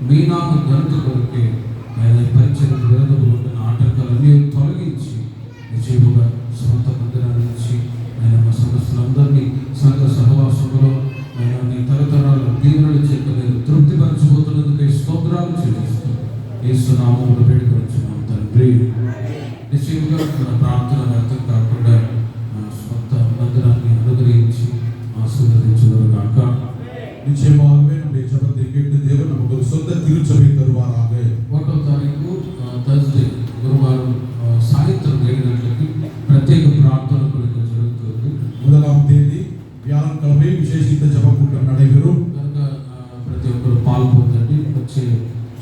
మీనాకు గంతు కొరకే ఆయన పరిచయం విరదములున్న ఆటంకాలన్నీ తొలగించి నిజముగా సొంత మందిరం నుంచి ఆయన మా సమస్యలందరినీ సంఘ సహవాసంలో ఆయన నీ తరతరాల దీవెనల చేత మీరు తృప్తిపరచబోతున్నందుకు స్తోత్రాలు చెల్లిస్తూ యేసు నామములో వేడుకొనుచున్నాం తండ్రి. నిజముగా మన ప్రార్థన వ్యర్థం కాకుండా స్వంత మందిరాన్ని అనుగ్రహించి ஆசீர்வதிச்சுவதற்காக நிச்சயமாகவே நம்முடைய ஜெபத்தை கேட்டு தேவன் நமக்கு ஒரு சொந்த திருச்சபை தருவாராக. 1వ తారీఖు థర్స్డే గురువారం సాయంత్రం 7 గంటలకి ప్రత్యేక ప్రార్థన కూడిక జరుగుతుంది. 1వ తేదీ వ్యాழக்கிழமை విశేషిత జప కూటం నடைபெறும். కనుక ప్రతి ఒక్కరు పాల్గొనండి. వచ్చే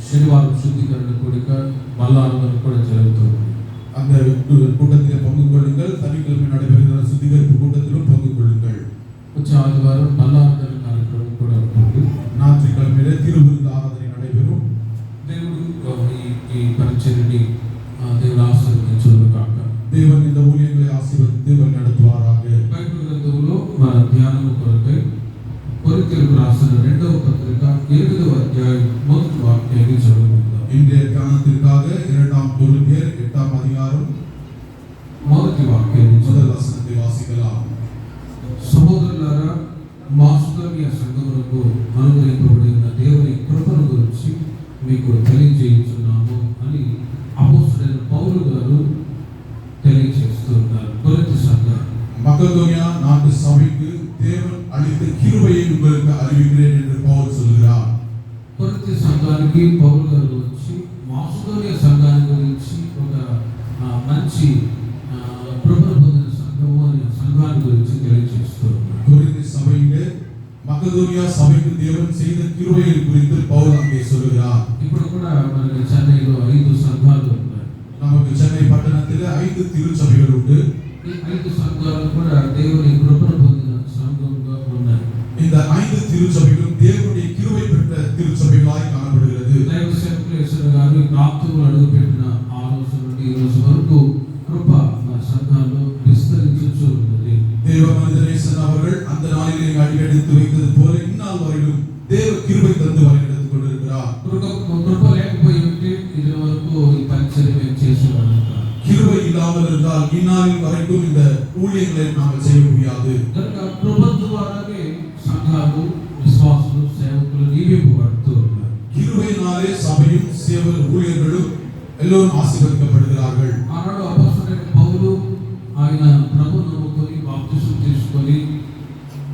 శనివారం శుద్ధీకరణ కూడిక బల్లారంలో కూడా జరుగుతుంది. அந்த கூட்டத்தில் பங்கு கொள்ளுங்கள். சனிக்கிழமை நடைபெறுகிற சுத்திகரிப்பு கூட்டத்திலும் பங்கு கொள்ளுங்கள். వచ్చే ఆదివారం బల్లారంలో కార్యక్రమం కూడా ఉంటుంది. ஞாயிற்றுக்கிழமையிலே திருவிருந்து ஆராதனை நடைபெறும். దేవుడు ఈ పరిచర్యని దేవుడు ఆశీర్వదించుగాక. தேவன் இந்த ஊழியங்களை ஆசீர்வதித்து வழி நடத்துவாராக. బైబిల్ గ్రంథంలో మన ధ్యానము కొరకై కొరింథీయులకు రాసిన 2వ పత్రిక 7వ అధ్యాయం 1వ వాక్యాన్ని చదువుకుందాం. இன்றைய தியானத்திற்காக 2 கொரிந்தியர் 8ஆம் அதிகாரம் 1వ వాక్యాన్ని முதல் வசனத்தை வாசிக்கலாம். సహోదరులారా, మాసిదోనియ సంఘమునకు అనుగ్రహింపబడిన దేవుని కృపను గురించి మీకు తెలియజేయుచున్నాము అని అపోస్తలుడైన పౌలు గారు తెలియజేస్తున్నారు. కొరింథీ సంఘం மக்கதோனியா நாட்டு சபைக்கு தேவன் அளித்த கிருபையை உங்களுக்கு அறிவிக்கிறேன் என்று பவுல் சொல்கிறார். కొరింథీ సంఘానికి పౌలు గారు వచ్చి మాసిదోనియ సంఘాన్ని గురించి ఒక మంచి కృపను పొందిన సంఘము అనే సంఘాన్ని గురించి తెలియజేస్తున్నారు. கொரிந்தி சபையிலே மக்கதோனியா சபைக்கு தேவன் செய்த கிருபையை குறித்து பவுல் அங்கே சொல்கிறார். ఇప్పుడు కూడా మనకి చెన్నైలో 5 సంఘాలు ఉన్నాయి. நமக்கு சென்னை பட்டணத்தில் 5 திருச்சபைகள் உண்டு. ఈ 5 సంఘాలు కూడా దేవుని కృపను పొందిన సంఘంగా ఉన్నాయి. இந்த 5 திருச்சபைகளும் தேவனுடைய கிருபை பெற்ற திருச்சபைகளாய் காணப்படுகிறது. దైవ సేవకులు గారు ఈ ప్రాప్తులు అడుగుపెట్టిన ఆ రోజు నుండి ఈ రోజు వరకు కృప మన సంఘాల్లో విస్తరించుచు ఉన్నది. தேவ மனிதனேசன் அவர்கள் அந்த நாளிலே அடியெடுத்து வைத்தது போல இந்நாள் வரையிலும் தேவ கிருபை தந்து வழிநடத்திக் கொண்டிருக்கிறார். కృప లేకపోయి ఉంటే ఇది వరకు ఈ పరిచర్య మేము చేసేవాళ్ళం కాదు. கிருபை இல்லாமல் இருந்தால் இந்நாளில் வரைக்கும் இந்த ஊழியங்களை நாங்கள் செய்ய முடியாது. కనుక కృప ద్వారానే సంఘాలు, విశ్వాసులు, సేవకులు నియమింపబడుతూ ఉన్నారు. கிருபையினாலே சபையும் சேவர் ஊழியர்களும் எல்லோரும் ஆசீர்வதிக்கப்படுகிறார்கள். ఆనాడు అపోస్తలుడైన పౌలు ఆయన ప్రభువును నమ్ముకొని బాప్తిసం తీసుకొని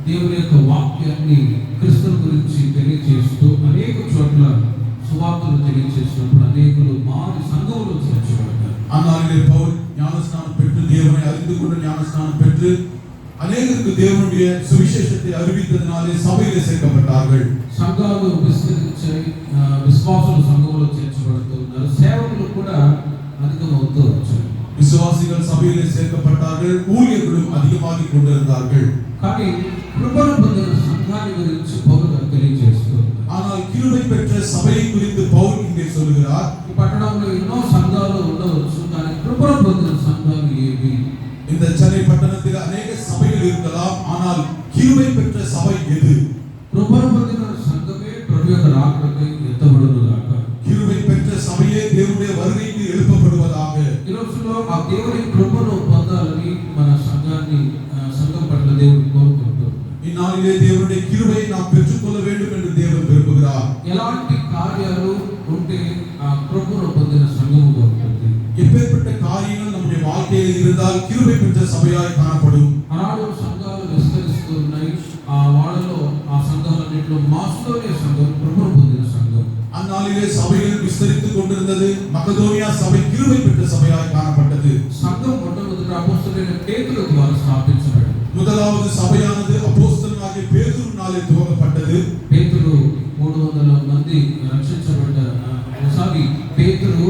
దేవుని యొక్క వాక్యాన్ని క్రీస్తు గురించి తెలియజేస్తూ అనేక చోట్ల సువార్తలు తెలియజేసినప్పుడు అనేకులు మారి సంఘంలో చేర్చబడ్డారు. அந்நாளிலே பவுல் ஞானஸ்நானம் பெற்று தேவனை அறிந்து கொண்டு ஞானஸ்நானம் பெற்று அநேகருக்கு தேவனுடைய சுவிசேஷத்தை அறிவித்ததினாலே சபையிலே சேர்க்கப்பட்டார்கள். సంఘాలు విస్తరించాయి, విశ్వాసులు సంఘంలో చేర్చబడుతూ ఉన్నారు, సేవకులు కూడా అధికమవుతూ వచ్చారు. விசுவாசிகள் சபையிலே சேர்க்கப்பட்டார்கள், ஊழியர்களும் அதிகமாகிக் கொண்டிருந்தார்கள். కానీ కృపను పొందిన సంఘాన్ని గురించి పౌలు గారు తెలియజేస్తున్నారు. ஆனால் கிருபை பெற்ற சபையை குறித்து பவுல் இங்கே சொல்கிறார். ఈ పట్టణంలో ఎన్నో సంఘాలు ఉండవచ్చు, కానీ కృపను పొందిన సంఘాలు ఏవి? இந்த சென்னை பட்டணத்தில் அநேக சபைகள் இருக்கலாம், ஆனால் கிருபை பெற்ற சபை எது? కృపను పొందిన సంఘమే ప్రభు యొక్క రాకడకై ఎత్తబడునుగాక. கிருபை பெற்ற சபையே தேவனுடைய வருகைக்கு எழுப்பப்படுவதாக. ఈ రోజుల్లో ఆ దేవుని కృపను పొందాలని మన సంఘాన్ని సంఘం పట్ల దేవుడు కోరుకుంటున్నారు. இந்நாளிலே தேவனுடைய கிருபையை நாம் பெற்றுக்கொள்ள வேண்டும் என்று தேவன் விரும்புகிறார். ఎలాంటి కార్యాలు ఉంటే ఆ కృపను పొందిన సంఘముగా ఉంటుంది. எப்பேற்பட்ட காரியங்கள் நம்முடைய வாழ்க்கையில் இருந்தால் கிருபை பெற்ற சபையாய் காணப்படும். ఆనాడు సంఘాలు విస్తరిస్తూ ఉన్నాయి. ఆ వాళ్ళలో ఆ సంఘాలన్నింటిలో మాసిదోనియ సంఘం కృపను పొందిన సంఘం. அந்நாளிலே சபைகள் விஸ்தரித்துக் கொண்டிருந்தது. மக்கதோனியா சபை கிருபை பெற்ற சபையாய் காணப்பட்டது. సంఘం మొట్టమొదట అపోస్తలుడైన పేతురు ద్వారా స్థాపించబడింది. முதலாவது சபையானது அப்போஸ்தலனாகிய பேதுருவினாலே துவங்கப்பட்டது. పేతురు 300 మంది రక్షించబడ్డ ఒకసారి పేతురు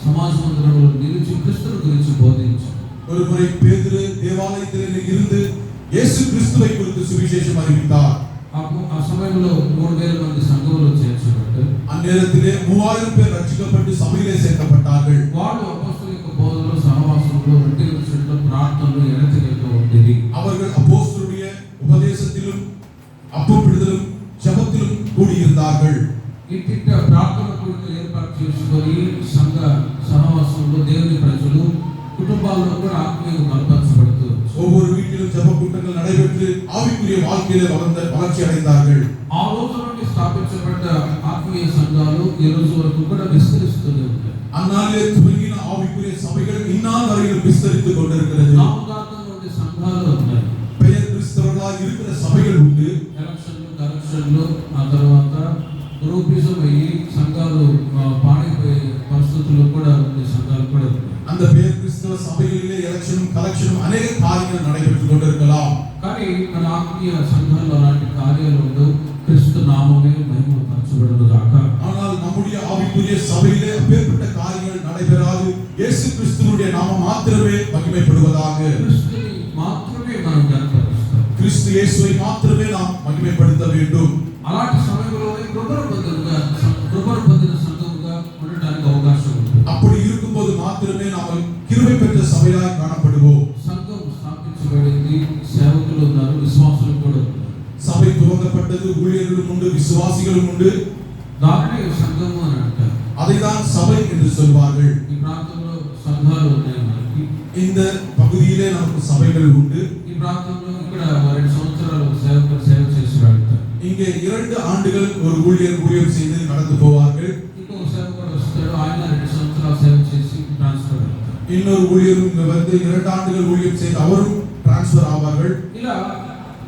సమాజ మందిరంలో నిలిచి క్రీస్తుని గురించి బోధించాడు. ஒரு முறை பேதுரு தேவாலயத்திலே இருந்து இயேசு கிறிஸ்துவை குறித்து சுவிசேஷம் அறிவித்தார். ఆ సమయంలో 3000 మంది సంఘంలో చేర్చబడ్డారు. அந்நேரத்திலே 3000 பேர் ரட்சிக்கப்பட்டு சபையிலே சேர்க்கப்பட்டார்கள். వాళ్ళు అపోస్తలుల యొక్క బోధనలో సహవాసంలో రొట్టె విరుచుటలో ప్రార్థనలో ఎడతెగక ఉండేది. அவர்கள் அப்போஸ்தலருடைய உபதேசத்திலும் அப்பம் பிடுதலும் ஜெபத்திலும் கூடியிருந்தார்கள். ఈ ఇంటింట ప్రార్థన కూడికలు ఏర్పాటు చేసుకొని సంఘ సహవాసంలో దేవుని ప్రజలు కుటుంబాల్లో కూడా ఆత్మీయంగా బలపరచబడుతూ ஒவ்வொரு வீட்டிலும் ஜெப கூட்டங்கள் நடைபெற்று ஆவிக்குரிய வாழ்க்கையிலே வளர்ச்சி அடைந்தார்கள். ఆ రోజు నుండి స్థాపించబడ్డ ఆత్మీయ సంఘాలు ఈ రోజు వరకు కూడా విస్తరిస్తూనే ఉంటాయి. அந்நாளிலே துவங்கின ஆவிக்குரிய சபைகள் இந்நாள் வரையிலும் விஸ்தரித்துக் கொண்டிருக்கிறது. నామకార్థం నుండి సంఘాలు ఉన్నాయి. பெயர் கிறிஸ்தவர்களாக இருக்கிற சபைகள் உண்டு. ఎలక్షన్లు కరెక్షన్లు ఆ తర్వాత గ్రూపిజం అయ్యి సంఘాలు పాడైపోయే పరిస్థితుల్లో కూడా ఉండే సంఘాలు కూడా ఉన్నాయి. அந்த பெயர் கிறிஸ்தவ சபைகளிலே எலெக்ஷனும் கலெக்ஷனும் அநேக காரியங்கள் நடைபெற்றுக் கொண்டிருக்கலாம். కానీ మన ఆత్మీయ సంఘాల్లో అలాంటి కార్యాలు ఉండవు. క్రీస్తు నామమే మహిమపరచబడును గాక. ஆனால் நம்முடைய ஆவிக்குரிய சபையிலே அப்பேற்பட்ட காரியங்கள் நடைபெறாது. இயேசு கிறிஸ்துவினுடைய நாமம் மாத்திரமே மகிமைப்படுவதாக. క్రీస్తుని మాత్రమే మనం గణపరుస్తాం. கிறிஸ்து இயேசுவை மாத்திரமே நாம் மகிமைப்படுத்த வேண்டும். అలాంటి సమయంలోనే కృపను పొందిన సంఘముగా ఉండడానికి అవకాశం ఉంటుంది. அப்படி இருக்கும்போது மாத்திரமே நாம் கிருபை பெற்ற சபையாய் காணப்படுவோம். సంఘం స్థాపించబడింది, సేవకులు ఉన్నారు, విశ్వాసులు కూడా ఉన్నారు. சபை துவங்கப்பட்டது, ஊழியர்களும் உண்டு, விசுவாசிகளும் உண்டு. దానినే సంఘము అని అంటారు. அதைதான் சபை என்று சொல்வார்கள். ఈ ప్రాంతంలో సంఘాలు ఉన్నాయి మనకి. இந்த பகுதியிலே நமக்கு சபைகள் உண்டு. ఈ ప్రాంతంలో ఇక్కడ 2 సంవత్సరాలు సేవకులు సేవ చేసి వెళ్తారు. இங்கே 2 ஆண்டுகள் ஒரு ஊழியம் செய்து கடந்து போவார்கள். ఇంకో సేవకుడు వస్తాడు, ఆయన 2 సంవత్సరాలు సేవ చేసి ట్రాన్స్ఫర్ అవుతారు. இன்னொரு ஊழியரும் இங்க வந்து 2 ஆண்டுகள் ஊழியம் செய்து அவரும் டிரான்ஸ்ஃபர் ஆவார்கள். ఇలా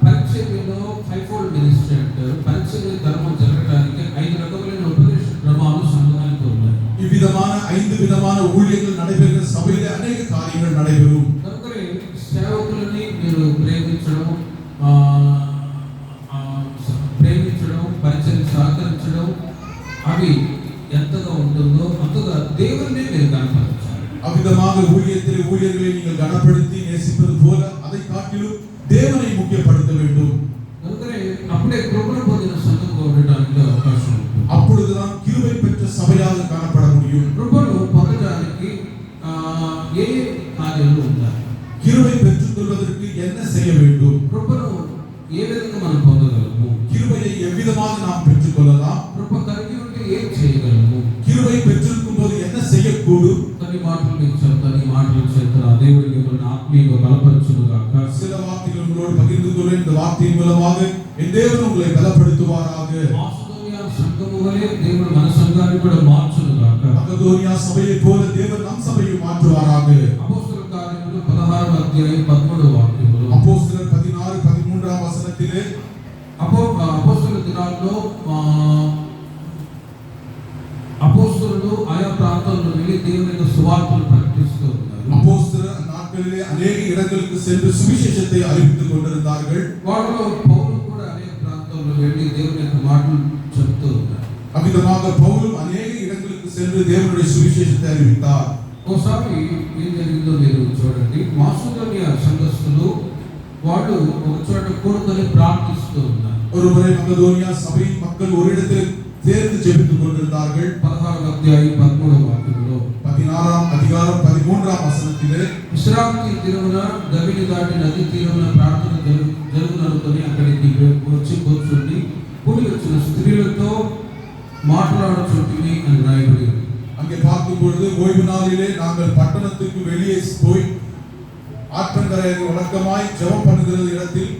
పరిచర్యలో 5-fold మినిస్ట్రీ అంటారు. పరిచర్య ధర్మం జరగడానికి 5 రకములైన ఉపదేశ క్రమాలు సంఘానికి ఉన్నాయి. இவ்விதமான 5 விதமான ஊழியங்கள் நடைபெறுகிற சபையிலே அநேக காரியங்கள் நடைபெறும். కనుకనే సేవకులని మీరు ప్రేమించడం, పరిచర్య సహకరించడం అవి ఎంతగా ఉంటుందో అంతగా దేవుణ్ణి మీరు కనపరచాలి. அவ்விதமாக ஊழியர்களை நீங்கள் கனப்படுத்தி நேசிப்பது போல அதை காட்டிலும் தேவனை முக்கியப்படுத்த வேண்டும். కనుకనే అప్పుడే కృపను పొందిన సంఘంగా ఉండడానికి అవకాశం ఉంటుంది. அப்பொழுதுதான் கிருபை பெற்ற சபையாக காணப்பட முடியும். కృపను పొందడానికి ఏ కార్యాలు ఉండాలి? கிருபை பெற்றுக் கொள்வதற்கு என்ன செய்ய வேண்டும்? కృపను ఏ విధంగా మనం పొందగలము? கிருபையை எவ்விதமாக நாம் பெற்றுக் கொள்ளலாம்? కృప కలిగి ఉంటే ఏం చేయగలము? கிருபை பெற்றிருக்கும் போது என்ன செய்யக்கூடும்? కొన్ని మాటలు మీకు చెప్తాను. ఈ మాటలు చేత దేవుడి మిమ్మల్ని ఆత్మీయంగా బలపరచును గాక. சில வார்த்தைகள் உங்களோடு பகிர்ந்து கொள்வேன். இந்த வார்த்தையின் மூலமாக என் தேவன் உங்களை பலப்படுத்துவாராக. మాసిదోనియా సంఘము వలె దేవుడు మన సంఘాన్ని కూడా మార్చును గాక. மக்கதோனியா சபையை போல தேவன் நம் சபையை மாற்றுவாராக. అపోస్తలుల కార్యములు 16వ అధ్యాయం 13వ వాక్యములో அப்போஸ்தலர் 16:13 வசனத்திலே అపోస్తలుల దినాల్లో అపోస్తలులు ఆయా ప్రాంతాల్లో వెళ్ళి దేవుని యొక్క సువార్తను ప్రకటిస్తూ ఉన్నారు. அப்போஸ்தலர் நாட்களிலே அநேக இடங்களுக்கு சென்று சுவிசேஷத்தை அறிவித்துக் கொண்டிருந்தார்கள். వాళ్ళలో పౌలు కూడా అనేక ప్రాంతాల్లో వెళ్ళి దేవుని యొక్క మాటలు చెప్తూ ఉన్నారు. அவ்விதமாக பவுலும் அநேக இடங்களுக்கு சென்று தேவனுடைய சுவிசேஷத்தை அறிவித்தார். ఒకసారి ఏం జరిగిందో మీరు చూడండి. మాసిదోనియా సంఘస్థులు వాళ్ళు ఒక చోట కూడుకొని ప్రార్థిస్తూ ఉన్నారు. ஒருமுறை மக்கதோனியா சபையின் மக்கள் ஒரு இடத்தில் சேர்ந்து ஜெபித்துக் கொண்டிருந்தார்கள். 16వ అధ్యాయం 13వ వాక్యంలో 16ஆம் அதிகாரம் 13ஆம் வசனத்திலே విశ్రాంతి దినమున గవిని దాటి నది తీరమున ప్రార్థన జరుగుననుకొని అక్కడికి వచ్చి కూర్చుండి కూడి వచ్చిన స్త్రీలతో మాట్లాడుచుంటిమి అని రాయబడి ఉంది. அங்கே பார்க்கும் பொழுது ஓய்வு நாளிலே நாங்கள் பட்டணத்துக்கு வெளியே போய் ஆற்றங்கரையில் வழக்கமாய் ஜெபம் பண்ணுகிற இடத்தில்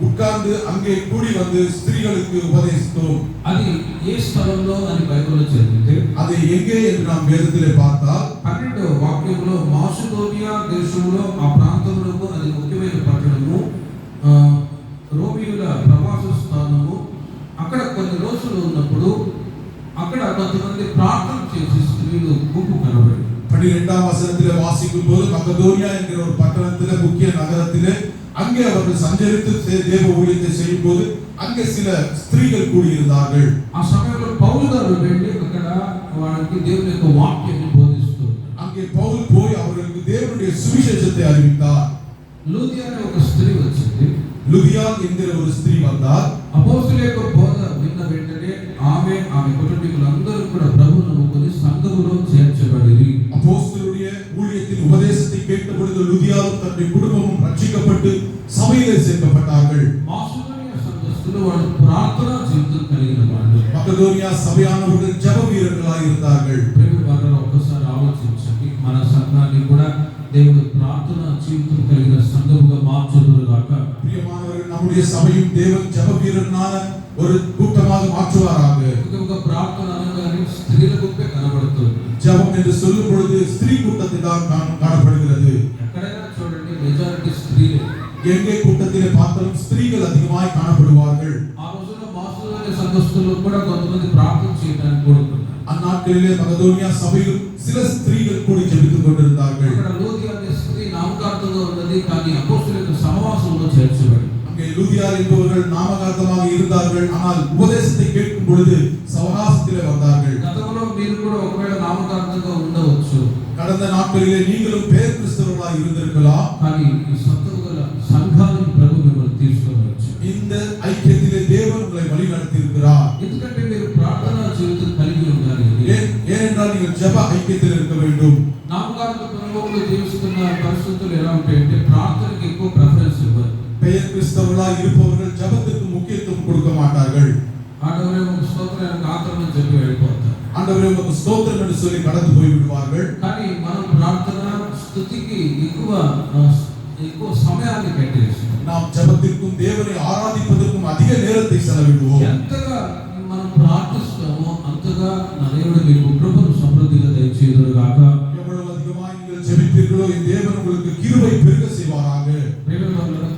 உட்கார்ந்து அங்கே கூடி வந்து ஸ்திரீகளுக்கு உபதேசித்தோம். అది ఏ స్థలంలో అని బైబిల్లో చదివితే அதை எங்கே என்று நாம் வேதத்திலே பார்த்தால் 12వ వాక్యంలో మాసిదోనియా దేశంలో ఆ ప్రాంతంలో అది ముఖ్యమైన పట్టణము, రోమియుల ప్రవాస స్థానము. అక్కడ కొన్ని రోజులు ఉన్నప్పుడు అక్కడ కొంతమంది ప్రార్థన చేసి స్త్రీలు గుంపు కనబడి 12ஆம் வசனத்திலே வாசிக்கும் போது மக்கதோனியா என்கிற ஒரு பட்டணத்திலே முக்கிய நகரத்திலே அங்கே அவர்கள் சஞ்சரித்து தேவ ஊழியத்தை செய்யும் போது அங்கே சில ஸ்திரீகள் கூடியிருந்தார்கள். ఆ సమయంలో పౌలు గారు వెళ్ళి అక్కడ వాళ్ళకి దేవుని యొక్క వాక్యాన్ని బోధిస్తూ அங்கே பவுல் போய் அவர்களுக்கு தேவனுடைய சுவிசேஷத்தை அறிவித்தார். లూదియా అనే ఒక స్త్రీ వచ్చింది. லுதியா என்கிற ஒரு ஸ்திரீ வந்தார். అపోస్తలుల యొక్క బోధ విన్న వెంటనే ఆమె కుటుంబీకులందరూ కూడా ప్రభువును నమ్ముకొని సంఘములో చేర్చబడిరి. அப்போஸ்தலருடைய ஊழியத்தின் உபதேசத்தை கேட்ட பொழுது லுதியாவும் தன்னுடைய குடும்பமும் ரட்சிக்கப்பட்டு சபையிலே சேர்க்கப்பட்டார்கள். మాసిదోనియా సంఘస్థులు వాళ్ళు ప్రార్థనా జీవితం కలిగిన వాళ్ళు. மக்கதோனியா சபையானவர்கள் ஜெப வீரர்களாய் இருந்தார்கள். ప్రేమ వారు ఒక్కసారి ఆలోచించండి, మన సంఘాన్ని కూడా దేవుడు ప్రార్థనా జీవితం కలిగిన సంఘముగా మార్చుదురుగాక. பிரியமானவர்கள், நம்முடைய சபையும் தேவன் ஜெப வீரனான ஒரு கூட்டமாக மாற்றுவாராக. ఒక ప్రార్థన అనగానే స్త్రీల గుంపే కనబడుతుంది. ஜெபம் என்று சொல்லும் பொழுது ஸ்திரீ கூட்டத்தை தான் காணப்படுகிறது. ఎక్కడైనా చూడండి మెజారిటీ స్త్రీలే. எங்கே கூட்டத்திலே பார்த்தாலும் ஸ்திரீகள் அதிகமாய் காணப்படுவார்கள். ఆ రోజుల్లో మాసులోని సంఘస్థులు కూడా కొంతమంది ప్రార్థన చేయడానికి కూడా ఉన్నారు. அந்நாட்களிலே மகதோனியா சபையில் சில ஸ்திரீகள் கூடி ஜெபித்துக் கொண்டிருந்தார்கள். అక్కడ లూదియా అనే స్త్రీ నామకార్థంగా ఉన్నది, కానీ అపోస్తలుల యొక్క సహవాసంలో చేర్చబడి. அங்கே லூதியா என்பவர்கள் நாமகார்த்தமாக இருந்தார்கள், ஆனால் உபதேசத்தை கேட்கும் பொழுது சவகாசத்திலே வந்தார்கள். గతంలో మీరు కూడా ఒకవేళ నామకార్థంగా ఉండవచ్చు. கடந்த நாட்களிலே நீங்களும் பேர் கிறிஸ்தவர்களாய் இருந்திருக்கலாம். కానీ ఈ సత్తుగల సంఘానికి ప్రభు మిమ్మల్ని తీసుకువవచ్చు. இந்த ஐக்கியத்திலே தேவன் உங்களை வழி நடத்தி இருக்கிறார். ఎందుకంటే మీరు ప్రార్థనా జీవితం కలిగి ఉండాలి. ஏனென்றால் நீங்கள் ஜெப ஐக்கியத்தில் இருக்க வேண்டும். నామకార్థ అనుభవంలో జీవిస్తున్న పరిస్థితులు ఎలా ఉంటాయంటే ప్రార్థనకి ఎక్కువ ప్రిఫరెన్స్ ఇవ్వరు. பெயர் கிறிஸ்தவர்களாய் இருப்பவர்கள் ஜெபத்துக்கு முக்கியத்துவம் கொடுக்க மாட்டார்கள். ఆడవరే ఒక స్తోత్రం ఆత్మను చెప్పి వెళ్ళిపోతారు. ஆண்டவரே உமக்கு ஸ்தோத்திரம் என்று சொல்லி கடந்து போய் விடுவார்கள். కానీ మనం ప్రార్థన స్తుతికి ఎక్కువ సమయాన్ని కేటాయిస్తాం. நாம் ஜெபத்திற்கும் தேவனை ஆராதிப்பதற்கும் அதிக நேரத்தை செலவிடுவோம். ఎంతగా మనం ప్రార్థిస్తామో అంతగా నా దేవుడు మీకు కృపను సమృద్ధిగా దయచేయుదురుగాక. எவ்வளவு அதிகமாய் நீங்கள் ஜெபிப்பீர்களோ இந்த தேவன் உங்களுக்கு கிருபை பெருக செய்வாராக.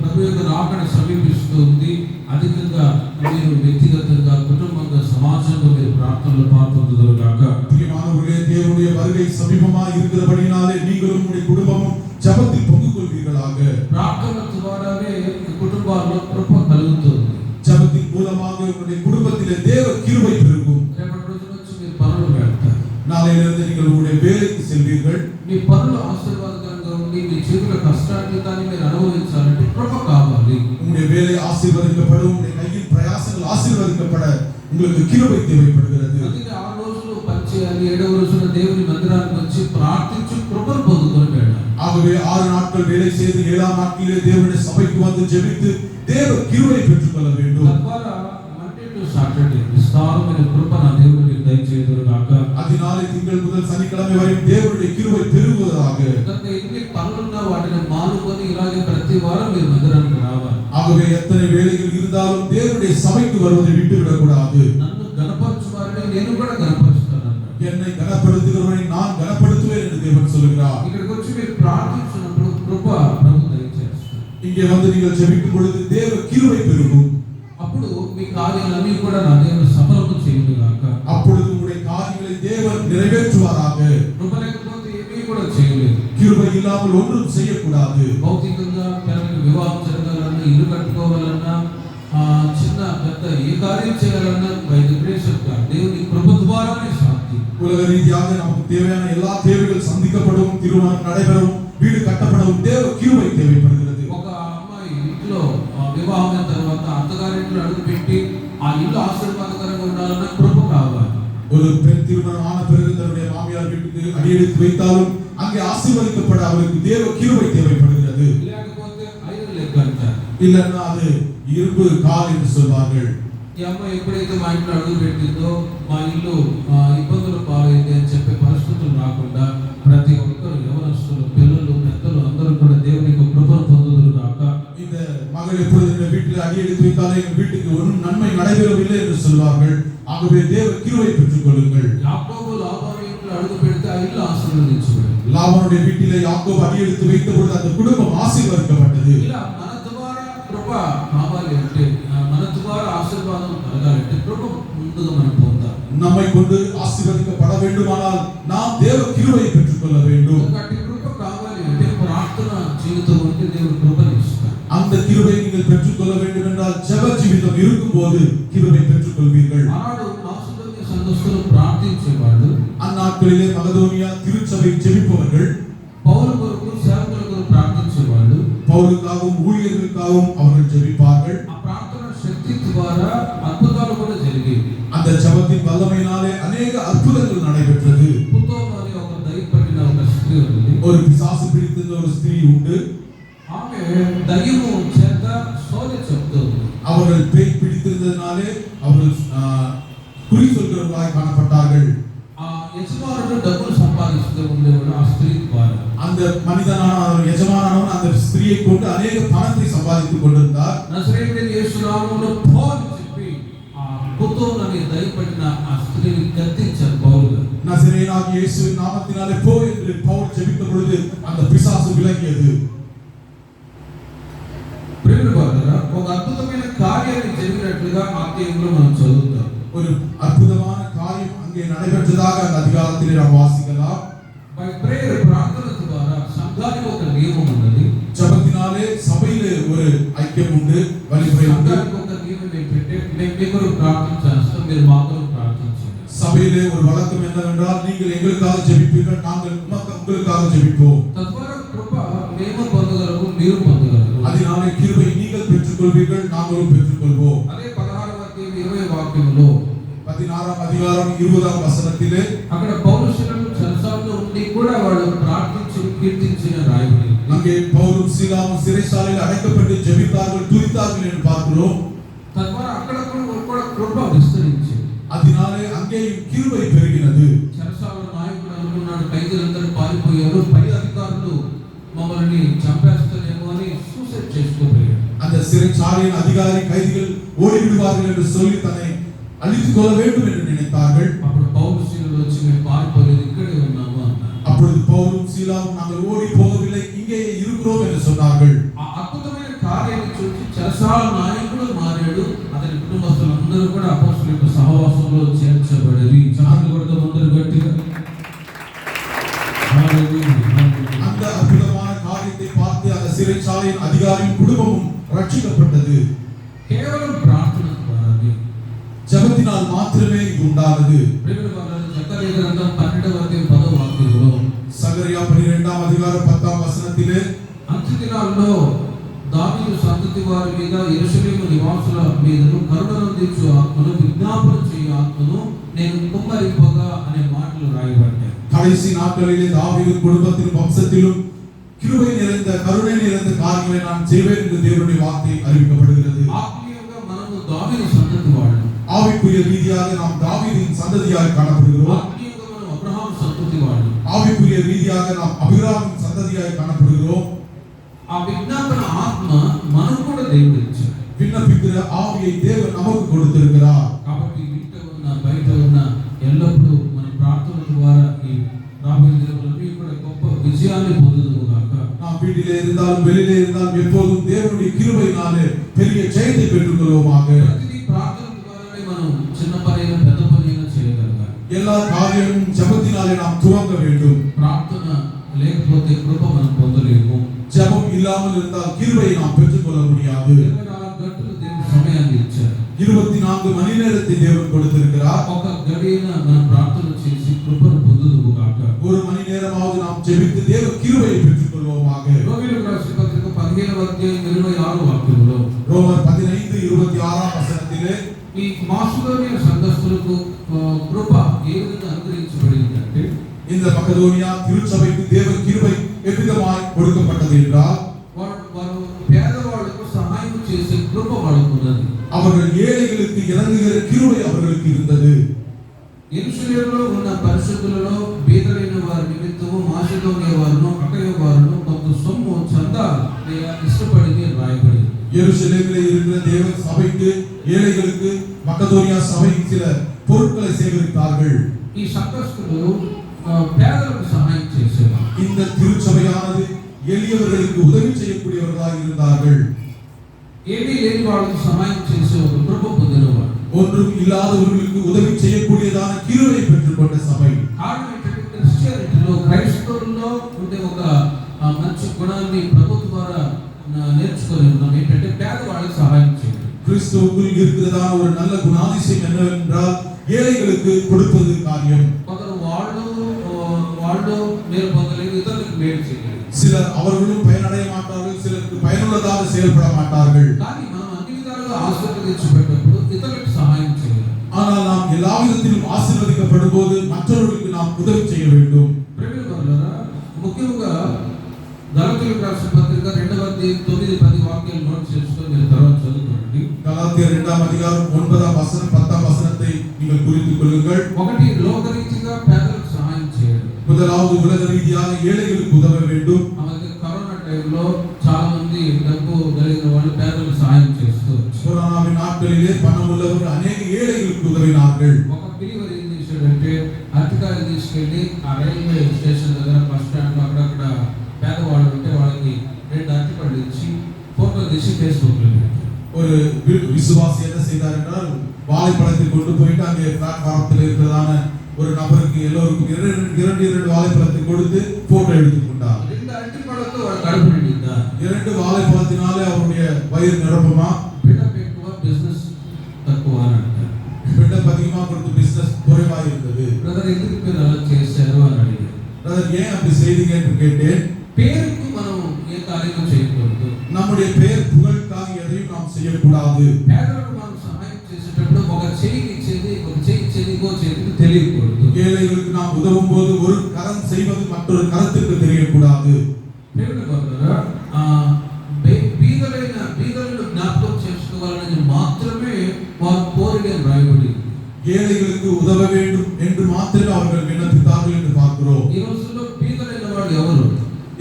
ప్రభు యొక్క రాకడ సమీపిస్తుంది. అధికంగా మీరు వ్యక్తిగతంగా, కుటుంబంగా, సమాజంగా మీరు ప్రార్థనలో పాల్పొందుదురుగాక. பிரியமானவர்களே, தேவனுடைய வருகை சமீபமாய் இருக்கிறபடினாலே நீங்களும் உங்களுடைய குடும்பமும் ஜெபத்தில் பங்கு கொள்வீர்களாக. ప్రార్థన ద్వారానే కుటుంబాల్లో కృప కలుగుతుంది. ஜெபத்தின் மூலமாக உங்களுடைய குடும்பத்திலே தேவ கிருபை பெருகும். రేపటి రోజు నుంచి మీరు పనులు పెడతారు. நாளையிலிருந்து நீங்கள் உங்களுடைய வேலைக்கு செல்வீர்கள். మీ పనులు ఆశీర్వాదకరంగా ఉండి మీ చేతుల కష్టాన్ని మీరు అనుభవించాలంటే కృప కావాలి. உங்களுடைய வேலை ஆசீர்வதிக்கப்படும், உங்களுடைய கையின் பிரயாசங்கள் ஆசீர்வதிக்கப்பட உங்களுக்கு கிருபை தேவைப்படுகிறது. అందుకే 6 రోజులు పనిచేయాలి, 7వ రోజున దేవుని మందిరానికి వచ్చి ప్రార్థించి కృపను పొందుకొని వెళ్ళాలి. ஆகவே 6 நாட்கள் வேலை செய்து 7ஆம் நாட்களிலே தேவனுடைய சபைக்கு வந்து ஜெபித்து தேவ கிருபை பெற்றுக்கொள்ள வேண்டும். తద్వారా మండే టు సాటర్డే విస్తారమైన కృప నా దేవుడు మీకు దయచేయుదురుగాక. அதனாலே திங்கள் முதல் சனிக்கிழமை வரை தேவனுடைய கிருபை பெருகுவதாக. ఎందుకంటే ఎన్ని పనులున్నా వాటిని మానుకొని ఇలాగే ప్రతి వారం మీరు మందిరానికి రావాలి. ஆகவே எத்தனை வேலைகள் இருந்தாலும் தேவனுடைய சபைக்கு வருவதை விட்டுவிடக் கூடாது. నన్ను గణపరచువారిని నేను కూడా గణపరుస్తాను. என்னை கனப்படுத்துகிறவனை நான் கனப்படுத்துவேன் என்று தேவன் சொல்கிறார். ఇక్కడికి వచ్చి మీరు ప్రార్థించినప్పుడు కృప ప్రభు దయచేస్తారు. இங்கே வந்து நீங்கள் ஜெபிக்கும் பொழுது தேவ கிருபை பெருகும். అప్పుడు మీ కార్యాలన్నీ కూడా నా దేవుడు సఫలము చేయునుగాక. அப்பொழுது உங்களுடைய காரியங்களை தேவன் நிறைவேற்றுவாராக. కృప లేకపోతే ఏమీ కూడా చేయలేదు. கிருபை இல்லாமல் ஒன்றும் செய்யக்கூடாது. భౌతికంగా పిల్లలకు వివాహం జరగాలన్నా, ఇల్లు కట్టుకోవాలన్నా, చిన్న పెద్ద ఏ కార్యం చేయాలన్నా by the grace of God, దేవుని కృప ద్వారానే సాధ్యం. உலக ரீதியாக நமக்கு தேவையான எல்லா தேவைகள் சந்திக்கப்படவும், திருமணம் நடைபெறவும், வீடு கட்டப்படவும் தேவ கிருபை தேவைப்படுகிறது. ఒక అమ్మాయి ఇంట్లో వివాహమైన తర్వాత అత్తగారింట్లో అడుగుపెట్టి ఆ ఇల్లు ఆశీర్వాదకరంగా ఉండాలన్నా కృప కావాలి. ஒரு பெண் திருமணம் ஆன பிறகு தன்னுடைய மாமியார் வீட்டுக்கு அடியெடுத்து வைத்தாலும் அங்கே ஆசீர்வதிக்கப்பட அவருக்கு தேவ கிருபை தேவைப்படுகிறது. లేకపోతే ఐరన్ లెగ్ అంటారు. இல்லைன்னா அது இரும்பு கால் என்று சொல்வார்கள். ఈ అమ్మాయి ఎప్పుడైతే మా ఇంట్లో అడుగు పెట్టిందో మా ఇల్లు ఇబ్బందులు పాలైంది అని చెప్పే పరిస్థితులు రాకుండా ప్రతి ఒక్కరు, యవనస్తులు, పిల్లలు, పెద్దలు అందరూ కూడా దేవుని యొక్క కృపను పొందుదురుగాక. இந்த மகள் எப்பொழுது இந்த வீட்டில் அடியெடுத்து வைத்தாலும் எங்கள் வீட்டுக்கு ஒன்றும் நன்மை நடைபெறவில்லை என்று சொல்வார்கள். ஆகவே தேவ கிருபை பெற்றுக் கொள்ளுங்கள். యాకోబు లాబాను ఇంట్లో అడుగు పెడితే ఆ ఇల్లు ఆశీర్వదించబడింది. லாபானுடைய வீட்டிலே யாக்கோபு அடியெடுத்து வைத்த பொழுது அந்த குடும்பம் ஆசீர்வதிக்கப்பட்டது. ఇలా మన ద్వారా కృప కావాలి అంటే, మన ద్వారా ఆశీర్వాదం కలగాలంటే కృప ముందుగా మనం పొందాలి. நம்மை கொண்டு ஆசீர்வதிக்கப்பட வேண்டுமானால் நாம் தேவ கிருபையை பெற்றுக்கொள்ள வேண்டும். కాబట్టి కృప కావాలి అంటే ప్రార్థన జీవితం ఉంటే దేవుడు కృపను ఇస్తాడు. அந்த கிருபை நீங்கள் பெற்றுக்கொள்ள வேண்டும் என்றால் ஜெப ஜீவிతం இருக்கும்போது கிருபை பெற்றுக்கொள்வீர்கள். ఆనాడు మాసిదోనియ సంఘస్థులు ప్రార్థించేవాళ్ళు. அந்நாட்களிலே மகதோனியா திருச்சபை ஜெபிப்பவர்கள் పౌలు కొరకు, సేవకుల కొరకు ప్రార్థించేవాళ్ళు. பவுலுக்காகவும் ஊழியர்களுக்காகவும் அவர்கள் ஜெபிப்பார்கள். ఆ ప్రార్థన శక్తి ద్వారా అద్భుతాలు కూడా జరిగేవి. அந்த ஜெபத்தின் வல்லமையினாலே அநேக அற்புதங்கள் நடைபெற்றது. పుతోను అనే ఒక దయ్యపట్టిన ఒక స్త్రీ ఉంది. ஒரு பிசாசு பிடித்திருந்த ஒரு ஸ்திரீ உண்டு. ఆమె దయ్యము చేత సోదె చెప్తుంది. அவர்கள் பேய் பிடித்திருந்ததினாலே அவர்கள் குறி சொல்கிறவர்களாய் காணப்பட்டார்கள். యజమానుడు డబ్బులు సంపాదిస్తూ ఉండేవాడు ఆ స్త్రీ ద్వారా. அந்த மனிதனான எஜமானவன் அந்த ஸ்திரியை கொண்டு அநேக பணத்தை சம்பாதித்துக் கொண்டிருந்தார். నజరేయుడైన యేసు నామములో పో అని చెప్పి ఆ పుతోలని దయపడిన ఆ స్త్రీని గద్దించారు పౌలు గారు. நசரேயனாகிய இயேசுவின் நாமத்தினாலே போ என்று பவுல் ஜெபித்த பொழுது அந்த பிசாசு விலகியது. ప్రియుల వారలారా, ఒక అద్భుతమైన కార్యాన్ని జరిగినట్లుగా వాక్యంలో మనం చదువుతాం. ஒரு அற்புதமான காரியம் அங்கே நடைபெற்றதாக அந்த அதிகாரத்திலே நாம் வாசிக்கலாம். బై ప్రేయర్ ప్రార్థన ద్వారా సంఘానికి ఒక నియమం ఉన్నది. ஜெபத்தினாலே சபையிலே ஒரு ஐக்கியம் உண்டு, வழிமுறை உண்டு. సంఘానికి ఒక నియమం ఏంటంటే మేము ప్రార్థన చేస్తాం, మీరు మాకు ప్రార్థించండి. சபையிலே ஒரு வழக்கம் என்னவென்றால் நீங்கள் எங்களுக்காக ஜெபிப்பீர்கள், நாங்கள் உங்களுக்காக ஜெபிப்போம். తద్వారా కృప మేము పొందగలము, మీరు పొందగలరు. அதனாலே கிருபை நீங்கள் பெற்றுக்கொள்வீர்கள், நாங்களும் பெற்றுக்கொள்வோம். అదే 16వ అధ్యాయం 20వ వాక్యంలో 16వ அதிகாரம் 20వ వచనத்திலே అక్కడ పౌలుషులను చెరసాలలో ఉండి కూడా వాళ్ళు ప్రార్థించి కీర్తించిన రాయబడింది. அங்கே பவுலும் சீலாவும் சிறைச்சாலையில் அடைக்கப்பட்டு ஜெபித்தார்கள், துதித்தார்கள் என்று பார்க்கிறோம். తద్వారా అక్కడ కూడా కృప విస్తరించింది. அதனாலே அங்கேயும் கிருபை பெருகினது. చెరసాల నాయకుడు అనుకున్నాడు ఖైదీలందరూ పారిపోయారు, పై అధికారులు మమ్మల్ని చంపేస్తారేమో అని సూసైడ్ చేసుకోపోయాడు. அந்த சிறைச்சாலையின் அதிகாரி கைதிகள் ஓடிவிடுவார்கள் என்று சொல்லி தன்னை அழித்துக் கொள்ள வேண்டும் என்று நினைத்தார்கள். అప్పుడు పౌలు శీలలు వచ్చి మేము పారిపోలేదు, ఇక్కడే ఉన్నాము అన్నారు. அப்பொழுது பவுலும் சீலாவும் நாங்கள் ஓடி போகவில்லை, இங்கேயே இருக்கிறோம் என்று சொன்னார்கள். ఆ అద్భుతమైన కార్యాన్ని చూసి చెరసాల నాయకుడు మారాడు, అతని కుటుంబస్తులందరూ కూడా అపోస్తలుల యొక్క సహవాసంలో చేర్చబడి చప్పట్లు కొడుతూ అందరూ గట్టిగా அந்த அற்புதமான காரியத்தை பார்த்து அந்த சிறைச்சாலையின் அதிகாரியின் குடும்பமும் ரட்சிக்கப்பட்டது. కేవలం ప్రార్థన ద్వారానే, ஜெபத்தினால் மாத்திரமே இது உண்டானது. ప్రియుల వారలారా, జకర్యా గ్రంథం 12వ అధ్యాయం 10వ వాక్యంలో சகரியா 12వ அதிகாரம் 10వ వచనத்திலே అంత్య దినాల్లో దావీదు సంతతి వారి మీద యెరూషలేము నివాసుల మీదను కరుణనందించు ఆత్మను, విజ్ఞాపన చేయు ఆత్మను నేను కుమ్మరింపగా అనే మాటలు రాయబడ్డాయి. கடைசி நாட்களிலே தாவீது குடும்பத்தின் வம்சத்திலும் கிருபை நிறைந்த கருணை நிறைந்த காரியங்களை நான் செய்வேன் என்று தேவனுடைய வார்த்தை அறிவிக்கப்படுகிறது. ఆత్మీయంగా మనము దావీదు సంతతి వాళ్ళు, ஆவிக்குரிய ரீதியாக நாம் தாவீதின் சந்ததியாக காணப்படுகிறோம். ఆత్మీయంగా మనం అబ్రహాము సంతతి వాళ్ళు. ஆவிக்குரிய ரீதியாக நாம் அபிராமின் சந்ததியாக காணப்படுகிறோம். ఆ విజ్ఞాపన ఆత్మ మనకు కూడా దేవుడు ఇచ్చాడు. விண்ணப்பிக்கிற ஆவியை தேவன் நமக்கு கொடுத்திருக்கிறார். కాబట్టి ఇంట ఉన్న బయట ఉన్న ఎల్లప్పుడూ మన ప్రార్థన ద్వారా ఈ రాబోయే దినాలలో కూడా గొప్ప విజయాన్ని పొందుదుగాక. நாம் வீட்டிலே இருந்தாலும் வெளியிலே இருந்தாலும் எப்போதும் தேவனுடைய கிருபையினாலே பெரிய ஜெயத்தை பெற்றுக்கொள்வோமாக. ప్రతి ప్రార్థన ద్వారానే మనం చిన్న పనైనా పెద్ద పనైనా చేయగలగాలి. எல்லா காரியமும் ஜெபத்தினாலே நாம் துவங்க வேண்டும். ప్రార్థన లేకపోతే కృప మనం పొందలేము. ஜெபம் இல்லாமல் இருந்தால் கிருபையை நாம் பெற்றுக்கொள்ள முடியாது. 24 గంటలు దేవుడు సమయాన్ని ఇచ్చారు. 24 மணி நேரத்தை தேவன் கொடுத்திருக்கிறார். ఒక గడియన మనం ప్రార్థన చేసి కృపను పొందుదుగాక. ஒரு மணி நேரமாவது நாம் ஜெபித்து தேவ கிருபையை பெற்றுக்கொள்வோமாக. రోమీయులకు రాసిన పత్రిక 15వ అధ్యాయం 26వ వాక్యంలో ரோமர் 15:26 వచనத்திலே ఈ మాసిదోనియ సంఘస్థులకు కృప ఏ విధంగా అనుగ్రహించబడిందంటే, இந்த மக்கதோனியா திருச்சபைக்கு தேவ கிருபை எவ்விதமாய் கொடுக்கப்பட்டது என்றால் వారు పేదవాళ్లకు సహాయం చేసే కృప వాళ్ళకు ఉన్నది. அவர்கள் ஏழைகளுக்கு இறங்குகிற கிருபை அவர்களுக்கு இருந்தது. యెరూషలేములో ఉన్న పరిశుద్ధులలో బీదలైన వారి నిమిత్తము మాసిదోనియ వారును అకయ వారును కొంత సొమ్ము చందా ఇష్టపడింది అని రాయబడింది. எருசலேமிலே இருக்கிற தேவ சபைக்கு ஏழைகளுக்கு மக்கதோனியா சபை சில பொருட்களை சேகரித்தார்கள். ఈ సంఘస్థులు పేదలకు సహాయం చేసేవారు. இந்த திருச்சபையானது எளியவர்களுக்கு உதவி செய்யக்கூடியவர்களாக இருந்தார்கள். ఏమీ లేని వాళ్ళకు సహాయం చేసే ఒక కృప పొందినవారు. ஒன்றும் இல்லாதவர்களுக்கு உதவி செய்யக்கூடியதான கிருபை பெற்றுக்கொண்ட சபை. కారణం ఏంటంటే క్రిస్టియానిటీలో క్రైస్తవుల్లో ఉండే ఒక మంచి గుణాన్ని ప్రభుత్వ ద్వారా నేర్చుకొని ఉన్నాం. ఏంటంటే పేదవాళ్ళకి సహాయం చేయాలి. கிறிஸ்துவுக்குள் இருக்கிறதான ஒரு நல்ல குணாதிசயம் என்னவென்றால் ஏழைகளுக்கு கொடுப்பது காரியம். కొందరు వాళ్ళు మేలు పొందలేదు, ఇతరులకు మేలు చేయాలి. சிலர் அவர்களும் பயனடைய மாட்டார்கள், சிலருக்கு பயனுள்ளதாக செயல்பட மாட்டார்கள். కానీ మనం అన్ని విధాలుగా ఆశీర్వదించబడినప్పుడు ఇతరులకు సహాయం చేయాలి. ஆனால் நாம் எல்லா விதத்திலும் ஆசீர்வதிக்கப்படும் போது மற்றவர்களுக்கு நாம் உதவி செய்ய வேண்டும். ప్రియుల వారలారా, ముఖ్యంగా గలతీయులకు రాసిన పత్రిక 2వ అధ్యాయం 9-10 వాక్యాలు నోట్ చేసుకొని మీరు తర్వాత చదువుకోండి. கொள்ளுங்கள். ఒకటి లోకరీతిగా పేదలకు సహాయం చేయాలి. முதலாவது உலக ரீதியாக ஏழைகளுக்கு உதவ வேண்டும். అలాగే కరోనా టైంలో చాలా మంది డబ్బు కలిగిన వాళ్ళు పేదలకు సహాయం చేస్తూ கொரோனாவின் நாட்களிலே பணம் உள்ளவர்கள் அநேக ஏழைகளுக்கு உதவினார்கள். ఒక బిలీవర్ ఏం చేశాడంటే అరటికాయలు తీసుకెళ్లి ఆ రైల్వే స్టేషన్ దగ్గర బస్ స్టాండ్ అక్కడక్కడ పేదవాళ్ళు ఉంటే వాళ్ళకి 2 అరటిపళ్ళు ఇచ్చి ఫోటో తీసి ఫేస్బుక్ లో పెట్టారు. ஒரு விசுவாசி என்ன செய்தார் என்றால் வாழைப்பழத்தை கொண்டு போயிட்டு அங்கே பிளாட்ஃபாரத்தில் இருக்கிறதான ஒரு நபருக்கு எல்லோருக்கும் இரண்டு வாழைப்பழத்தை கொடுத்து போட்டோ எடுத்துக் கொண்டார். 2 అరటిపళ్ళతో వాడు కడుపు నిండిందా? 2 வாழைப்பழத்தினாலே அவருடைய வயிறு நிரப்புமா? బిల్డప్ ఎక్కువ బిజినెస్ తక్కువ అని అంటారు. బిల్డప్ அதிகமா கொடுத்து பிசினஸ் குறைவா இருந்தது. బ్రదర్ ఎందుకు మీరు అలా చేశారు అని అడిగారు. பிரதர் ஏன் அப்படி செய்தீங்க என்று கேட்டேன். పేరుకు మనం ఏ కార్యం చేయకూడదు. நம்முடைய பெயர் புகழுக்காக எதையும் நாம் செய்யக்கூடாது. పేదలకు మనం సహాయం చేసేటప్పుడు ఒక చేయికి ఇచ్చేది ఒక చేయి ఇచ్చేది ఇంకో చేతికి తెలియకూడదు. ஏழைகளுக்கு நாம் உதவும் போது ஒரு கரம் செய்வது மற்றொரு கரத்திற்கு தெரியக்கூடாது. బీదలను జ్ఞాపకం చేసుకోవాలని మాత్రమే వారు కోరిక రాయబడి ஏழைகளுக்கு உதவ வேண்டும் என்று மாத்திரமே அவர்கள் விண்ணப்பித்தார்கள் என்று பார்க்கிறோம். ఈ రోజుల్లో బీదలైన వాళ్ళు ఎవరు?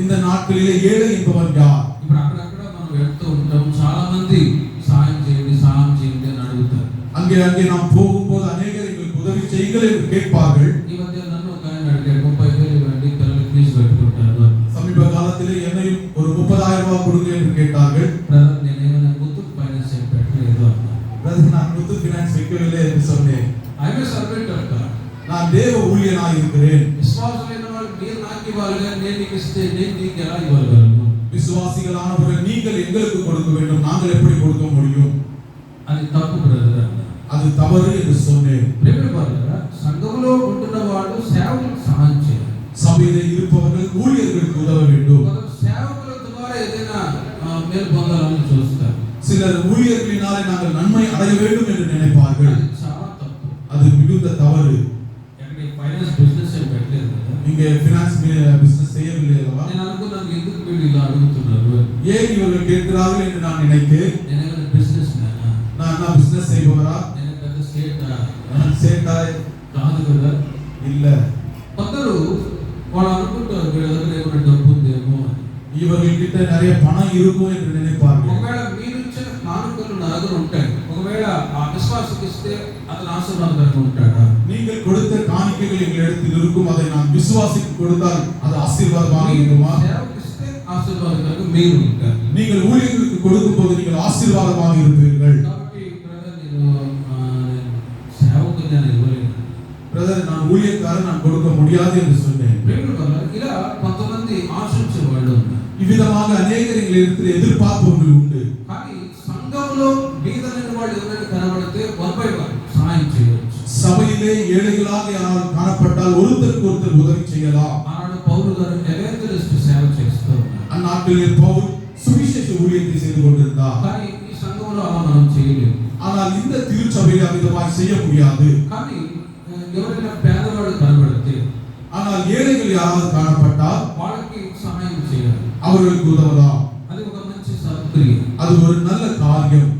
இந்த நாட்களிலே ஏழை என்பவன் யார்? ఇప్పుడు అక్కడక్కడ మనం వెళ్తూ ఉంటాం, చాలా మంది సహాయం చేయండి అని అడుగుతారు. அங்கே நாம் போகும்போது அநேகர் எங்களுக்கு உதவி செய்யுங்கள் என்று கேட்பார்கள். ఈ మధ్య నన్ను ఒక ఆయన అడిగాడు, 30,000 ఇవ్వండి పిల్లలకి ఫీజు పెట్టుకుంటారు. சமீப காலத்திலே என்னையும் ஒரு 30,000 ரூபாய் கொடுங்க என்று கேட்டார்கள். బ్రదర్ నేనేమైనా ముత్తూట్ ఫైనాన్స్ పెట్టలేదు అన్నా. பிரதர் நான் முத்தூட் ஃபைனான்ஸ் வைக்கவில்லை என்று சொன்னேன். I'm a servant of God. நான் தேவ ஊழியனாய் இருக்கிறேன். విశ్వాసమైన వాళ్ళు మీరు నాకు ఇవ్వాలి కానీ నేను నీకు ఇస్తే నేను నీకు ఎలా ఇవ్వగలను? விசுவாசிகளானவர்கள் நீங்கள் எங்களுக்கு கொடுக்க வேண்டும், நாங்கள் எப்படி கொடுக்க முடியும்? అది తప్పు బ్రదర్ అన్న. அது தவறு என்று சொன்னேன். ప్రేమ వాళ్ళరా, సంఘంలో ఉంటున్న వాళ్ళు సేవకులకు సహాయం చేయాలి. சபையிலே இருப்பவர்கள் ஊழியர்களுக்கு உதவ வேண்டும். కొందరు సేవకుల ద్వారా ఏదైనా మేలు పొందాలని చూస్తారు. சிலர் ஊழியர்களினாலே நாங்கள் நன்மை அடைய வேண்டும் என்று நினைப்பார்கள். అది చాలా తప్పు. அது மிகுந்த தவறு. ఎక్కడ ఫైనాన్స్ బిజినెస్ ఏం పెట్టలేదు కదా. நீங்க ஃபைனான்ஸ் பிசினஸ் செய்யவில்லை அல்லவா? నేను అనుకున్నాను ఎందుకు వీళ్ళు ఇలా అడుగుతున్నారు, ஏன் இவர்கள் கேட்கிறார்கள் என்று நான் நினைத்தேன். నేను బిజినెస్ మ్యానా, நான் பிசினஸ் செய்பவரா, నేను పెద్ద స్టేటా சேட்டா కాదు కదా. இல்ல. కొందరు వాళ్ళు అనుకుంటారు వీళ్ళ దగ్గర ఏమైనా డబ్బు ఉందేమో అని. இவர்கள் கிட்ட நிறைய பணம் இருக்கும் என்று நினைப்பார்கள். ఒకవేళ మీరు ఇచ్చిన కానుకలు నా దగ్గర ఉంటాయి, ఒకవేళ ఆ విశ్వాసకి ఇస్తే అతను ఆశీర్వాదకరంగా ఉంటాడా? நீங்கள் கொடுத்த காணிக்கைகள் எங்களிடத்தில் இருக்கும், அதை நான் விசுவாசிக்கு கொடுத்தால் அது ஆசீர்வாதமாக இருக்குமா? సేవకి ఇస్తే ఆశీర్వాదకరంగా మీరు ఉంటారు. நீங்கள் ஊழியர்களுக்கு கொடுக்கும் போது நீங்கள் ஆசீர்வாதமாக இருப்பீர்கள். కాబట్టి బ్రదర్ నేను సేవకు నేను ఇవ్వలేను, பிரதர் நான் ஊழியக்காரன், நான் கொடுக்க முடியாது என்று சொன்னேன். ఇలా కొంతమంది ఆశించే వాళ్ళు ఉన్నారు. இவ்விதமாக அநேகர் எங்களிடத்தில் எதிர்பார்ப்பவர்கள் உண்டு. కానీ సంఘంలో బీదలైన వాళ్ళు ఎవరైనా కనబడితే 1 by 1 సహాయం చేయవచ్చు. சபையிலே ஏழைகளாக யாரால் காணப்பட்டால் ஒருத்தருக்கு ஒருத்தர் உதவி செய்யலாம். ఆనాడు పౌలు గారు ఎవాంజలిస్ట్ సేవ చేస్తూ ఉన్నారు. அந்நாட்களிலே பவுல் சுவிசேஷ ஊழியத்தை செய்து கொண்டிருந்தார். కానీ ఈ సంఘంలో అలా మనం చేయలేము. ஆனால் இந்த திருச்சபையில் அவ்விதமாய் செய்ய முடியாது. కానీ ఎవరైనా పేదవాడు కనబడితే, ஆனால் ஏழைகள் யாராவது காணப்பட்டால் వాళ్ళకి సహాయం చేయాలి. அவர்களுக்கு உதவலாம். అది ఒక మంచి సత్క్రియ. அது ஒரு நல்ல காரியம்.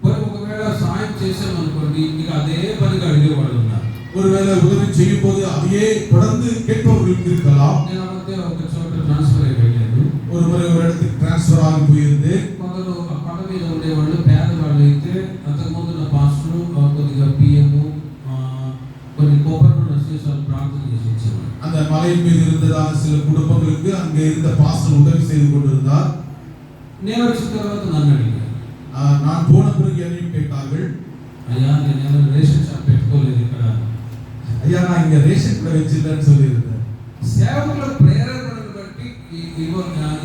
ఒకవేళ సహాయం చేసామనుకోండి, ఇక అదే పనిగా అడిగేవాళ్ళు ఉన్నారు. ஒருவேளை உதவி செய்யும் போது அதையே தொடர்ந்து கேட்பவர்கள் இருக்கலாம். నేను ఆ మధ్య ఒక చోట ట్రాన్స్ఫర్ అయి వెళ్ళాను. ஒரு முறை ஒரு இடத்துக்கு டிரான்ஸ்ஃபர் ஆகி போயிருந்து కొందరు ఆ కొండ మీద ఉండేవాళ్ళు పేదవాళ్ళు అయితే అంతకుముందు నా పాస్టర్ కొద్దిగా బియ్యము కొన్ని కొబ్బరి నూనె సీసాలు ప్రార్థన చేసి ఇచ్చేవాడు. அந்த மலையின் மீது இருந்ததான சில குடும்பங்களுக்கு அங்கே இருந்த பாஸ்டர் உதவி செய்து கொண்டிருந்தார். నేను వచ్చిన తర్వాత నన్ను అడిగారు. நான் போன பிறகு என்னையும் கேட்டார்கள், అయ్యా నేను రేషన్ షాప్ పెట్టుకోలేదు ఇక్కడ. ஐயா நான் இங்க ரேஷன் கடை வச்சிருந்தேன்னு சொல்லியிருந்தேன். సేవకుల ప్రేరణను బట్టి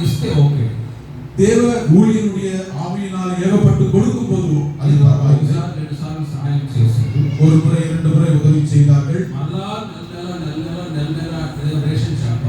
ఇస్తే ఓకే. தேவ ஊழியனுடைய ஆவியினால் ஏவப்பட்டு கொடுக்கும் போது அது பரவாயில்லை. 2 సార్లు సహాయం చేశారు. ஒரு முறை 2 முறை உதவி செய்தார்கள். మళ్ళా నెల నెల రేషన్ షాప్.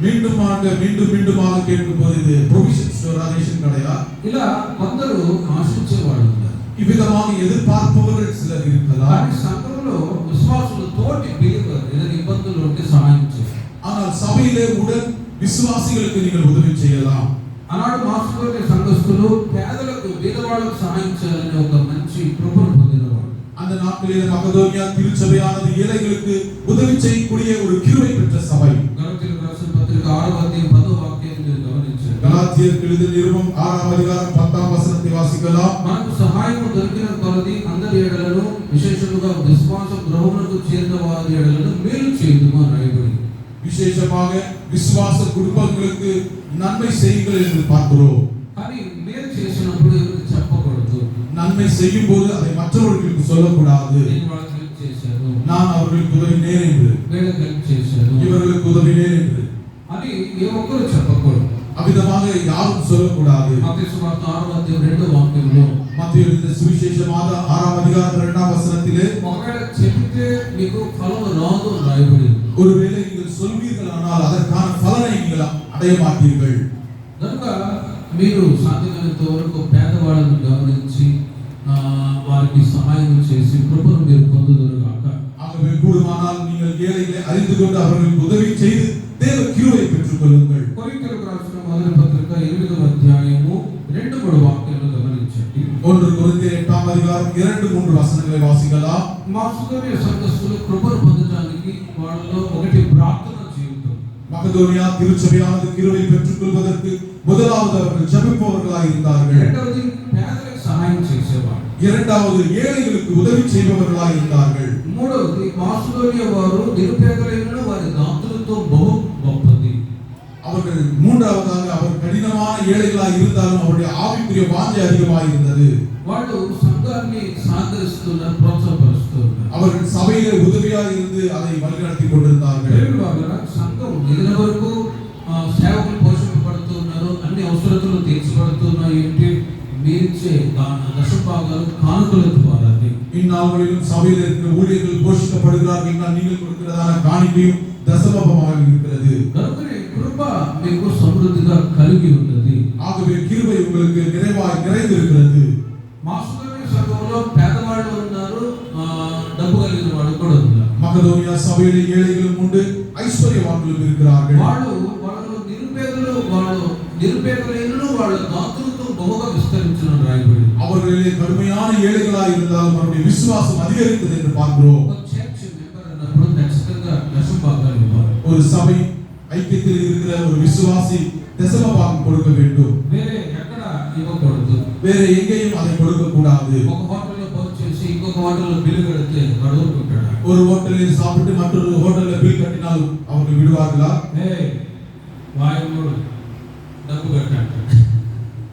மீண்டுமாக கேட்கும் போது இது ப்ரொவிஷன் ஸ்டோரா, ரேஷன் கடையா? ఇలా కొందరు ఆశించేవాళ్ళు ఉన్నారు. இவ்விதமாக எதிர்பார்ப்பவர்கள் சிலர் இருக்கலாம். కానీ సంఘంలో విశ్వాసులు తోటి బిలీవర్ ఏదైనా ఇబ్బందులు ఉంటే సహాయం చేయాలి. ஆனால் சபையிலே உடன் விசுவாசிகளுக்கு நீங்கள் உதவி செய்யலாம். ఆనాడు మాస్టర్ సంఘస్థులు పేదలకు బీదవాళ్ళకు సహాయం చేయాలనే ఒక మంచి కృపను పొందినవాడు. அந்த நாட்களிலே மக்கதோனியா திருச்சபையானது ஏழைகளுக்கு உதவி செய்யக்கூடிய ஒரு கிருபை பெற்ற சபை. గలతీయులకు రాసిన పత్రిక 6వ అధ్యాయం 10వ వాక్యాన్ని మీరు గమనించండి. గలాతీయులకు எழுதின நிருபம் 6వ அதிகாரம் 10వ వచనத்தை వాసికలాం. మనకు సహాయము దొరికిన కొలది అందరి ఎడలను విశేషముగా విశ్వాస గృహమునకు చేరిన వారి ఎడలను మేలు చేయుదుము అని రాయబడింది. விசேஷமாக விசுவாச குடும்பங்களுக்கு நன்மை செய்யுங்கள் என்று பார்க்கிறோம். కానీ మేలు చేసినప్పుడు ఎవరికి చెప్పకూడదు. நன்மை செய்யும் போது அதை மற்றவர்களுக்கு சொல்லக்கூடாது. నేను వాళ్ళకి హెల్ప్ చేశాను, நான் அவர்களுக்கு உதவினேன் என்று, వీళ్ళకి హెల్ప్ చేశాను, இவர்களுக்கு உதவினேன் என்று అని ఏ ఒక్కరు చెప్పకూడదు. அவ்விதமாக யாரும் சொல்லக்கூடாது. మత్తయి సువార్త 6వ అధ్యాయం 2వ వాక్యంలో மத்தேயு எழுதின சுவிசேஷமாக 6వ அதிகாரம் 2వ వచనத்திலே ఒకవేళ చెబితే మీకు ఫలం రాదు అని రాయబడింది. ஒருவேளை நீங்கள் சொல்வீர்களானால் அதற்கான பலனை நீங்கள் அடைய மாட்டீர்கள். కనుక మీరు సాధ్యమైనంత వరకు పేదవాళ్ళను గమనించి వారికి సహాయం చేసి కృపను మీరు పొందుదురుగాక. ஆகவே கூடுமானால் நீங்கள் ஏழைகளை அறிந்து கொண்டு அவர்களுக்கு உதவி செய்து தேவ கிருபையை பெற்றுக் கொள்ளுங்கள். కొరింథీయులకు రాసిన మొదటి పత్రిక 8వ అధ్యాయము 2-3 వాక్యాలను గమనించండి. 1 కొరింథీయుల 8వ அதிகாரம் 2-3 వచనங்களை వాసికలాం. మాసిదోనియా సంఘస్థులు కృపను పొందడానికి వాళ్ళలో ఒకటి ప్రార్థన జీవితం. மக்கதோனியா திருச்சபையானது கிருபை பெற்றுக் கொள்வதற்கு முதலாவது அவர்கள் ஜெபிப்பவர்களாய் இருந்தார்கள். రెండవది పేదలకు సహాయం చేసేవారు. இரண்டாவது ஏழைகளுக்கு உதவி செய்பவர்களாய் இருந்தார்கள். మూడవది మాసిదోనియా వారు నిరుపేదలైన వారి దాతృత్వం బహు గొప్పది. அவர்கள் மூன்றாவதாக அவர் கடினமான ஏழைகளாய் இருந்தாலும் அவருடைய ஆவிக்குரிய வாஞ்சை அதிகமாக இருந்தது. వాళ్ళు సంఘాన్ని సాగరిస్తున్నారు, ప్రోత్సాహపరుస్తున్నారు. அவர்கள் சபையிலே உதவியாக இருந்து அதை வழிநடத்தி கொண்டிருந்தார்கள். సంఘం ఎదిగిన వరకు సేవకులు పోషింపబడుతున్నారు, అన్ని అవసరతలు తీర్చబడుతున్నాయి. ఏంటి మీరిచ్చే దశభాగాలు కానుకల ద్వారా இந்நாள்களிலும் சபையில் இருக்கிற ஊழியர்கள் போஷிக்கப்படுகிறார்கள் என்றால் நீங்கள் கொடுக்கிறதான காணிக்கையும் தசமமாக இருக்கிறது. కనుకనే కృప మీకు సమృద్ధిగా కలిగి ఉన్నది. ஆகவே கிருபை உங்களுக்கு நிறைவாய் நிறைந்திருக்கிறது. మాసిదోనియా సంఘంలో పేదవాళ్ళు ఉన్నారు, డబ్బు కలిగిన వాళ్ళు కూడా ఉన్నారు. மக்கதோனியா சபையில் ஏழைகளும் உண்டு, ஐஸ்வர்யவான்களும் இருக்கிறார்கள். వాళ్ళు నిరుపేదలైన వాళ్ళ దాతృత్వం బహుగా విస్తరించిన రాయబడింది. அவர்களிலே கடுமையான ஏழைகளாய் இருந்தாலும் அவருடைய விசுவாசம் அதிகரித்தது என்று பார்க்கிறோம். ఒక చర్చ్ మెంబర్ అన్నప్పుడు ఖచ్చితంగా దశభాగాలు ఇవ్వాలి. ஒரு சபை ஐக்கியத்தில் இருக்கிற ஒரு விசுவாசி தசமபாகம் கொடுக்க வேண்டும். వేరే ఎక్కడ ఇవ్వకూడదు. வேற எங்கேயும் அதை கொடுக்க கூடாது. ఒక హోటల్లో భోజనం చేసి ఇంకొక హోటల్లో బిల్లు కడితే గడువు పెట్టాడు. ஒரு ஹோட்டலில் சாப்பிட்டு மற்றொரு ஹோட்டல்ல பில் கட்டினால் அவர்கள் விடுவார்களா? వాయువుడు డబ్బు కట్టాడు,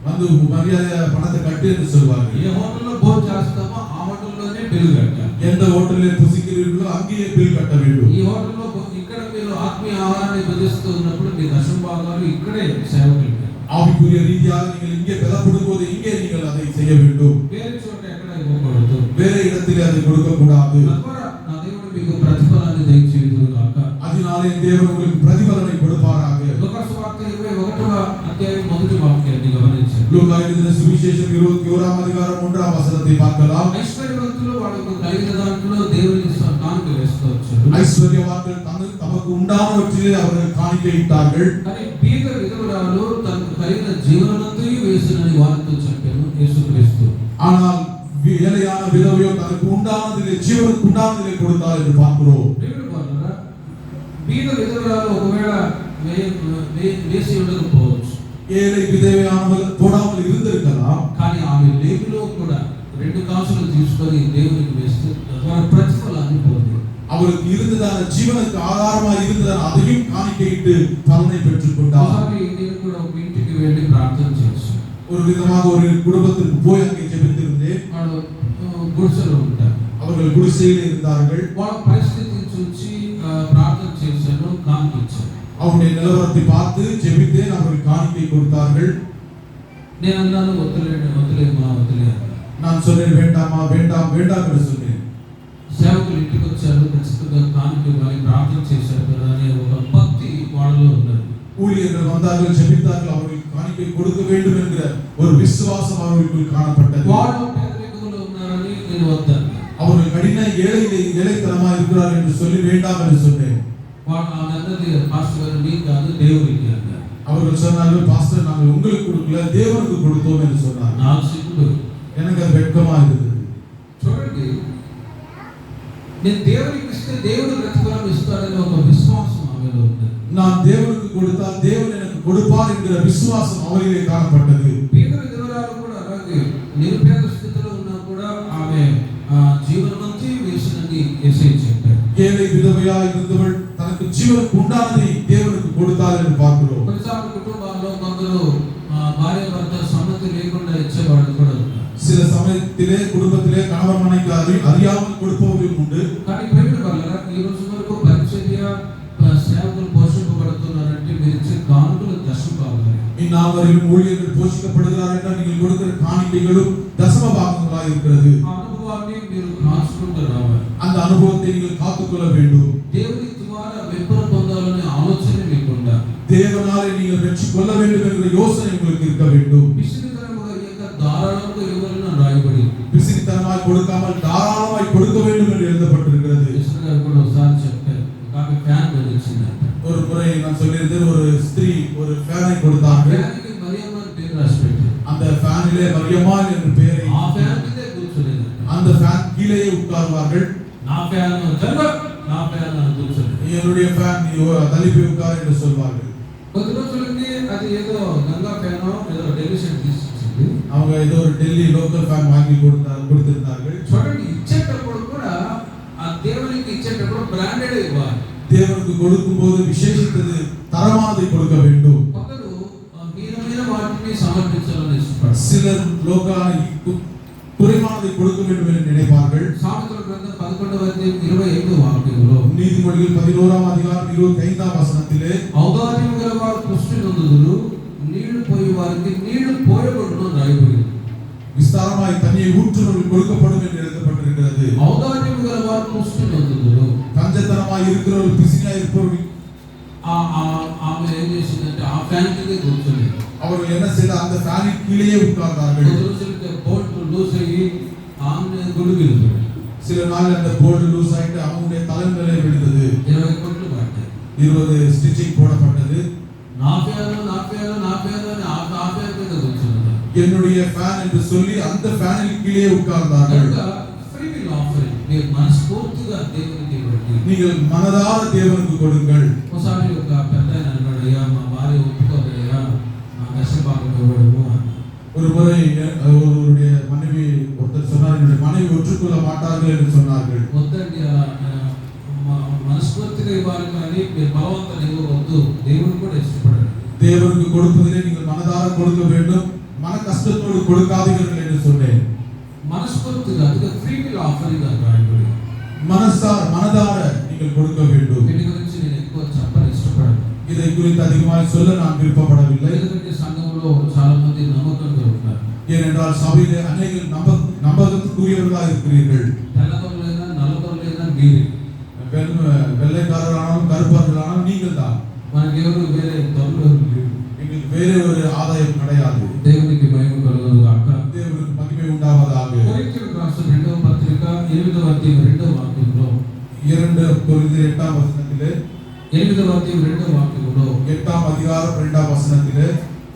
வந்து மரியாதை பணத்தை கட்டு என்று சொல்வார்கள். ఏ హోటల్లో భోజనం చేస్తామో ఆ హోటల్లోనే బిల్లు కట్టాలి. எந்த ஹோட்டலில் புசிக்கிறீர்களோ அங்கேயே பில் கட்ட வேண்டும். ఈ హోటల్లో ఇక్కడ మీరు ఆత్మీయ ఆహారాన్ని భుజిస్తూ ఉన్నప్పుడు మీ దశభాగాలు ఇక్కడే సేవకులు. ஆவிக்குரிய ரீதியாக நீங்கள் இங்கே பலப்படும் போது இங்கே நீங்கள் அதை செய்ய வேண்டும். వేరే చోట ఎక్కడ ఇవ్వకూడదు. வேற இடத்திலே அதை கொடுக்க கூடாது. తద్వారా నా దేవుడు మీకు ప్రతిఫలాన్ని దయచేయుదుగాక. அதனாலே தேவன் உங்களுக்கு பிரதிபலனை கொடுப்பாராக. లూకాసు వార్త 21వ అధ్యాయం 1వ వాక్యాన్ని గమనించండి. லூக்கா எழுதின சுவிசேஷம் 21వ அதிகாரம் 1వ వచనத்தை பார்க்கலாம். ఐశ్వర్యవంతులు వాళ్ళకు కలిగిన దాంట్లో దేవునికి కానుక వేస్తూ వచ్చారు. ஐஸ்வர்யவான்கள் தமக்கு உண்டானவற்றிலே அவர்கள் காணிக்கையிட்டார்கள். కానీ బీద విధవరాలు తనకు కలిగిన జీవనమంతయు వేసినని వారితో చెప్పారు యేసుక్రీస్తు. ஆனால் ஏழையான விதவையோ தனக்கு உண்டானதிலே ஜீவனுக்கு உண்டானதிலே கொடுத்தார் என்று பார்க்கிறோம். బీద విధవరాలు ఒకవేళ వేసి ఉండకపోవచ్చు, ஏழை விதவையானவர்கள் போடாமல் இருந்திருக்கலாம். కానీ ఆమె లేమిలో కూడా 2 కాసులు తీసుకొని దేవునికి వేస్తే తద్వారా ప్రతిఫలాన్ని పొంది அவருக்கு இருந்ததான ஜீவனுக்கு ஆதாரமாக இருந்ததான அதையும் காணிக்கையிட்டு பலனை பெற்றுக் கொண்டார். నేను కూడా ఒక ఇంటికి వెళ్ళి ప్రార్థన చేశాను. ஒரு விதமாக ஒரு குடும்பத்திற்கு போய் அங்கே ஜெபித்திருந்தேன். వాళ్ళు గుడిసెలో ఉంటారు. அவர்கள் குடிசையில் இருந்தார்கள். వాళ్ళ పరిస్థితిని చూసి ప్రార్థన చేశాను, కానుక ఇచ్చాను. அவருடைய நிலவரத்தை பார்த்து ஜெபித்தேன். அவர்கள் காணிக்கை கொடுத்தார்கள். నేను అన్నాను వదిలేమా. நான் சொன்னேன் வேண்டாமா, வேண்டாம் வேண்டாம் என்று சொன்னேன். సేవకులు ఇంటికి వచ్చారు, ఖచ్చితంగా కానుక ఇవ్వాలి, ప్రార్థన చేశారు కదా అనే ఒక భక్తి వాళ్ళలో ఉన్నది. ஊழியர்கள் வந்தார்கள், ஜெபித்தார்கள், அவர்களுக்கு காணிக்கை கொடுக்க வேண்டும் என்கிற ஒரு விசுவாசம் அவர்களுக்குள் காணப்பட்டது. వాళ్ళు పేదరికంలో ఉన్నారని నేను వద్దాను. அவர்கள் கடின ஏழைத்தனமாக இருக்கிறார் என்று சொல்லி வேண்டாம் என்று சொன்னேன். వాళ్ళు అన్నది పాస్టర్ గారు మీకు కాదు దేవుడికి అన్నారు. அவர்கள் சொன்னார்கள், பாஸ்டர் நாங்கள் உங்களுக்கு கொடுக்கல, தேவனுக்கு கொடுத்தோம் என்று சொன்னார். నాకు సిగ్గు, எனக்கு அது வெட்கமா இருந்தது. చూడండి నేను దేవునికి ఇస్తే దేవుడు ప్రతిఫలం ఇస్తాడని ఒక విశ్వాసం ఆమెలో ఉంది. நான் தேவனுக்கு கொடுத்தால் தேவன் எனக்கு கொடுப்பார் என்கிற விசுவாசம் அவரிலே காணப்பட்டது. పేదల విధవరాలు కూడా అలాగే నిరుపేద స్థితిలో ఉన్నా కూడా ఆమె జీవనమంతి వేసినని యేసయ్య చెప్పాడు. ஏழை விதவையாய் இருந்தவள் தனக்கு ஜீவனுக்கு உண்டானதை தேவனுக்கு கொடுத்தாள் என்று பார்க்கிறோம். కొన్నిసార్లు కుటుంబాల్లో కొందరు భార్య భర్త సమ్మతి లేకుండా ఇచ్చేవాళ్ళు కూడా ఉన్నారు. சில சமயத்திலே குடும்பத்திலே கணவன் மனைவிக்கு அறியாமல் கொடுப்பவர்களும் உண்டு. కానీ ప్రేమ వల్ల ఈ రోజు వరకు పరిచర్య సేవకులు పోషింపబడుతున్నారంటే మీరు ఇచ్చే కానుకలు దశమ భాగాలు. இந்நாவரிலும் ஊழியர்கள் போஷிக்கப்படுகிறார் என்றால் நீங்கள் கொடுக்கிற காணிக்கைகளும் தசம பாகங்களாக இருக்கிறது. ఆ అనుభవాన్ని మీరు కాచుకుంటూ రావాలి. அந்த அனுபவத்தை நீங்கள் காத்துக்கொள்ள வேண்டும். దేవుని ద్వారా వెంపర పొందాలనే ఆలోచన మీకు ఉండాలి. தேவனாலே நீங்கள் வெற்றி கொள்ள வேண்டும் என்ற யோசனை உங்களுக்கு இருக்க வேண்டும். విసిరితనముగా ఇక ధారాళముగా ఇవ్వాలని రాయబడి விசிறித்தனமாய் கொடுக்காமல் தாராளமாய் கொடுக்க வேண்டும் என்று எழுதப்பட்டிருக்கிறது. యేసు గారు కూడా ఒకసారి చెప్పారు. ఒక ఫ్యాన్ వెలిగించింది. ஒரு முறை நான் சொல்லியிருந்தேன், ஒரு ஸ்திரீ ஒரு ஃபேனை கொடுத்தார்கள். ఫ్యాన్కి మరియమ్మ అని పేరు రాసి పెట్టారు. அந்த ஃபேனிலே மரியம்மாள் என்ற பெயரை ఆ ఫ్యాన్ మీదే కూర్చోలేదు. அந்த ஃபேன் கீழே உட்கார்வார்கள். నా ఫ్యాన్ జరగ నా ఫ్యాన్ అని కూర్చోలేదు. என்னுடைய ஃபேன் நீ தள்ளி போய் உட்கார் என்று சொல்வார்கள். కొద్ది రోజులకి అది ఏదో గంగా ఫ్యానో ఏదో డెలిషన్ తీసుకొచ్చింది. அவங்க ஏதோ ஒரு டெல்லி லோக்கல் ஃபேன் வாங்கி கொடுத்திருந்தார்கள். చూడండి, ఇచ్చేటప్పుడు కూడా ఆ దేవునికి ఇచ్చేటప్పుడు బ్రాండెడ్ ఇవ్వాలి. தேவனுக்கு கொடுக்கும்போது விசேஷித்தது தரமானதை கொடுக்க வேண்டும். కొందరు హీనమైన వాటిని సమర్పించాలని ఇష్టపడతారు. சிலர் லோக்கலான குறைவானதை கொடுக்க வேண்டும் என்று நினைப்பார்கள். సామెతల గ్రంథం 11వ అధ్యాయం 25వ వాక్యంలో நீதிமொழிகள் 11ஆம் அதிகாரம் 25ஆம் வசனத்திலே ఔదార్యము గల వారు పుష్టి నొందుదురు, నీళ్లు పోయి వారికి నీళ్లు పోయబడును రాయబడింది. விஸ்தாரமாய் தண்ணீரை ஊற்றுபவர்கள் கொடுக்கப்படும் என்று எழுதப்பட்டிருக்கிறது. ఔదార్యము గల వారు పుష్టి నొందుదురు. கஞ்சத்தனமாய் இருக்கிறவர்கள் பிசினியாய் இருப்பவர்கள் ఆమె ఏం చేసిందంటే ఆ ఫ్యాన్ కింద కూర్చోలేదు. அவர்கள் என்ன செய்த அந்த ஃபேனின் கீழேயே உட்கார்ந்தார்கள். కొద్ది రోజులకి బోల్ట్ లూజ్ అయ్యి ఆమె గుడిగిలిపోయింది. சில நாள் அந்த போல்ட் லூஸ் ஆயிட்டு அவங்களுடைய தலைமையிலே விழுந்தது. 20 కోట్లు పడ్డాయి. 20 ஸ்டிச்சிங் போடப்பட்டது. నా ఫ్యాన్ నా ఫ్యాన్ నా ఫ్యాన్ అని ఆ ఫ్యాన్ కింద కూర్చున్నారు. என்னுடைய ஃபேன் என்று சொல்லி அந்த ஃபேனின் கீழே உட்கார்ந்தார்கள். ఫ్రీ విల్ ఆఫరింగ్ మీరు మనస్ఫూర్తిగా దేవునికి ఇవ్వండి. நீங்கள் மனதார தேவனுக்கு கொடுங்கள். ఒకసారి ఒక పెద్ద ఆయన అన్నాడు, అయ్యా మా భార్య ఒప్పుకోదయ్యా నా దశభాగం ఇవ్వడము అని. ஒரு முறை ஒருவருடைய மனைவி ஒருத்தர் சொன்னார், என்னுடைய மனைவி ஒற்றுக்கொள்ள மாட்டார்கள் என்று சொன்னார்கள். వద్దండి, మనస్ఫూర్తిగా ఇవ్వాలి కానీ మీరు బలవంతం ఇవ్వవద్దు. దేవుడు కూడా ఇష్టపడాడు. தேவனுக்கு கொடுப்பதிலே நீங்கள் மனதார கொடுக்க வேண்டும், மன கஷ்டத்தோடு கொடுக்காதீர்கள் என்று சொன்னேன். మనస్ఫూర్తిగా అది ఫ్రీ విల్ ఆఫరింగ్ అని రాయబడి மனதார நீங்கள் கொடுக்க வேண்டும். వీటి గురించి నేను ఎక్కువ చెప్పని ఇష్టపడను. இதை குறித்து அதிகமாக சொல்ல நான் விருப்பப்படவில்லை. ఎందుకంటే సంఘంలో చాలా మంది నమ్మకంగా ఉన్నారు. ஏனென்றால் சபையிலே அநேகர் நம்பகத்துக்குரியவர்களாக இருக்கிறீர்கள். తెల్లదొరలైనా నల్లదొరలైనా మీరే. வெள்ளைக்காரரானாலும் கருப்பார்களானாலும் நீங்கள் தான். మనకి ఎవరు వేరే దొరలు లేరు. எங்களுக்கு வேற ஒரு ஆதாயம் கிடையாது. దేవునికి మహిమ కలుగును గాక. தேவனுக்கு மகிமை உண்டாவதாக. కొరింథీయులకు రాసిన 2వ పత్రిక 8వ అధ్యాయం 2వ వాక్యంలో 2 கொரிந்தியர் 8ஆம் வசனத்திலே 8వ అధ్యాయం 2వ వాక్యంలో 8ஆம் அதிகாரம் 2ஆம் வசனத்திலே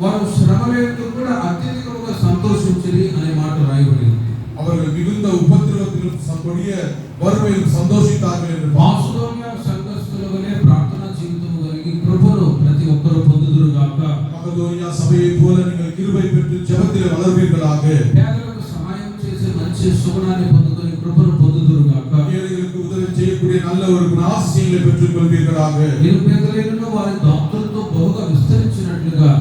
వారు శ్రమలందు కూడా అత్యధికముగా సంతోషించిరి అనే మాట రాయబడింది. அவர்கள் மிகுந்த உபத்திரவத்திலும் கொடிய வறுமையிலும் சந்தோஷித்தார்கள் என்று మాసిదోనియా సంఘస్థుల వలె ప్రార్థనా జీవితము కలిగి కృపను ప్రతి ఒక్కరూ పొందుదురు గాక. மக்கதோனியா சபையைப் போல நீங்கள் கிருபை பெற்று ஜெபத்திலே வளர்வீர்களாக. పేదలకు సహాయం చేసే మంచి సుగుణాన్ని పొందుకొని కృపను పొందుదురు గాక. ஏழைகளுக்கு உதவி செய்யக்கூடிய நல்ல ஒரு குணாசியங்களை பெற்றுக் கொள்வீர்களாக. నిరుపేదలైన వారి దాతృత్వం బహుగా విస్తరించినట్లుగా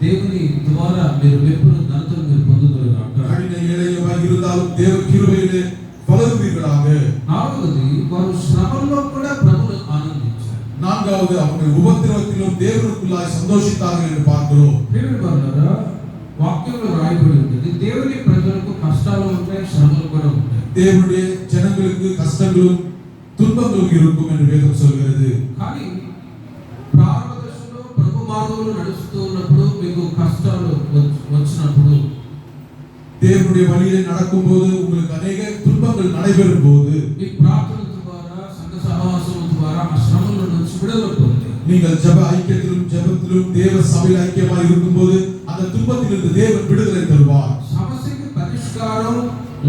దేవుని ద్వారా మీరు వెప్పును ఘనతను మీరు పొందుదురు గాక. கடின ஏழையாய் இருந்தாலும் தேவ கிருபையிலே வளருவீர்களாக. నాలుగవది, వారు శ్రమల్లో కూడా ప్రభువును ఆనందించారు. நான்காவது, அவர்கள் உபத்திரவத்திலும் தேவனுக்குள்ளாய் சந்தோஷித்தார்கள் என்று பார்க்கிறோம். ప్రియమైన వారలారా, వాక్యంలో రాయబడి ఉంటుంది, దేవుని ప్రజలకు కష్టాలు ఉంటాయి, శ్రమలు కూడా ఉంటాయి. தேவனுடைய ஜனங்களுக்கு கஷ்டங்களும் துன்பங்களும் இருக்கும் என்று வேதம் சொல்கிறது. కానీ ప్రారంభ దశలో ప్రభు మార్గంలో నడుస్తూ ఉన్నప్పుడు మీకు కష్టాలు వచ్చినప్పుడు தேவனுடைய வழியிலே நடக்கும்போது உங்களுக்கு அநேக துன்பங்கள் நடைபெறும் போது మీ ప్రార్థన ద్వారా సంఘ సహవాసం ద్వారా ఆ శ్రమల నుంచి విడుదల పొందండి. நீங்கள் ஜெப ஐக்கியத்திலும் ஜெபத்திலும் தேவ சபையில் ஐக்கியமாய் இருக்கும்போது அந்த துன்பத்திலிருந்து தேவன் விடுதலை தருவார். సమస్యకి పరిష్కారం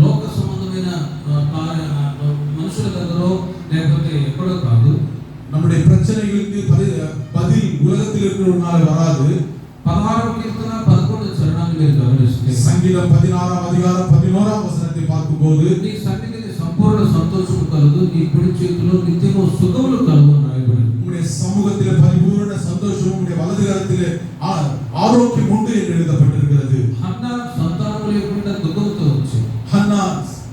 లోక సంబంధమైన మనుషుల దగ్గర ఎక్కడో కాదు. நம்முடைய பிரச்சனைகளுக்கு பதில் உலகத்தில் இருக்கிறவனால வராது. 16వ కీర్తన 11 చరణాన్ని మీరు గమనిస్తే సంగీతం 16వ అధికారం 11వ వచనాన్ని பார்க்கும்போது నీ సన్నిధిని సంపూర్ణ సంతోషం కలుగు, నీ కుడి చేతిలో నిత్యము సుఖములు కలుగు అని రాయబడింది. உம்முடைய சமூகத்திலே பரிபூரண சந்தோஷம், உம்முடைய வலது கரத்திலே ஆரோக்கியம் உண்டு என்று எழுதப்பட்டிருக்கிறது. హన్నా సంతానం లేకుండా దుఃఖంతో వచ్చింది. హన్నా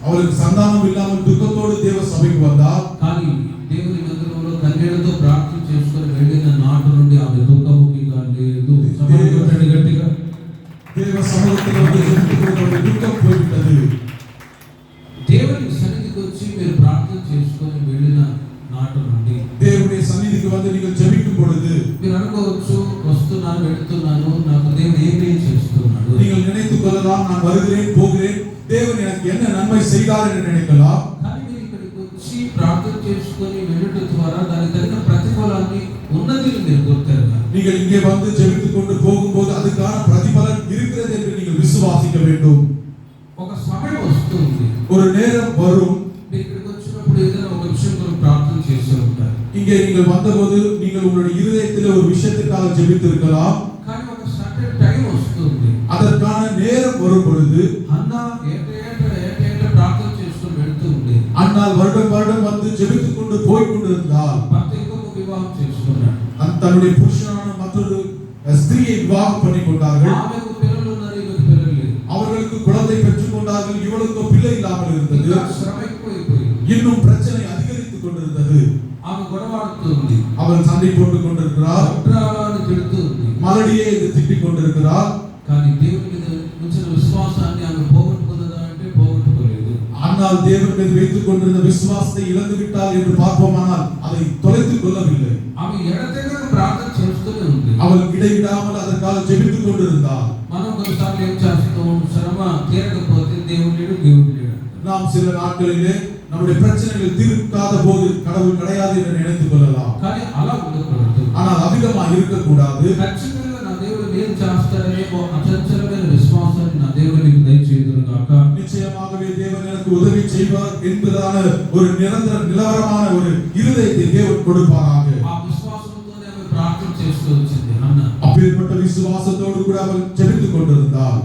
அவளுக்கு சந்தானம் இல்லாமல் துக்கத்தோடு தேவ சபைக்கு வந்தார். కానీ దేవుని మందిరంలో కన్నీళ్లతో ప్రార్థన చేసుకొని వెళ్ళిన నాటి నుండి ఆమె దుఃఖముఖిగా లేదు. సమాధానం గట్టిగా தேவ சமூகத்தில் దుఃఖం పోయిவிட்டது. దేవుని సన్నిధికి వచ్చి మీరు ప్రార్థన చేసుకొని వెళ్ళిన నాటి నుండి దేవుని సన్నిధికి வந்து நீங்கள் ஜெபிக்கும் பொழுது మీరు అనుకోవచ్చు, వస్తున్నాను వెళ్తున్నాను, నాకు దేవుడు ఏమీ చేస్తున్నాడు. நீங்கள் நினைத்துக் கொள்ளலாம், நான் வருகிறேன் போகிறேன், தேவன் எனக்கு என்ன நன்மை செய்தார் என்று நினைக்கலாம். కానీ మీరు ఇక్కడికి వచ్చి ప్రార్థన చేసుకొని వెళ్ళడం ద్వారా దానికి తగిన ప్రతిఫలాన్ని ఉన్నతిని మీరు గుర్తెరగాలి. நீங்கள் இங்கே வந்து ஜெபித்துக் கொண்டு போகும்போது அதுக்கான பிரதிபலன் இருக்கிறது என்று நீங்கள் விசுவாசிக்க வேண்டும். ఒక సమయం వస్తుంది, ஒரு நேரம் வரும். మీరు ఇక్కడికి వచ్చినప్పుడు ఏదైనా ఒక విషయం గురించి ప్రార్థన చేస్తూ ఉంటారు. இங்கே நீங்கள் வந்தபோது நீங்கள் உங்களுடைய இருதயத்திலே ஒரு விஷயத்துக்காக ஜெபித்திருக்கலாம். కానీ ఒక సర్టెన్ టైం వస్తుంది, அதற்கான நேரம் வரும் பொழுது అన్నా ఏటేట ప్రార్థన చేసుకొని వెళ్తూ ఉంది. அன்னால் வருடம் வந்து ஜெபித்துக் கொண்டு போய் கொண்டிருந்தால் భర్త ఇంకొక వివాహం చేసుకున్నాడు. தன்னுடைய புருஷனான மற்றொரு ஸ்திரியை விவாகம் பண்ணி கொண்டார்கள். ఆమెకు పిల్లలు ఉన్నారు, ఈమెకు పిల్లలు లేరు. அவர்களுக்கு குழந்தை பெற்றுக் கொண்டார்கள், இவளுக்கு பிள்ளை இல்லாமல் இருந்தது. శ్రమ ఎక్కువైపోయింది, இன்னும் பிரச்சனை அதிகரித்துக் கொண்டிருந்தது. ఆమె గొడవాడుతుంది, அவள் சண்டை போட்டுக் கொண்டிருக்கிறார், తిడుతుంది. மலடியே என்று திட்டிக் கொண்டிருக்கிறார். కానీ దేవుని మీద ఉంచిన విశ్వాసాన్ని ఆమె పోగొట్టుకున్నదా అంటే పోగొట్టుకోలేదు. ஆனால் தேவன் மீது வைத்துக் கொண்டிருந்த விசுவாசத்தை இழந்து விட்டாள் என்று பார்ப்போமானால் அதை தொலைத்துக் கொள்ளவில்லை. ఆమె ఎడతెగక ప్రార్థన చేస్తూనే ఉంది. அவள் இடைவிடாமல் அதற்காக ஜெபித்துக் கொண்டிருந்தாள். మనం కొన్నిసార్లు ఏం చేస్తాం, శ్రమ తీరకపోతే దేవుడు లేడు. நாம் சில நாட்களிலே நம்முடைய பிரச்சனைகள் தீர்க்காத போது கடவுள் கிடையாது என்று நினைத்துக் கொள்ளலாம். కానీ అలా ఉండకూడదు. ஆனால் அதிகமாக இருக்கக்கூடாது. ఖచ్చితంగా నా దేవుడు ఏం చేస్తాడనే ఒక అచంచలమైన విశ్వాసాన్ని నా దేవుడు నీకు దయచేయుదురు గాక. நிச்சயமாகவே தேவன் எனக்கு உதவி செய்வார் என்பதான ஒரு நிரந்தர நிலவரமான ஒரு இருதயத்தை தேவன் கொடுப்பாராக. ఆ విశ్వాసంతోనే ఆమె ప్రార్థన చేస్తూ వచ్చింది హన్నా. அப்பேற்பட்ட விசுவாசத்தோடு கூட அவள் ஜெபித்துக் கொண்டிருந்தாள்.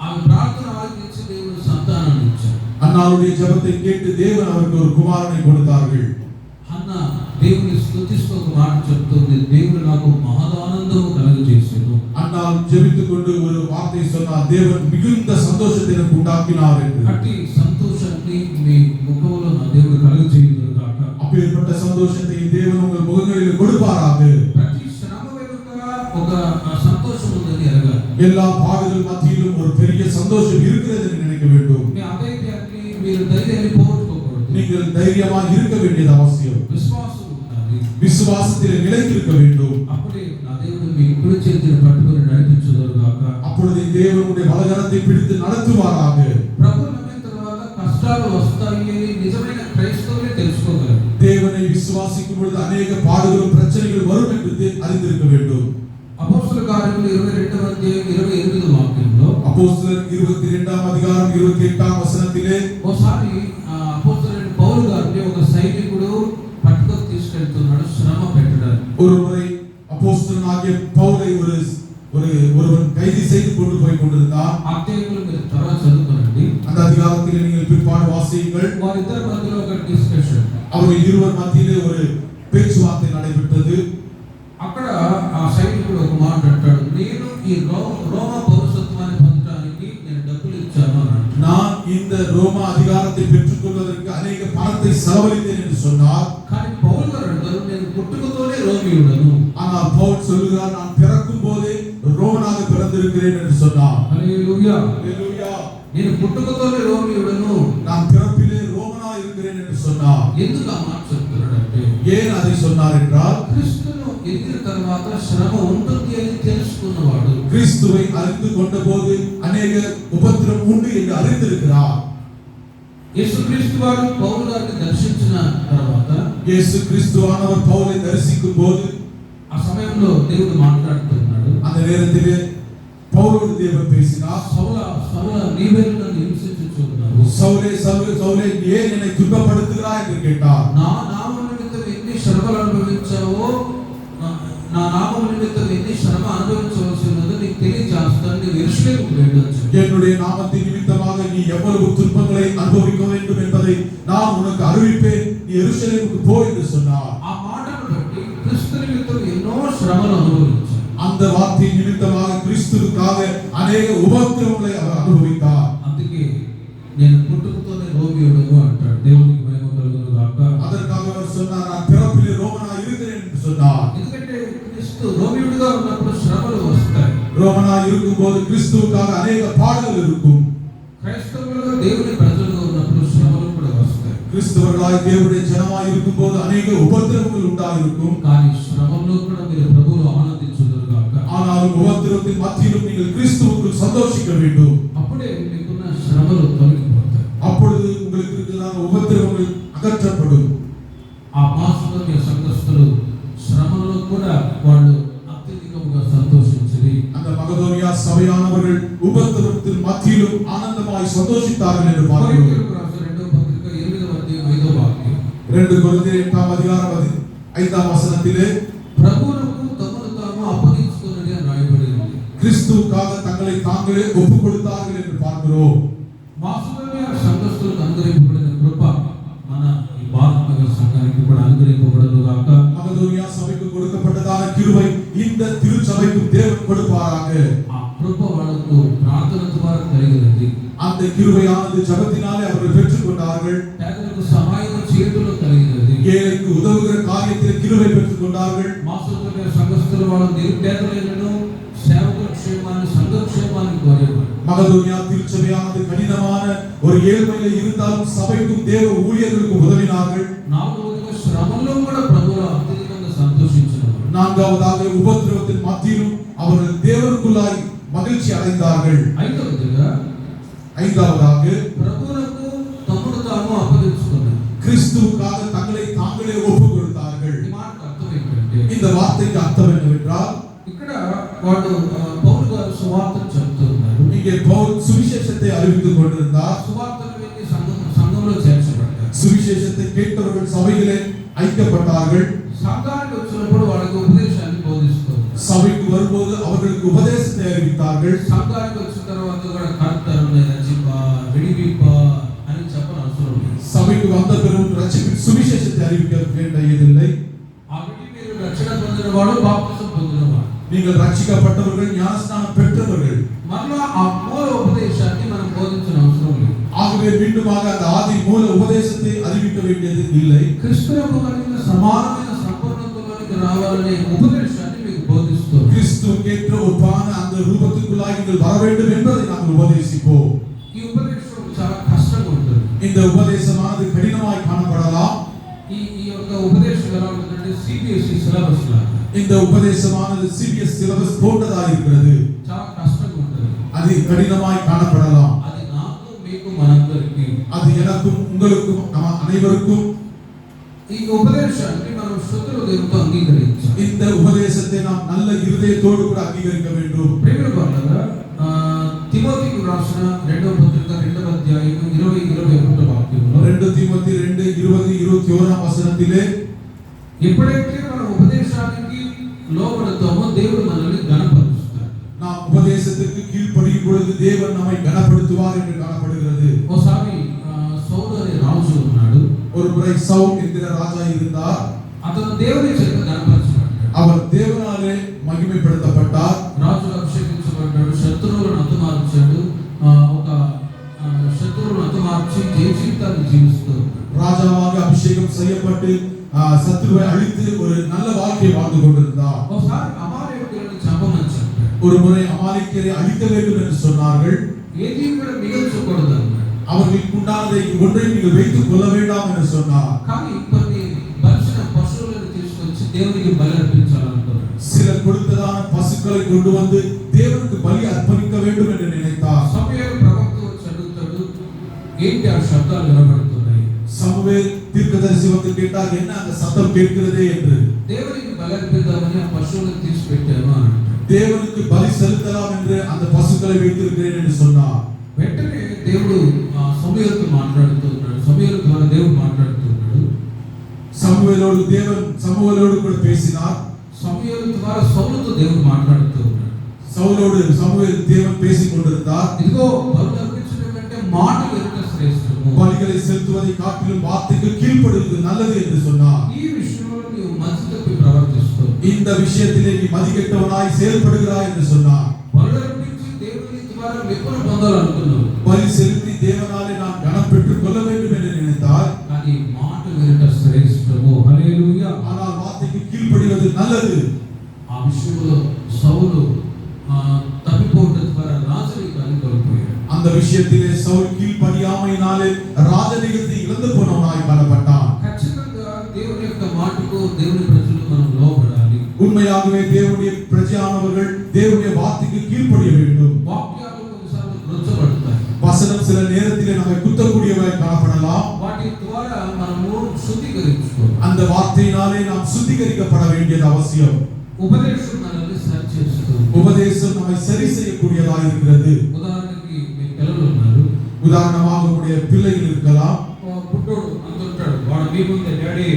ఆమె ప్రార్థన ఆలకించి దేవుడు సంతానాన్ని ఇచ్చాడు. அன்னாளுடைய ஜெபத்தை கேட்டு தேவன் அவருக்கு ஒரு குமாரனை கொடுத்தார்கள். హన్నా దేవుని స్తుతిస్తూ ఒక మాట చెప్తుంది, దేవుడు నాకు మహదానందము కలుగజేసెను. அன்னாள் ஜெபித்துக் கொண்டு ஒரு வார்த்தை சொன்னார், தேவன் மிகுந்த சந்தோஷத்தை எனக்கு உண்டாக்கினார் என்று. అట్టి సంతోషాన్ని మీ ముఖంలో నా దేవుడు కలుగజేయుదురు గాక. அப்பேற்பட்ட சந்தோஷத்தை தேவன் உங்கள் முகங்களில் கொடுப்பாராக. ప్రతి శ్రమ వెనుక ఒక సంతోషం ఉందని ఎరగాలి. எல்லா பாடுகள் மத்தியிலும் ஒரு பெரிய சந்தோஷம் இருக்கிறது என்று நினைக்க வேண்டும். మీ అధైర్యాన్ని మీరు ధైర్యాన్ని పోగొట్టుకోకూడదు. நீங்கள் தைரியமாக இருக்க வேண்டியது அவசியம். విశ్వాసం ఉండాలి, விசுவாசத்தில் நிலைத்திருக்க வேண்டும். అప్పుడే నా దేవుడు మీ కుడి చేతిని పట్టుకొని నడిపించుదురు గాక. அப்பொழுது தேவனுடைய வலகரத்தை பிடித்து நடத்துவாராக. ప్రభు నమ్మిన తర్వాత కష్టాలు వస్తాయి అని నిజమైన క్రైస్తవులే తెలుసుకోగలరు. தேவனை விசுவாசிக்கும் பொழுது அநேக பாடுகளும் பிரச்சனைகள் வரும் என்று அறிந்திருக்க வேண்டும். అపోస్తలుల కార్యములు 22వ అధ్యాయం 28వ వాక్యంలో அப்போஸ்தலர் 22వ அதிகாரம் 28వ వచనத்திலே ఒకసారి అపోస్తలుడైన పౌలు గారిని ఒక సైనికుడు పట్టుకొని తీసుకెళ్తున్నాడు శ్రమ పెట్టడానికి. ஒருமுறை அப்போஸ்தலனாகிய பவுலை ஒருவன் கைது செய்து கொண்டு போய் கொண்டிருந்தான். అధ్యాయములు మీరు త్వరగా చదువుకోండి. அந்த அதிகாரத்தில் நீங்கள் பிற்பாடு வாசியுங்கள். వారిద్దరి మధ్యలో ఒక డిస్కషన్, அவர்கள் இருவர் మధ్యలో ஒரு பேச்சுவார்த்தை நடைபெற்றது. అక్కడ ఆ సైనికుడు ఒక మాట అంటాడు, నేను ఈ రోమ పౌరసత్వాన్ని పొందడానికి నేను డబ్బులు ఇచ్చాను అన్నాడు. நான் இந்த ரோம அதிகாரத்தை பெற்றுக் கொள்வதற்கு அநேக பணத்தை செலவழித்தேன் என்று சொன்னார். కానీ పౌలు గారు అంటారు, నేను పుట్టుకతోనే రోమియుడను. ஆனால் பவுல் சொல்கிறார், நான் பிறக்கும் போதே ரோமனாக பிறந்திருக்கிறேன் என்று சொன்னார். హల్లెలూయా. ஹல்லேலூயா. నేను పుట్టుకతోనే రోమియుడను, நான் பிறப்பிலே ரோமனா இருக்கிறேன் என்று சொன்னார். ఎందుకు ఆ మాట చెప్తున్నాడంటే, ஏன் அதை சொன்னார் என்றால், క్రీస్తును ఎదిగిన తర్వాత శ్రమ ఉంటుంది అని తెలుసుకున్నవాడు, கிறிஸ்துவை அறிந்து கொண்டபோது அநேக உபத்திரம் உண்டு என்று அறிந்திருக்கிறார். యేసుక్రీస్తు వారు పౌలు గారిని దర్శించిన తర్వాత இயேசு கிறிஸ்துவானவர் பவுலை தரிசிக்கும் போது ఆ సమయంలో దేవుడు మాట్లాడుతున్నాడు. அந்த நேரத்திலே பவுலோடு தேவன் பேசினார். సౌల నీవేళ నన్ను హింసించుచున్నావు, சவுலே சவுலே சவுலே ஏன் என்னை துன்பப்படுத்துகிறாய் என்று கேட்டார். నా నామమును శ్రమలు అనుభవించావో, నా నామం నిమిత్తం ఎన్ని శ్రమ అనుభవించవలసి ఉన్నదో నీకు తెలియజేస్తాను. నీవు యెరూషలేముకు వెళ్ళొచ్చు. என்னுடைய நாமத்தின் நிமித்தமாக நீ எவ்வளவு துன்பங்களை அனுபவிக்க வேண்டும் என்பதை நான் உனக்கு அறிவிப்பேன். நீ எருசலேமுக்கு போ என்று சொன்னார். ఆ మాటను బట్టి క్రీస్తు నిమిత్తం ఎన్నో శ్రమలు అనుభవించారు. அந்த வார்த்தையின் நிமித்தமாக கிறிஸ்துவுக்காக அநேக உபத்திரவங்களை அவர் அனுபவித்தார். అందుకే నేను పుట్టుకతోనే రోమియోడు అంటాడు. దేవునికి మహిమ కలుగును గాక. அதற்காக அவர் சொன்னார், நான் பிறப்பிலே ரோமனா இருக்கிறேன் என்று சொன்னார். ఎందుకంటే క్రీస్తు రోమియోడుగా ఉన్నప్పుడు శ్రమలు వస్తాయి. ரோமனா இருக்கும்போது கிறிஸ்துவுக்காக அநேக பாடுகள் இருக்கும். క్రైస్తవులుగా దేవుని ప్రజలుగా ఉన్నప్పుడు శ్రమలు కూడా వస్తాయి. கிறிஸ்தவர்களாய் தேவனுடைய ஜனமாய் இருக்கும்போது அநேக உபத்திரவங்கள் உண்டாயிருக்கும். కానీ శ్రమల్లో కూడా మీరు ప్రభువులో ఆనందించుదురు గాక. ஆனாலும் உபத்திரவத்தின் மத்தியிலும் நீங்கள் கிறிஸ்துவுக்குள் சந்தோஷிக்க வேண்டும். అప్పుడే మీకున్న శ్రమలు తొలగిపోతాయి. அப்பொழுது உங்களுக்கு இருக்கிற உபத்திரவங்கள் அகற்றப்படும். ఆ మాసలోని సంఘస్థులు శ్రమలో కూడా వాళ్ళు అత్యధికంగా సంతోషించి அந்த மகதோனியா சபையானவர்கள் உபத்திரவத்தின் மத்தியிலும் ஆனந்தமாய் சந்தோஷித்தார்கள் என்று பார்க்கிறோம். 2 கொரிந்தியர் 8ஆம் அதிகாரம் 5ஆம் வசனத்திலே ప్రభువునకు తమను తాము అప్పగించుకొనుడి అని రాయబడి ఉంది. கிறிஸ்துவுக்காக தங்களை தாங்களே ஒப்புக் கொடுத்தார்கள் என்று பார்க்கிறோம். మాసలోని సంఘస్థులకు అనుగ్రహింపబడిన కృప మన ఈ భారత నగర సంఘానికి కూడా అనుగ్రహింపబడును గాక. மகதோனியா சபைக்கு கொடுக்கப்பட்டதான கிருபை இந்த திருச்சபைக்கு தேவன் கொடுப்பாராக. ఆ కృప వాళ్ళకు ప్రార్థన ద్వారా కలిగినది. அந்த கிருபையானது ஜெபத்தினாலே அவர்கள் பெற்றுக்கொண்டார்கள். పేదలకు సహాయం చేయడంలో కలిగినది. ஏழைக்கு உதவுகிற காரியத்தில் கிருபை பெற்றுக்கொண்டார்கள். మాసలోని సంఘస్థుల వాళ్ళు నిరుపేదలను సేవకుల క్షేమాన్ని సంఘ క్షేమాన్ని కోరేవారు. மகதோனியா திருச்சபையானது கடினமான ஒரு ஏழ்மையில இருந்தாலும் சபைக்கும் தேவ ஊழியர்களுக்கும் உதவினார்கள். నాలుగవదిగా శ్రమల్లో కూడా ప్రభువులో అత్యధికంగా సంతోషించారు. நான்காவதாக உபத்திரவத்தின் மத்தியிலும் அவர்கள் தேவனுக்குள்ளாய் மகிழ்ச்சி அடைந்தார்கள். ஐந்தாவதாக ప్రభువునకు తమను తాము అప్పగించుకున్నారు. கிறிஸ்துவுக்காக தங்களை தாங்களே ஒப்புக் கொடுத்தார்கள். ఈ మాట అర్థం ఏంటంటే, இந்த வார்த்தைக்கு அர்த்தம் என்னவென்றால், ఇక్కడ వాడు పౌలు గారు సువార్తను చెప్తున్నారు. இங்கே பவுல் சுவிசேஷத்தை அறிவித்துக் கொண்டிருந்தார். సువార్తను విని సంఘంలో చేర్చబడ్డారు. சுவிசேஷத்தை கேட்டவர்கள் சபையிலே ஐக்கியப்பட்டார்கள். సంఘానికి వచ్చినప్పుడు వాళ్ళకి ఉపదేశాన్ని బోధిస్తారు. சபைக்கு வரும்போது அவர்களுக்கு உபதேசத்தை அறிவித்தார்கள். సంఘానికి వచ్చిన తర్వాత కూడా కర్తరుని రచింప విడివిప్ప అని చెప్పని అవసరం లేదు. சபைக்கு வந்த பிறகு ரட்சிப்பின் சுவிசேஷத்தை அறிவிக்க வேண்டியதில்லை. ఆ విడి మీరు రక్షణ పొందిన వాడు బాప్తిసం పొందినవాడు. நீங்கள் ரட்சிக்கப்பட்டவர்கள், ஞானஸ்நானம் பெற்றவர்கள். మరలా ఆ మూల ఉపదేశాన్ని మనం బోధించిన అవసరం లేదు. ஆகவே மீண்டுமாக அந்த ஆதி மூல உபதேசத்தை அறிவிக்க வேண்டியது இல்லை. క్రీస్తుకు కలిగిన సమానమైన సంపూర్ణతలోనికి రావాలనే ఉపదేశాన్ని మీకు బోధిస్తాం. கிறிஸ்துவுக்கேற்ற ஒப்பான அந்த ரூபத்துக்குள்ளாய் நீங்கள் வர வேண்டும் என்பதை நாங்கள் உபதேசிப்போம். ఈ ఉపదేశం చాలా కష్టంగా ఉంటుంది. இந்த உபதேசமானது கடினமாய் காணப்படலாம். ఈ యొక్క ఉపదేశం ఎలా ఉంటుందంటే సిబిఎస్ఈ సిలబస్ లాగా. இந்த உபதேசமானது சிபிஎஸ் சிலபஸ் போன்றதாக இருக்கிறது. చాలా కష్టంగా ఉంటుంది. அது கடினமாய் காணப்படலாம். అది నాకు మీకు మనందరికీ, அது எனக்கும் உங்களுக்கும் நம்ம அனைவருக்கும் ఈ ఉపదేశాన్ని మనం శుద్ధ హృదయంతో అంగీకరించాలి. இந்த உபதேசத்தை நாம் நல்ல இருதயத்தோடு கூட அங்கீகரிக்க வேண்டும். ప్రియమైన వారలారా, తిమోతికి రాసిన 2వ పత్రిక 2వ అధ్యాయం 20-21 వాక్యంలో 2 தீமோத்தி 2:20-21 வசனத்திலே, ఎప్పుడైతే మన ఉపదేశానికి లోబడతామో దేవుడు మనల్ని ఘనపరుస్తాడు. நாம் உபதேசத்திற்கு கீழ்ப்படியும் பொழுது தேவன் நம்மை கனப்படுத்துவார் என்று காணப்படுகிறது. ఒకసారి సౌలు అనే రాజు ఉన్నాడు. ஒரு முறை சவுல் என்கிற ராஜா இருந்தார். అతను దేవుని చేత ఘనపరచబడ్డాడు. அவர் தேவனாலே மகிமைப்படுத்தப்பட்டார். రాజు అభిషేకించబడ్డాడు. శత్రువులను హతమార్చాడు. ఒక శత్రువులను హతమార్చి జీవితాన్ని జీవిస్తూ ராஜாவாக அபிஷேகம் செய்யப்பட்டு சத்துருவை அழித்து ஒரு நல்ல வாழ்க்கையை வாழ்ந்து கொண்டிருந்தார். ఒకసారి అమాలేకులను చంపమని చెప్పాడు. ஒரு முறை அமாலேக்கியரை அழிக்க வேண்டும் என்று சொன்னார்கள். ఏది కూడా మిగల్చకూడదు అన్నాడు. அவர்களுக்கு உண்டானதை ஒன்றையும் நீங்கள் வைத்துக் கொள்ள வேண்டாம் என்று சொன்னார். కానీ కొన్ని బలిసిన పశువులను తీసుకొచ్చి దేవునికి బలి అర్పించాలనుకున్నాడు. சிலர் கொடுத்ததான பசுக்களை கொண்டு வந்து தேவனுக்கு பலி அர்ப்பணிக்க வேண்டும் என்று நினைத்தார். సమూయేలు ప్రవక్త వచ్చి అడుగుతాడు, ఏంటి ఆ శబ్దాలు వినబడుతున్నాయి? சமுவேல் தீர்க்கதரிசி வந்து கேட்டார், என்ன அந்த சத்தம் கேட்கிறதே என்று. దేవునికి బలి అర్పిద్దామని ఆ పశువులను తీసి పెట్టాను అని అంటాడు. தேவனுக்கு பலி செலுத்தலாம் என்று அந்த பசுக்களை வைத்திருக்கிறேன் என்று சொன்னார். వెంటనే దేవుడు సమూయేలుతో మాట్లాడుతున్నాడు. సమూయేలు ద్వారా దేవుడు మాట్లాడుతున్నాడు. సమూయేలుతో కూడా పేసినార్. సమూయేలు ద్వారా సౌలుతో దేవుడు మాట్లాడుతూ ఉన్నాడు. సౌలోడు సమూయేలు దేవుడు పేసిக் கொண்டிருந்தார். ఇదిగో బలి అర్పించడం కంటే మాట వినుట శ్రేష్టము. பலிகளை செலுத்துவதை காட்டிலும் வார்த்தைக்கு கீழ்ப்படிவது நல்லது என்று சொன்னார். ఈ విషయంలో నీవు మంచి తప్పి ప్రవర్తిస్తూ இந்த விஷயத்திலே நீ மதிகெட்டவனாய் செயல்படுகிறாய் என்று சொன்னார். బలి అర్పించి దేవుని ద్వారా మెప్పును పొందాలనుకున్నావు. பலி செலுத்தி தேவனாலே நான் கனம் பெற்றுக் கொள்ள வேண்டும் என்று நினைத்தார். కానీ మాట వినుట శ్రేష్టము. హల్లెలూయా. ஆனால் வார்த்தைக்கு கீழ்ப்படிவது நல்லது. ఆ విషయంలో సౌలు తప్పిపోవడం ద్వారా రాజరికాన్ని కోల్పోయాడు. அந்த விஷயத்திலே சவுல் கீழ்ப்படியாமையினாலே ராஜரீகத்தை இழந்து போனவனாய் காணப்பட்டான். ఖచ్చితంగా దేవుని యొక్క మాటకు దేవుని ప్రజలు మనం లోబడాలి. உண்மையாகவே தேவனுடைய பிரஜையானவர்கள் தேவனுடைய வார்த்தைக்கு கீழ்ப்படிய வேண்டும். వాక్యాలు కొన్నిసార్లు గుర్చబడతాయి. வசனம் சில நேரத்திலே நம்மை குத்தக்கூடியவராய் காணப்படலாம். వాటి ద్వారా మనము శుద్ధీకరించుకోవాలి. அந்த வார்த்தையினாலே நாம் சுத்திகரிக்கப்பட வேண்டியது அவசியம். ఉపదేశం మనల్ని సరి చేస్తుంది. உபதேசம் நம்மை சரி செய்யக்கூடியதாக இருக்கிறது. ఉదాహరణకి మీ పిల్లలు ఉన్నారు. உதாரணமாக உங்களுடைய பிள்ளைகள் இருக்கலாம். పుట్టోడు అంటుంటాడు, వాడు మీ ముందే డాడీ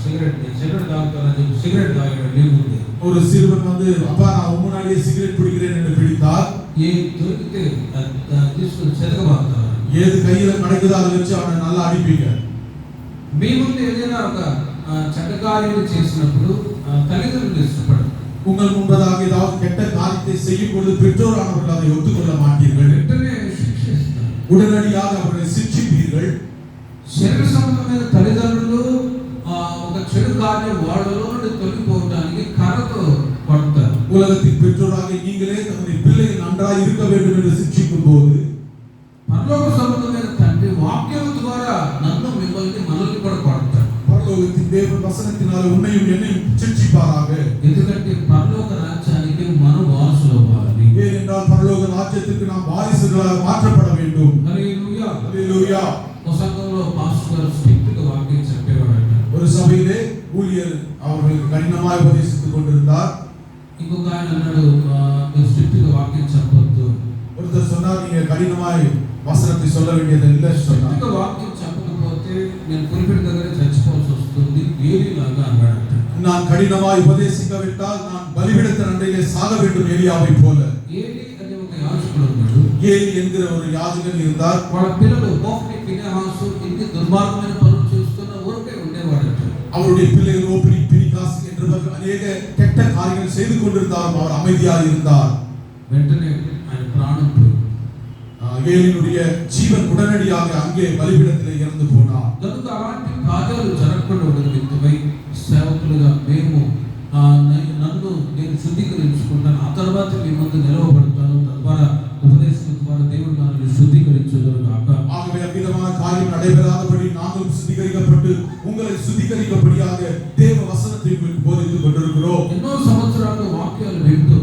సిగరెట్ తాగుతానని చెప్పి సిగరెట్ తాగాడు మీ ముందే. ஒரு சிறுவன் வந்து அப்பா நான் முன்னாடியே சிகரெட் பிடிக்கிறேன் என்று பிடித்தார். ఏది దొరికితే తీసుకుని చెదగబాతారు. ఏది கையில கிடைக்குதோ அதை வச்சு அவனை நல்லா அடிப்பீங்க. మీ ముందు ఏదైనా ఒక చెడ్డ కార్యాలు చేసినప్పుడు తల్లిదండ్రులు ఇష్టపడరు. உங்கள் முன்பதாக ஏதாவது கெட்ட காரியத்தை செய்யும் பொழுது பெற்றோரானவர்கள் அதை ஒத்துக்கொள்ள மாட்டீர்கள். వెంటనే శిక్షిస్తారు. உடனடியாக அவர்களை சிட்சிப்பீர்கள். శరీర సంబంధమైన తల్లిదండ్రులు ఒక చెడు కార్యం వాళ్ళలో నుండి తొలగిపోవడానికి కర్రతో కొడతారు. உலகத்தின் பெற்றோராக நீங்களே தம்முடைய பிள்ளைகள் நன்றாய் இருக்க வேண்டும் என்று சிட்சிக்கும் போது పరలోక సంబంధమైన తండ్రి వాక్యం ద్వారా నన్ను మిమ్మల్ని మనల్ని కూడా కొడతారు. பரலோகத்தின் தேவன் வசனத்தினால உன்னையும் என்னையும் சிட்சிப்பாராக. ఎందుకంటే పరలోక రాజ్యానికి మనం వారసులు అవ్వాలి. ஏனென்றால் பரலோக ராஜ்யத்திற்கு நாம் வாரிசுகளாக மாற்றப்பட வேண்டும். హల్లెలూయా. ஹல்லேலூயா. ఒక సంఘంలో పాస్టర్ గారు స్ట్రిక్ట్ గా వాక్యం చెప్పేవాడట. ஒரு சபையிலே ஊழியர் அவர்களுக்கு கடினமாய் உபதேசித்துக் கொண்டிருந்தார். ఇంకొక ఆయన అన్నాడు, మీరు స్ట్రిక్ట్ గా వాక్యం చెప్పొద్దు. ஒருத்தர் சொன்னார் நீங்க கடினமாய் வசனத்தை சொல்ல வேண்டியது இல்லை சொன்னார். స్ట్రిక్ట్ గా వాక్యం చెప్పకపోతే నేను పులిపిడి దగ్గర చచ్చిపోవాల్సి వస్తుంది ఏలీలాగా అన్నాడట. நான் கடினமாய் உபதேசிக்கவிட்டால் நான் பலிபீடத்தின் அண்டையிலே சாக வேண்டும் எலியாவை போல. ఏలీ అనే ఒక యాజకుడు ఉన్నాడు. ஏலி என்கிற ஒரு யாஜகன் இருந்தார். వాళ్ళ పిల్లలు హోఫ్ని ఫినెహాసు ఇన్ని దుర్మార్గమైన పనులు చేస్తున్న ఊరికే ఉండేవాడట. அவருடைய பிள்ளைகள் ஓப்ரி பினிகாஸ் என்றவர்கள் அநேக கெட்ட காரியங்கள் செய்து கொண்டிருந்தாலும் அவர் அமைதியாக இருந்தார். వెంటనే ఆయన ప్రాణం పోయింది. ஏலியினுடைய ஜீவன் உடனடியாக அங்கே பலிபீடத்திலே இறந்து போனார். కనుక అలాంటి కార్యాలు జరగకుండా ఉండే వ్యక్తిపై సేవకులుగా మేము నన్ను నేను శుద్ధీకరించుకుంటాను, ఆ తర్వాత మీ ముందు నిలవబడతాను, తద్వారా ఉపదేశం ద్వారా దేవుడు మనల్ని శుద్ధీకరించుదురుగాక. ஆகவே அவ்விதமான காரியம் நடைபெறாதபடி நாங்களும் சுத்திகரிக்கப்பட்டு உங்களை சுத்திகரிக்கப்படியாக தேவ வசனத்தை உங்களுக்கு போதித்துக் கொண்டிருக்கிறோம். ఎన్నో సంవత్సరాలు వాక్యాలు వింటూ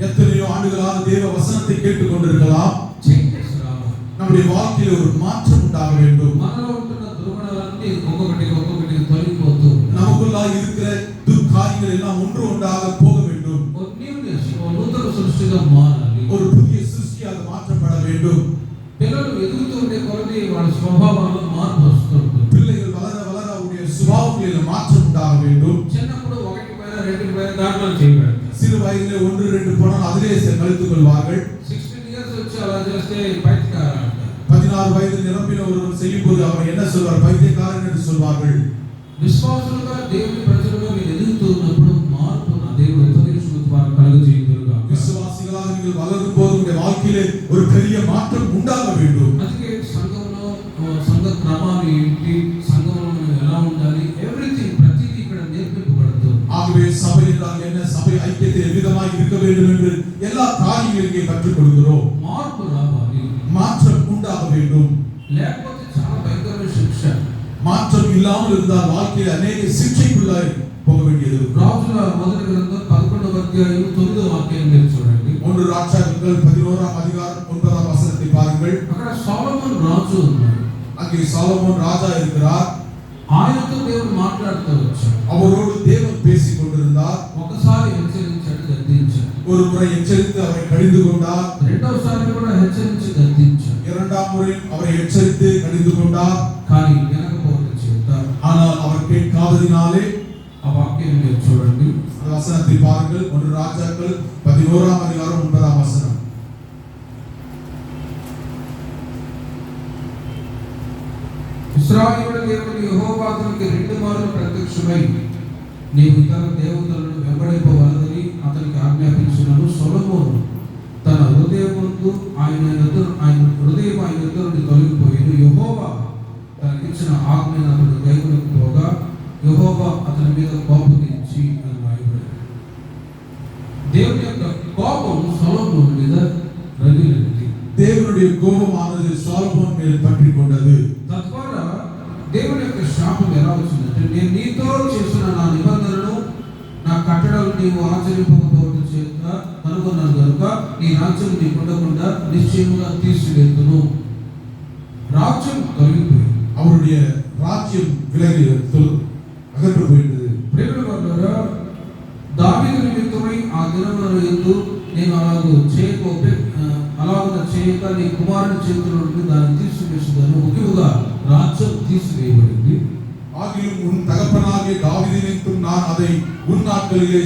எத்தனையோ ஆண்டுகளாக தேவ வசனத்தை கேட்டுக் கொண்டிருக்கலாம். చేంజెస్ రావాలి. நம்முடைய வாழ்க்கையில ஒரு மாற்றம் உண்டாக வேண்டும். మనలో ఉంటున్న దుర్గుణాలన్నీ ఒక్కొక్కటి తొలగిపోతూ நமக்குள்ளாக இருக்கிற துர்காரியங்கள் எல்லாம் ஒன்று ஒன்றாக போக வேண்டும். నూతన సృష్టిగా మారాలి. ஒரு புதிய சிருஷ்டியாக மாற்றப்பட வேண்டும். పిల్లలు ఎదుగుతూ ఉండే కొలది వాళ్ళ స్వభావంలో మార్పు వస్తుంది. பிள்ளைகள் வளர வளர அவருடைய சுபாவங்களில் மாற்றம் உண்டாக வேண்டும். చిన్నప్పుడు ఒకటి పైన రెండు పైన దాంట్లో చేయబడతారు. சிறு வயதிலே 1 2 போனால் அதிலே கழித்துக் கொள்வார்கள். 16 ఇయర్స్ వచ్చి అలా చేస్తే పైత్యకార అంటారు. 16 வயது நிரம்பின ஒருவர் செய்யும் போது அவர் என்ன சொல்வார்? பைத்தியக்காரன் என்று சொல்வார்கள். విశ్వాసులుగా దేవుని ప్రజలుగా మీరు ఎదుగుతూ ఉన్నప్పుడు మార్పు నా దేవుడు ఉపదేశం ద్వారా కలుగజేయుదురుగా. விசுவாசிகளாக நீங்கள் வளரும் போது உங்களுடைய வாழ்க்கையிலே ஒரு பெரிய மாற்றம் உண்டாக வேண்டும். అందుకే సంఘంలో సంఘ క్రమాలు ఏంటి, సంఘంలో మనం ఎలా ఉండాలి, ఎవ్రీథింగ్ ప్రతిదీ ఇక్కడ నేర్పించబడుతుంది. ஆகவே சபை என்றால் என்ன, சபை ஐக்கியத்தில் எவ்விதமாய் இருக்க வேண்டும் என்று எல்லா காரியங்களும் இங்கே கற்றுக் கொடுக்கிறோம். మార్పు రావాలి. மாற்றம் உண்டாக வேண்டும். లేకపోతే చాలా భయంకరమైన శిక్ష. மாற்றம் இல்லாமல் இருந்தால் வாழ்க்கையில் அநேக சிக்ஷைக்குள்ளாய் போக வேண்டியது. రాజుల మొదటి గ్రంథం 11వ అధ్యాయం 9వ వాక్యం మీరు చూడండి. 1 ராஜாக்கள் 11ஆம் அதிகாரம் 9ஆம் வசனத்தை பாருங்கள். అక్కడ సొలొమోను రాజు ఉన్నాడు. அங்கே சாலமோன் ராஜா இருக்கிறார். ఆయనతో దేవుడు మాట్లాడుతూ వచ్చాడు. அவரோடு தேவன் பேசிக் கொண்டிருந்தார். ఒకసారి హెచ్చరించాడు, గద్దించాడు. ஒரு முறை எச்சரித்து அவரை கடிந்து கொண்டார். రెండోసారి కూడా హెచ్చరించి గద్దించాడు. இரண்டாம் முறை அவரை எச்சரித்து கடிந்து கொண்டார். కానీ వినకపోవడం చేత ஆனால் அவர் கேட்காமல் ஆவதினாலே ఆ వాక్యాన్ని మీరు చూడండి. அந்த வசனத்தை பாருங்கள். 1 ராஜாக்கள் 11ஆம் அதிகாரம் 9ஆம் வசனம். ఇశ్రాయేలు దేవుని యెహోవా అతనికి 2 మార్లు ప్రత్యక్షమై నీవు ఇతర దేవతలను వెంబడింపవలదని అతనికి ఆజ్ఞాపించినను సొలొమోను తన హృదయమందు ఆయన హృదయం ఆయన ఎదురు నుండి తొలగిపోయింది. యెహోవా తనకిచ్చిన ఆజ్ఞను అతడు కైకొనకపోగా యెహోవా అతని మీద కోపగించి అని రాయబడింది. దేవుని యొక్క కోపం సొలొమోను మీద రగిలింది. தேவனுடைய கோபமானது சாலமோன் மேல் பற்றி கொண்டது. తద్వారా దేవుని యొక్క శాపం ఎలా వచ్చిందంటే, నేను నీతో చేసిన నా నిబంధనను నా కట్టడలు నీవు ఆచరింపకపోవడం చేత కనుగొన్నాను కనుక నీ రాజ్యం నీకు ఉండకుండా నిశ్చయముగా తీసివేతును. రాజ్యం తొలగిపోయింది. அவருடைய ராஜ்யம் விலகி அகன்று போயிட்டது. ప్రేమ వారలారా, దావీదు నిమిత్తమై ఆ దినముల యందు నేను అలాగ చేయక నీ కుమారుని చేతిలో నుండి దాన్ని తీసివేసేదాను. ముఖ్యంగా రాజ్యం తీసివేయబడింది. ஆகிலும் உன் தகப்பனாகிய தாவீதினின்றும் நான் அதை உன் நாட்களிலே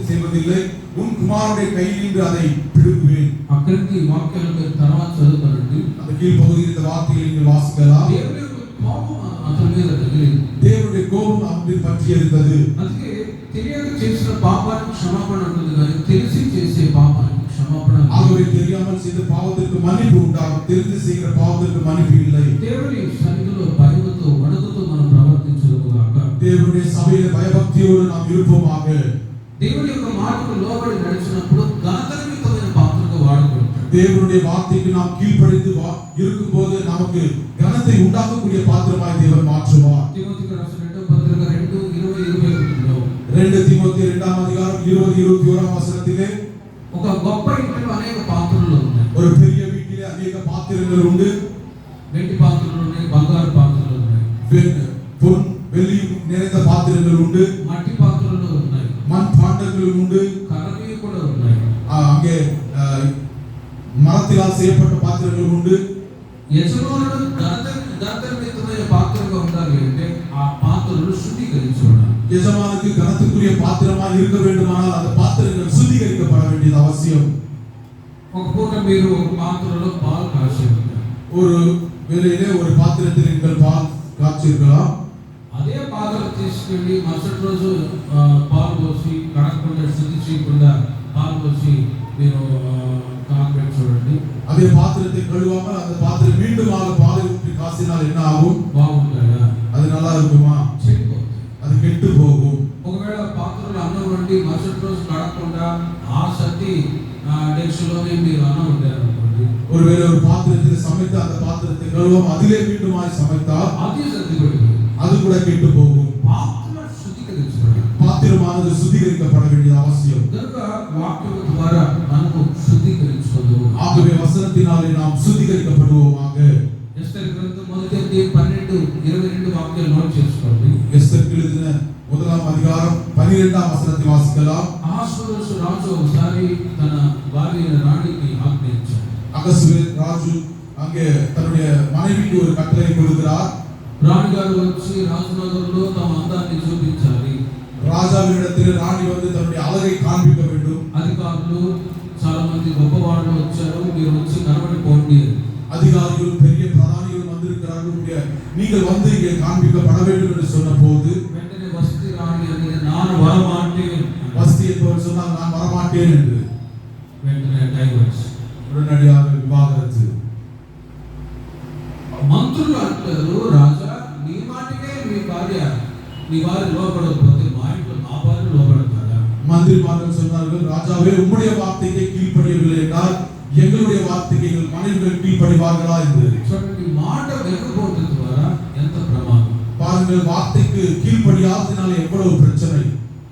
செய்வதில்லை, உன் குமாரனுடைய கையிலிருந்து அதை பிடுங்குவேன். అక్కడికి వాక్యాలను తర్వాత చదువుతారండి. அந்த கீழ்ப்பகுதியில் இந்த வார்த்தையை நீங்கள் வாசிக்கலாம். దేవుని కోపం అతని మీద తగిలింది. தேவனுடைய கோபம் அவனை பற்றி இருந்தது. అందుకే తెలియక చేసిన పాపానికి క్షమాపణ ఉంటుంది, కానీ తెలిసి చేసే పాపానికి క్షమాపణ. ஆகவே தெரியாமல் செய்த பாவத்திற்கு மன்னிப்பு உண்டாகும், தெரிந்து செய்கிற பாவத்திற்கு மன்னிப்பு இல்லை. దేవుని సన్నిధిలో భయముతో వణుకుతూ మనం ప్రవర్తించుదుగాక. தேவனுடைய சபையிலே பயபக்தியோடு நாம் இருப்போமாக. దేవుని యొక్క మాటకు లోబడి నడిచినప్పుడు ఘనతనిమిత్తమైన పాత్రగా వాడబడతాం. தேவனுடைய வார்த்தைக்கு நாம் கீழ்ப்படிந்து இருக்கும்போது நமக்கு கனத்தை உண்டாக்கக்கூடிய பாத்திரமாய் தேவன் மாற்றுவார். தீமோத்தேயுக்கு రాసిన రెండవ పత్రిక 2:20-21లో 2 தீமோத்தேயு 2ஆம் அதிகாரம் 20-21ஆம் வசனத்திலே ఒక గొప్ప ఇంటిలో అనేక పాత్రలు ఉన్నాయి. ஒரு பெரிய வீட்டிலே అనేక பாத்திரங்கள் உண்டு. వెండి పాత్రలు ఉన్నాయి, బంగారు పాత్రలు ఉన్నాయి, பொன் வெள்ளி நிறைந்த பாத்திரங்கள் உண்டு, మట్టి పాత్రలు ఉన్నాయి, மண் பாண்டங்கள் உண்டு, కర్రవి కూడా ఉన్నాయి. அங்கே மரத்தினால் செய்யப்பட்ட பாத்திரங்கள் உண்டு. యజమానుడు ఘనతనిమిత్తమైన పాత్రగా ఉండాలి అంటే ఆ పాత్రలు శుద్ధీకరించబడాలి. యజమానుக்கு கனத்துக்குரிய பாத்திரமாய் இருக்க வேண்டுமானால் அந்த பாத்திரங்கள் சுத்திகரிக்கப்பட வேண்டியது அவசியம். ఒక పూట మీరు ఒక పాత్రలో పాలు కాచి ఉంటారు. ஒரு வேளையிலே ஒரு பாத்திரத்தில் நீங்கள் பால் காய்ச்சிருக்கலாம். అదే పాత్ర తీసుకెళ్ళి మరుసటి రోజు పాలు పోసి కడగకుండా శుద్ధి చేయకుండా పాలు పోసి మీరు కాకపెట్టి చూడండి. அதே பாத்திரத்தை கழுவாமல் அந்த பாத்திரம் மீண்டும் பாலை ஊற்றி காசினால் என்ன ஆகும்? బాగుంటుందా? அது நல்லா இருக்குமா? చెడిపోతుంది, அது கெட்டு போகும். ఒకవేళ పాత్రలో అన్నం వండి మరుసటి రోజు కడగకుండా ఆ సత్తి డెక్షలోనే మీరు అన్నం వండారనుకోండి, ஒருவேளை ஒரு பாத்திரத்தில் சமைத்து அந்த பாத்திரத்தை கழுவாம அதிலே மீண்டுமாய் சமைத்தால் అది సర్దిపడిపోయింది, அது கூட கெட்டு போகும். పాత్ర శుద్ధీకరించబడాలి. பாத்திரமானது சுத்திகரிக்கப்பட வேண்டியது அவசியம். కనుక వాక్యం ద్వారా మనకు శుద్ధీకరించుకుందాము. ஆகவே வசனத்தினாலே நாம் சுத்திகரிக்கப்படுவோமாக. ఎస్తేరు గ్రంథం 1:12-22 వాక్యాలు నోట్ చేసుకోండి. எஸ்தர் எழுதின 1ஆம் அதிகாரம் 12ஆம் வசனத்தை வாசிக்கலாம். అహష్వేరోషు రాజు ఒకసారి తన భార్య రాణికి ఆజ్ఞయించాడు. அகஸ்வேரோஸ் ராஜு அங்கே தன்னுடைய மனைவிக்கு ஒரு கட்டளை கொடுக்கிறார். రాణి గారు వచ్చి రాజనగర్లో తమ అందాన్ని చూపించాలి. ராஜாவினிடத்தில் ராணி வந்து தன்னுடைய அழகை காண்பிக்க வேண்டும். అధికారులు చాలా మంది గొప్పవాళ్ళు వచ్చారు, మీరు వచ్చి కనబడిపోండి. அதிகாரிகள் பெரிய பிரதானிகள் வந்திருக்கிறார்கள், நீங்கள் வந்து இங்கே காண்பிக்கப்பட வேண்டும் என்று சொன்னபோது వెంటనే వస్తి రాణి అనేది நான் வரமாட்டேன், வஸ்தி என்பவர் சொன்னார் நான் வரமாட்டேன் என்று. వెంటనే డైవర్స్, உடனடியாக விவாகரத்து. మంత్రులు అంటారు, రాజా నీ మాటకే నీ భార్య లోపడకపోతే మా ఇంట్లో నా భార్య లోపడతారా? மந்திரிமார்கள் சொன்னார்கள், ராஜாவே உம்முடைய வார்த்தைக்கு கீழ்ப்படியவில்லை என்றால் எங்களுடைய வார்த்தைக்கு எங்கள் மனைவிகள் கீழ்ப்படிவார்களா என்று. చూడండి, మాట వెనకపోవడం ద్వారా ఎంత ప్రమాదం. பாருங்கள், வார்த்தைக்கு கீழ்ப்படியாததினால எவ்வளவு பிரச்சனை.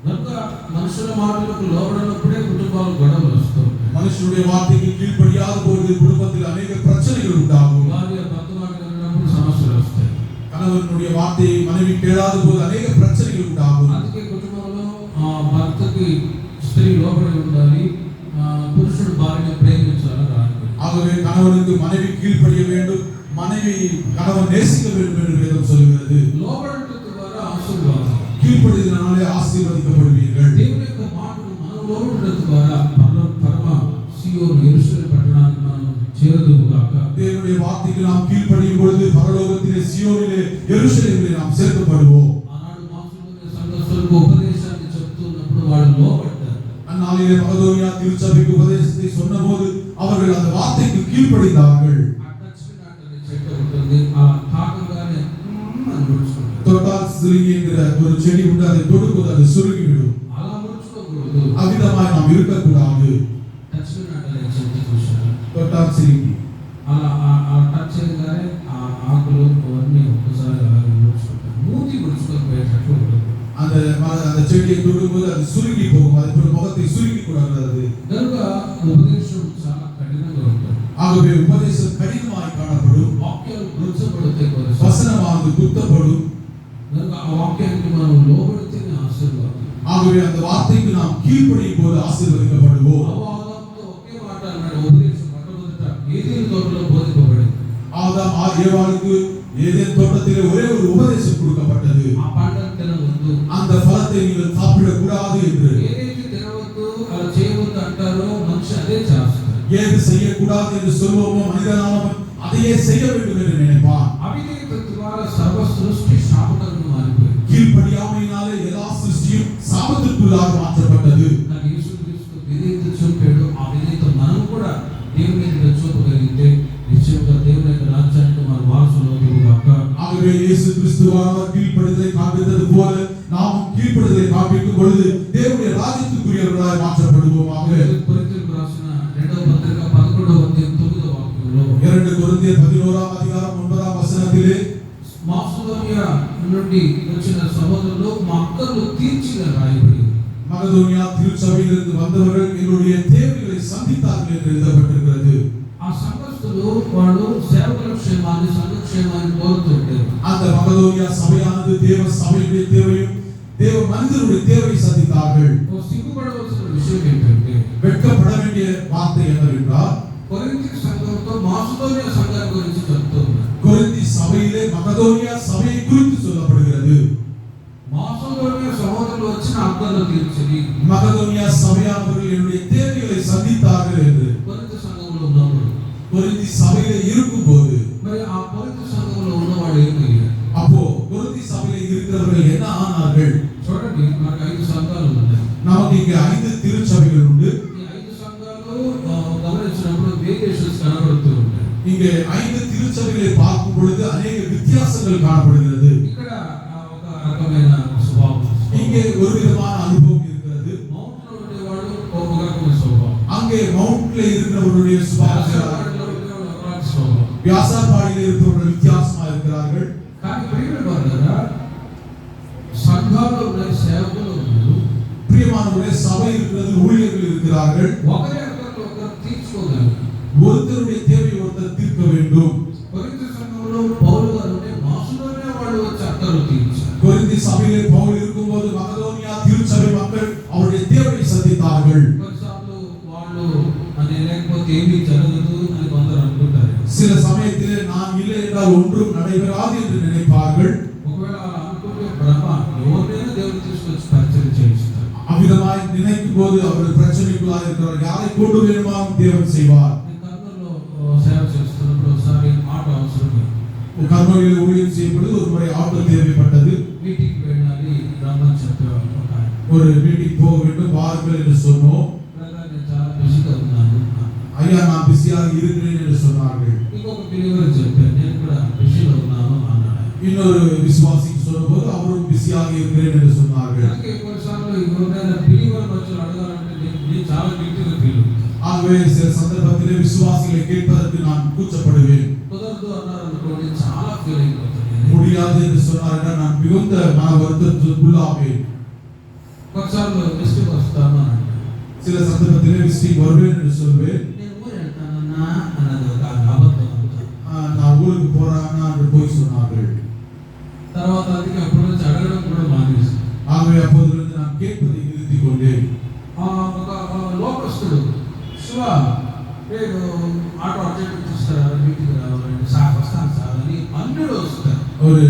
కనుక మనుషుల మాటలకు లోబడినప్పుడే కుటుంబాలు గొడవలు వస్తాయి. மனுஷனுடைய வார்த்தைக்கு கீழ்ப்படியாத போது குடும்பத்தில் அநேக பிரச்சனைகள் உண்டாகும். భార్య భర్త మాట వినప్పుడు సమస్యలు వస్తాయి. கணவனுடைய வார்த்தையை மனைவி கேளாத போது அநேக பிரச்சனைகள் உண்டாகும். అందుకే కుటుంబంలో భర్తకి స్త్రీ లోబడి ఉండాలి, పురుషుడు భార్యను ప్రేమించాలని రాదు. ஆகவே கணவனுக்கு மனைவி கீழ்ப்படிய வேண்டும், மனைவி கணவன் நேசிக்க வேண்டும் என்று வேதம் சொல்கிறது. లోబడటం ద్వారా ఆశీర్వాదం. கீழ்ப்படிதலினாலே ஆசீர்வதிக்கப்படுவீர்கள். దేవుని యొక్క మాటలు మనలో ఉండడం ద్వారా పరమ సియోను యెరూషలేము పట్టణానికి మనం చేరుదుముగాక. தேவனுடைய வார்த்தைக்கு நாம் கீழ்ப்படியும் பொழுது பரலோகத்திலே சியோனிலே எருசலேமிலே நாம் சேர்க்கப்படுவோம். ఆనాడు మాసులోని సంఘస్థులకు ఉపదేశాన్ని చెప్తున్నప్పుడు వాళ్ళు లోబడ్డారు. அந்நாளிலே மகதோனியா திருச்சபைக்கு உபதேசத்தை சொன்னபோது அவர்கள் அந்த வார்த்தைக்கு கீழ்ப்படிந்தார்கள். అట్టచ్చినట్టు చెట్టు ఉంటుంది, ఆ తాకగానే అని ముడుచుకుంటారు. தொட்டால் சுருங்கி என்கிற ஒரு செடி உண்டு, அதை தொடும்போது அது சுருங்கிவிடும். అలా ముడుచుకోకూడదు. அவ்விதமாய் நாம் இருக்கக்கூடாது. టచ్చినట్టు చెట్టు చూశారు, தொட்டால் சுருங்கி అలా ఆ టచ్ చేయగానే ఆ ఆకులు అవన్నీ ఒక్కసారి అలాగే ముడుచుకుంటారు. మూతి ముడుచుకోకపోయేటట్లు ఉంటుంది. அந்த செடியை தொடும்போது அது சுருங்கி போகும். அது முகத்தை சுருங்கி கூடாது. కనుక ఉపదేశం చాలా కఠినంగా ఉంటుంది. ஆகவே உபதேசம் கடினமாய் காணப்படும். వాక్యాలు గుర్చబడితే வசனமானது குத்தப்படும். కనుక ఆ వాక్యానికి మనం లోబడితేనే ఆశీర్వాదం. ஆகவே அந்த வார்த்தைக்கு நாம் கீழ்ப்படியும் போது ஆசீர்வதிக்கப்படுவோம். ఆదాముతో ఒకే మాట అన్నాడు. ఉపదేశం మొట్టమొదట ఏదెను తోటలో బోధింపబడింది. ஆதாம் ஏவாளுக்கு ஏதேன் தோட்டத்திலே ஒரே ஒரு உபதேசம் கொடுக்கப்பட்டது. ఆ పంటను తినవద్దు, அந்த பழத்தை நீங்கள் சாப்பிடக்கூடாது என்று. ఏదైతే తినవద్దు అలా చేయవద్దు అంటారో మనిషి అదే చేస్తాడు. ஏது செய்யக்கூடாது என்று சொல்வோமோ மனிதனானவன் அதையே செய்ய வேண்டும் என்று நினைப்பான். అవిధేయత ద్వారా సర్వ సృష్టి శాపకంగా మారిపోయింది. கீழ்ப்படியாமையினாலே எல்லா சிருஷ்டியும் சாபத்திற்குள்ளாக மாற்றப்பட்டது. నాకు యేసుక్రీస్తు విధేయత చూపాడు. ఆ విధేయత మనం కూడా దేవుని మీద చూపగలిగితే నిశ్చయంగా దేవుని యొక్క రాజ్యానికి మనం వారసులు అవుతాముగాక. ஆகவே இயேசு கிறிஸ்துவானவர் கீழ்ப்படிதலை காண்பித்தது போல நாமும் கீழ்ப்படிதலை காண்பிக்கும் பொழுது தேவனுடைய ராஜ்யத்துக்குரியவர்களாய் மாற்றப்படுவோமாக. కొరింథీయులకు రాసిన 2వ పత్రిక 11వ అధ్యాయం 9వ వాక్యంలో 2 కొరింథీయుల 11వ అధ్యాయం 9వ వచనத்திலே మాసిదోనియా నుండి వచ్చిన సహోదరులు మా అక్కర్లు తీర్చిన రాయబడి மகதோனியா திருச்சபையிலிருந்து வந்தவர்கள் என்னுடைய தேவைகளை சந்தித்தார்கள் என்று எழுதப்பட்டிருக்கிறது. ఆ సంఘస్థులు వాళ్ళు సేవకుల క్షేమాన్ని సంఘక్షేమాన్ని కోరుతుంటారు. அந்த மகதோனியா சபையானது தேவ சபையுடைய தேவையும் தேவ மனிதனுடைய தேவையை சந்தித்தார்கள். సిగ్గుపడవలసిన విషయం ఏంటంటే வெட்கப்பட வேண்டிய வார்த்தை என்னவென்றால் కొరింథీ సంఘంతో మాసిదోనియా సంఘాన్ని గురించి చెప్తూ ఉన్నారు. கொரிந்தி சபையிலே மகதோனியா சபையை குறித்து சொல்லப்படுகிறது. మాసిదోనియా సహోదరులు వచ్చిన అక్కర్లు తీర్చని மகதோனியா சபையானவர்கள் என்னுடைய தேவைகளை சந்தித்தார்கள் என்று కొరింథీ సంఘంలో ఉన్నప్పుడు, கொரிந்தி சபையிலே இருக்கும்போது మరి ఆ కొరింథీ సంఘంలో ఉన్నవాడు ఏమయ్యారు? அப்போ கொரிந்தி சபையிலே இருக்கிறவர்கள் என்ன ஆனார்கள்? చూడండి, మనకు 5 సంఘాలు ఉన్నాయి. நமக்கு இங்கே 5 திருச்சபைகள் உண்டு. ఈ 5 సంఘాలు గమనించినప్పుడు వేరియేషన్స్ కనబడుతూ ఉంటాయి. இங்கே 5 திருச்சபைகளை பார்க்கும் பொழுது अनेक வித்தியாசங்கள் காணப்படுகிறது. ఇక్కడ ఒక రకమైన స్వభావం, இங்கே ஒரு விதமான அனுபவம் இருக்கிறது. మౌంట్ లో ఉండేవాడు ఒక రకమైన స్వభావం, அங்கே மவுண்ட்ல இருக்கிறவருடைய சுபாவம், వ్యాసపాడిలో ఉండేవాడు ఒక రకమైన స్వభావం. வியாசார்பாடியில் இருக்கிறவர்கள் வித்தியாசமா இருக்கிறார்கள். కానీ ప్రియమైన వారులారా, సంఘాలు ఉన్నాయి, సేవకులు ఉన్నారు. பிரியமானவர்களே, சபை இருக்கிறது, ஊழியர்கள் இருக்கிறார்கள். ఒకరి అక్కర్లు ఒకరు తీర్చుకోగలరు. ஒருத்தருடைய தேவையை ஒருத்தர் தீர்க்க வேண்டும். కొరింథీ సంఘంలో పౌలు గారు ఉంటే మాసిదోనియా వాళ్ళు వచ్చి అక్కర్లు తీర్చారు. கொரிந்தி சபையிலே பவுல் இருக்கும்போது மகதோனியா திருச்சபை மக்கள் அவருடைய தேவையை சந்தித்தார்கள். కొన్నిసార్లు వాళ్ళు అని లేకపోతే ఏమీ జరగదు అని కొందరు అనుకుంటారు. சில சமயத்திலே நான் இல்லை என்றால் ஒன்றும் நடைபெறாது என்று நினைப்பார்கள். ఒకవేళ అలా అనుకుంటే బ్రహ్మ ఎవరినైనా దేవుడు తీసుకొచ్చి పరిచయం చేయిస్తారు. அவ்விதமாய் நினைக்கும் போது அவர்கள் பிரச்சனைக்குள்ளாக இருக்கிறார்கள். யாரை கொண்டு வேணுமாலும் தேவன் செய்வார். నేను కర్నూలులో సేవ చేస్తున్నప్పుడు ఒకసారి ఆటో అవసరం. கர்மவிலே ஊழியம் செய்யும்போது ஒரு முறை ஆட்டோ தேவைப்பட்டது. మీటింగ్ వెళ్ళాలి రమ్మని చెప్పేవాళ్ళు. ஒரு மீட்டிங் போக வேண்டும் வாருங்கள் என்று சொன்னோம். బ్రదర్ నేను చాలా బిజీగా ఉన్నాను. ஐயா நான் பிஸியாக இருக்கிறேன் என்று சொன்னார்கள். ఇంకొక బిలీవర్ చెప్పారు, నేను కూడా బిజీగా ఉన్నాను అన్నాడు. இன்னொரு விசுவாசிக்கு சொன்னபோது அவரும் பிஸியாக இருக்கிறேன் என்று சொன்னார்கள். నాకు కొన్నిసార్లు ఎవరైనా బిలీవర్ మధ్యలో అడగాలంటే నేను చాలా గిల్టీగా ఫీల్ అవుతాను. ஆகவே சில சந்தர்ப்பத்திலே விசுவாசிகளை கேட்பதற்கு நான் கூச்சப்படுவேன். కుదరదు అన్నారు అనుకోండి, చాలా ఫీల్ అయిపోతాను. முடியாது என்று சொன்னார்கள், நான் மிகுந்த மன வருத்தத்துக்குள்ளாவேன். ఒకసారి మిస్టేక్ వస్తాను అని சில சந்தர்ப்பத்திலே விசிட்டிங் வருவேன் என்று சொல்வேன். నేను ఊరు వెళ్తానన్నా అన్నది ఒక అబద్ధం అంతా. நான் ஊருக்கு போறானா என்று போய் சொன்னார்கள். తర్వాత అందుకే అప్పటి నుంచి అడగడం కూడా మానేసి ஆகவே அப்போதிலிருந்து நான் கேட்பதை நிறுத்திக் கொண்டேன். ఒక లోకస్తుడు శివ నేను ఆటో అర్జెంట్ చూస్తారా, మీటింగ్ రావాలంటే సార్ వస్తాను సార్ అని అన్నిడు వస్తారు. ஒரு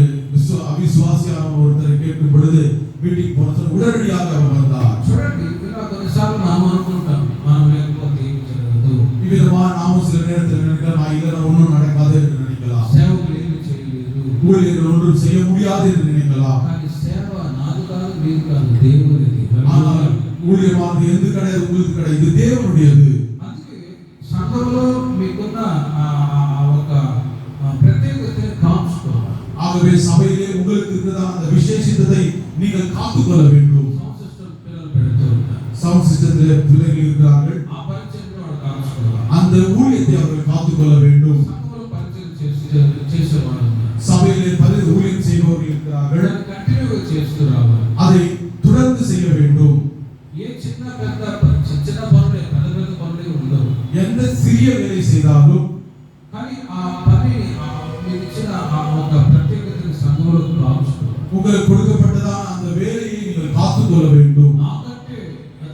அவிசுவாசியான ஒருத்தரை கேட்கும் பொழுது வீட்டுக்கு போன உடனடியாக அவர் வந்தார். చూడండి ఇలా కొన్నిసార్లు మనం అనుకుంటాం మనం లేకపోతే ఏం జరగదు, இவ்விதமா நாமும் சில நேரத்தில் நினைக்கலாம், நான் இல்லைன்னா ஒன்றும் நடக்காது என்று நினைக்கலாம். సేవకులు ఏమీ చేయలేదు, ஊழியர்கள் ஒன்றும் செய்ய முடியாது என்று நினைக்கலாம். కానీ సేవ నాది కాదు మీది కాదు దేవునిది. ஆனால் ஊழியமானது எந்த கிடையாது, உங்களுக்கு கிடையாது, இது தேவனுடையது. అందుకే సంఘంలో మీకున్న ఒక ప్రత్యేకతను కాంచుకోవాలి. ஆகவே சபையிலே உங்களுக்கு இருக்கிறதான அந்த விசேஷத்தை நீங்கள் காத்துக்கொள்ள வேண்டும். సౌండ్ సిస్టమ్ పిల్లలు పెడుతూ ఉంటారు, சவுண்ட் சிஸ்டத்திலே பிள்ளைகள் இருக்கிறார்கள், ఆ పరిచయం వాడు కాంచుకోవాలి. அந்த ஊழியத்தை அவர்கள் காத்துக்கொள்ள வேண்டும். సంఘంలో పరిచయం చేసేవాడు ఉన్నారు, சபையிலே ஊழியம் செய்பவர்கள் இருக்கிறார்கள், కంటిన్యూగా చేస్తూ రావాలి. அதை தொடர்ந்து செய்ய வேண்டும். ఏ చిన్న పెద్ద చిన్న పనులే పెద్ద పెద్ద పనులే ఉండవు, எந்த சிறிய வேலை செய்தாலும் కానీ ఆ పని మీకు ఇచ్చిన ఒక ప్రత్యేకతని సంఘంలో కాంచుకోవాలి. உங்களுக்கு கொடுக்கப்பட்டதான அந்த வேலையை நீங்கள் காத்துக்கொள்ள வேண்டும். నాకంటే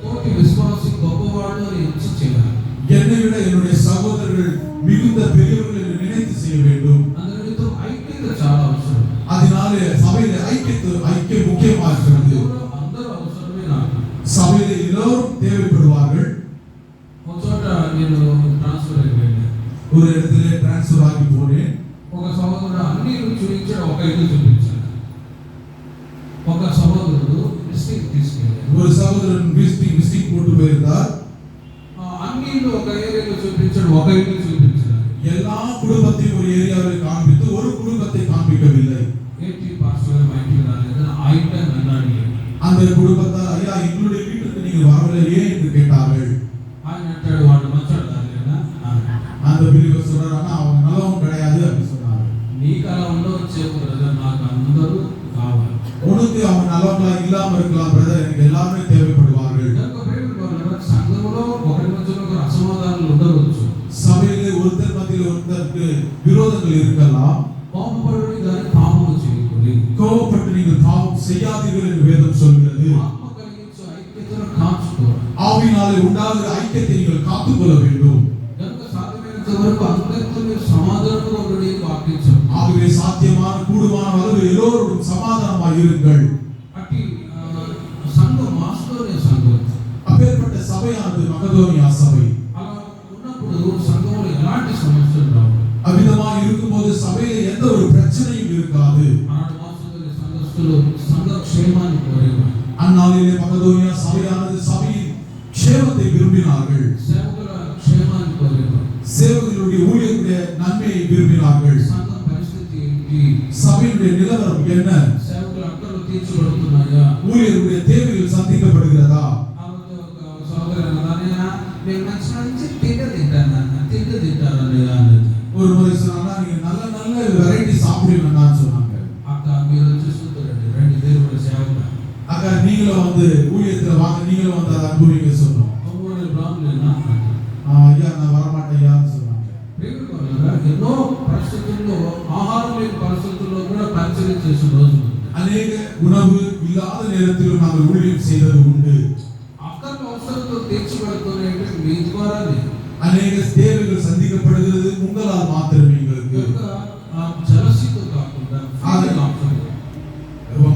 తోటి విశ్వాసి గొప్పవాడు అని ఎంచి చేయాలి. என்னை விட என்னுடைய சகோதரர்கள் மிகுந்த பெரியவர்கள் என்று நினைத்து செய்ய வேண்டும். అందరితో ఐక్యత చాలా అవసరం. அதனாலே சபையில ஐக்கியம் முக்கியமாக இருக்கிறது. అందరూ అవసరమే నాకు. சபையில எல்லோரும் தேவைப்படுவார்கள். ఒక చోట నేను ట్రాన్స్ఫర్ అయిపోయాను, ஒரு இடத்துல டிரான்ஸ்ஃபர் ஆகி போனேன். ఒక సహోదరుడు అన్ని చూపించాడు, ఒక ఇల్లు చూపించాడు. ఒక సహోదరుడు డిస్ట్రిక్ట్ తీసుకెళ్ళాడు, ஒரு சகோதரன் விசிட்டிங் போட்டு போயிருந்தார். అన్ని ఇల్లు ఒక ఏరియాలో చూపించాడు, ఒక ఇల్లు చూపించాడు. எல்லா குடும்பத்தையும் ஒரு ஏரியாவில் காண்பித்து ஒரு குடும்பத்தை காண்பிக்கவில்லை. ఏంటి పాస్టర్ మా ఇంటికి రాలేదు, ఆ ఇంటి అన్నాడు. அந்த குடும்பத்தார், ஐயா எங்களுடைய வீட்டுக்கு நீங்கள் வரவில்லையே என்று கேட்டார்கள். ఆయన అంటాడు, వాడు మంచోడు కాదులేనా. அந்த பிரிவு சொல்றாரு, ஆனா அவங்க நல்லவன் கிடையாது அப்படின்னு சொன்னாரு. నీకు అలా ఉండవచ్చు బ్రదర్, నాకు అందరూ కావాలి. உனக்கு அவன் நல்லவங்களா இல்லாம இருக்கலாம் பிரதர், எனக்கு எல்லாருமே தேவைப்படுவார்கள். సంఘంలో ఒకరి మధ్యలో ఒక అసమాధానాలు ఉండవచ్చు, சபையிலே ஒருத்தர் மத்தியில் ஒருத்தருக்கு விரோதங்கள் இருக்கலாம். కోపపడి దాన్ని పాపము చేయకూడదు, கோபப்பட்டு நீங்கள் பாவம் செய்யாதீர்கள் என்று வேதம் சொல்கிறது. ఆత్మ కలిగించే ఐక్యతను కాంచుకోవాలి. ஆவியினாலே உண்டாகிற ஐக்கியத்தை நீங்கள் காத்துக்கொள்ள வேண்டும். కనుక సాధ్యమైనంత వరకు అందరితో మీరు సమాధానంగా ఉండడం వాక్యం చెప్తుంది. ஆகவே சாத்தியமான கூடுமான அளவு எல்லோரோடும் சமாதானமாக இருங்கள். అట్టి సంఘం మాస్టోనియా సంఘం, அப்பேற்பட்ட சபையானது மக்கதோனியா சபை. అలా ఉన్నప్పుడు సంఘంలో ఎలాంటి సమస్యలు రావు. அவ்விதமாக இருக்கும்போது சபையில எந்த ஒரு பிரச்சனையும் இருக்காது. ఆనాడు మాస్టోనియా సంఘస్థులు సంఘ క్షేమాన్ని కోరేవారు. அந்நாளிலே மக்கதோனியா சபையானது சபையின் க்ஷேமத்தை விரும்பினார்கள். సేవకుల క్షేమాన్ని కోరేవారు. சேவகர்களுடைய ஊழியர்களுடைய நன்மையை விரும்பினார்கள். సంఘం పరిస్థితి ఏంటి, சபையினுடைய நிலவரம் என்ன, సేవకుల అక్కర్లు తీర్చబడుతున్నాయా, ஊழியர்களுடைய தேவைகள் சந்திக்கப்படுகிறதா. సోదరు అన్నయ్య నేను మంచి మంచి తిండి తింటారన్నయ్య అన్నది. ஒரு முறை சொன்னா, நீங்க நல்ல நல்ல வெரைட்டி சாப்பிடுவீங்கன்னு சொன்னாங்க. అక్క మీరు వచ్చేస్తుంటారండి, రెండు దేవుడు సేవక அக்கா நீங்களும் வந்து ஊழியத்துல வாங்க, நீங்களும் வந்து அதை அனுபவிங்க சொன்னோம். ఒంగోలు బ్రాహ్మణులేనా, ஐயா நான் வரமாட்டேயான்னு சொன்னாங்க. ఎన్నో పరిస్థితుల్లో ఆహారం లేని పరిస్థితుల్లో కూడా పరిచయం చేసిన రోజులు, அநேக உணவு இல்லாத நேரத்திலும் நாங்கள் ஊழியம் செய்தது உண்டு. అక్కర్లు అవసరంతో తీర్చబడుతున్నాయి మీ ద్వారానే. அநேக தேவைகள் சந்திக்கப்படுகிறது உங்களால் மாத்திரமே. எங்களுக்கு జలసితో కాకుండా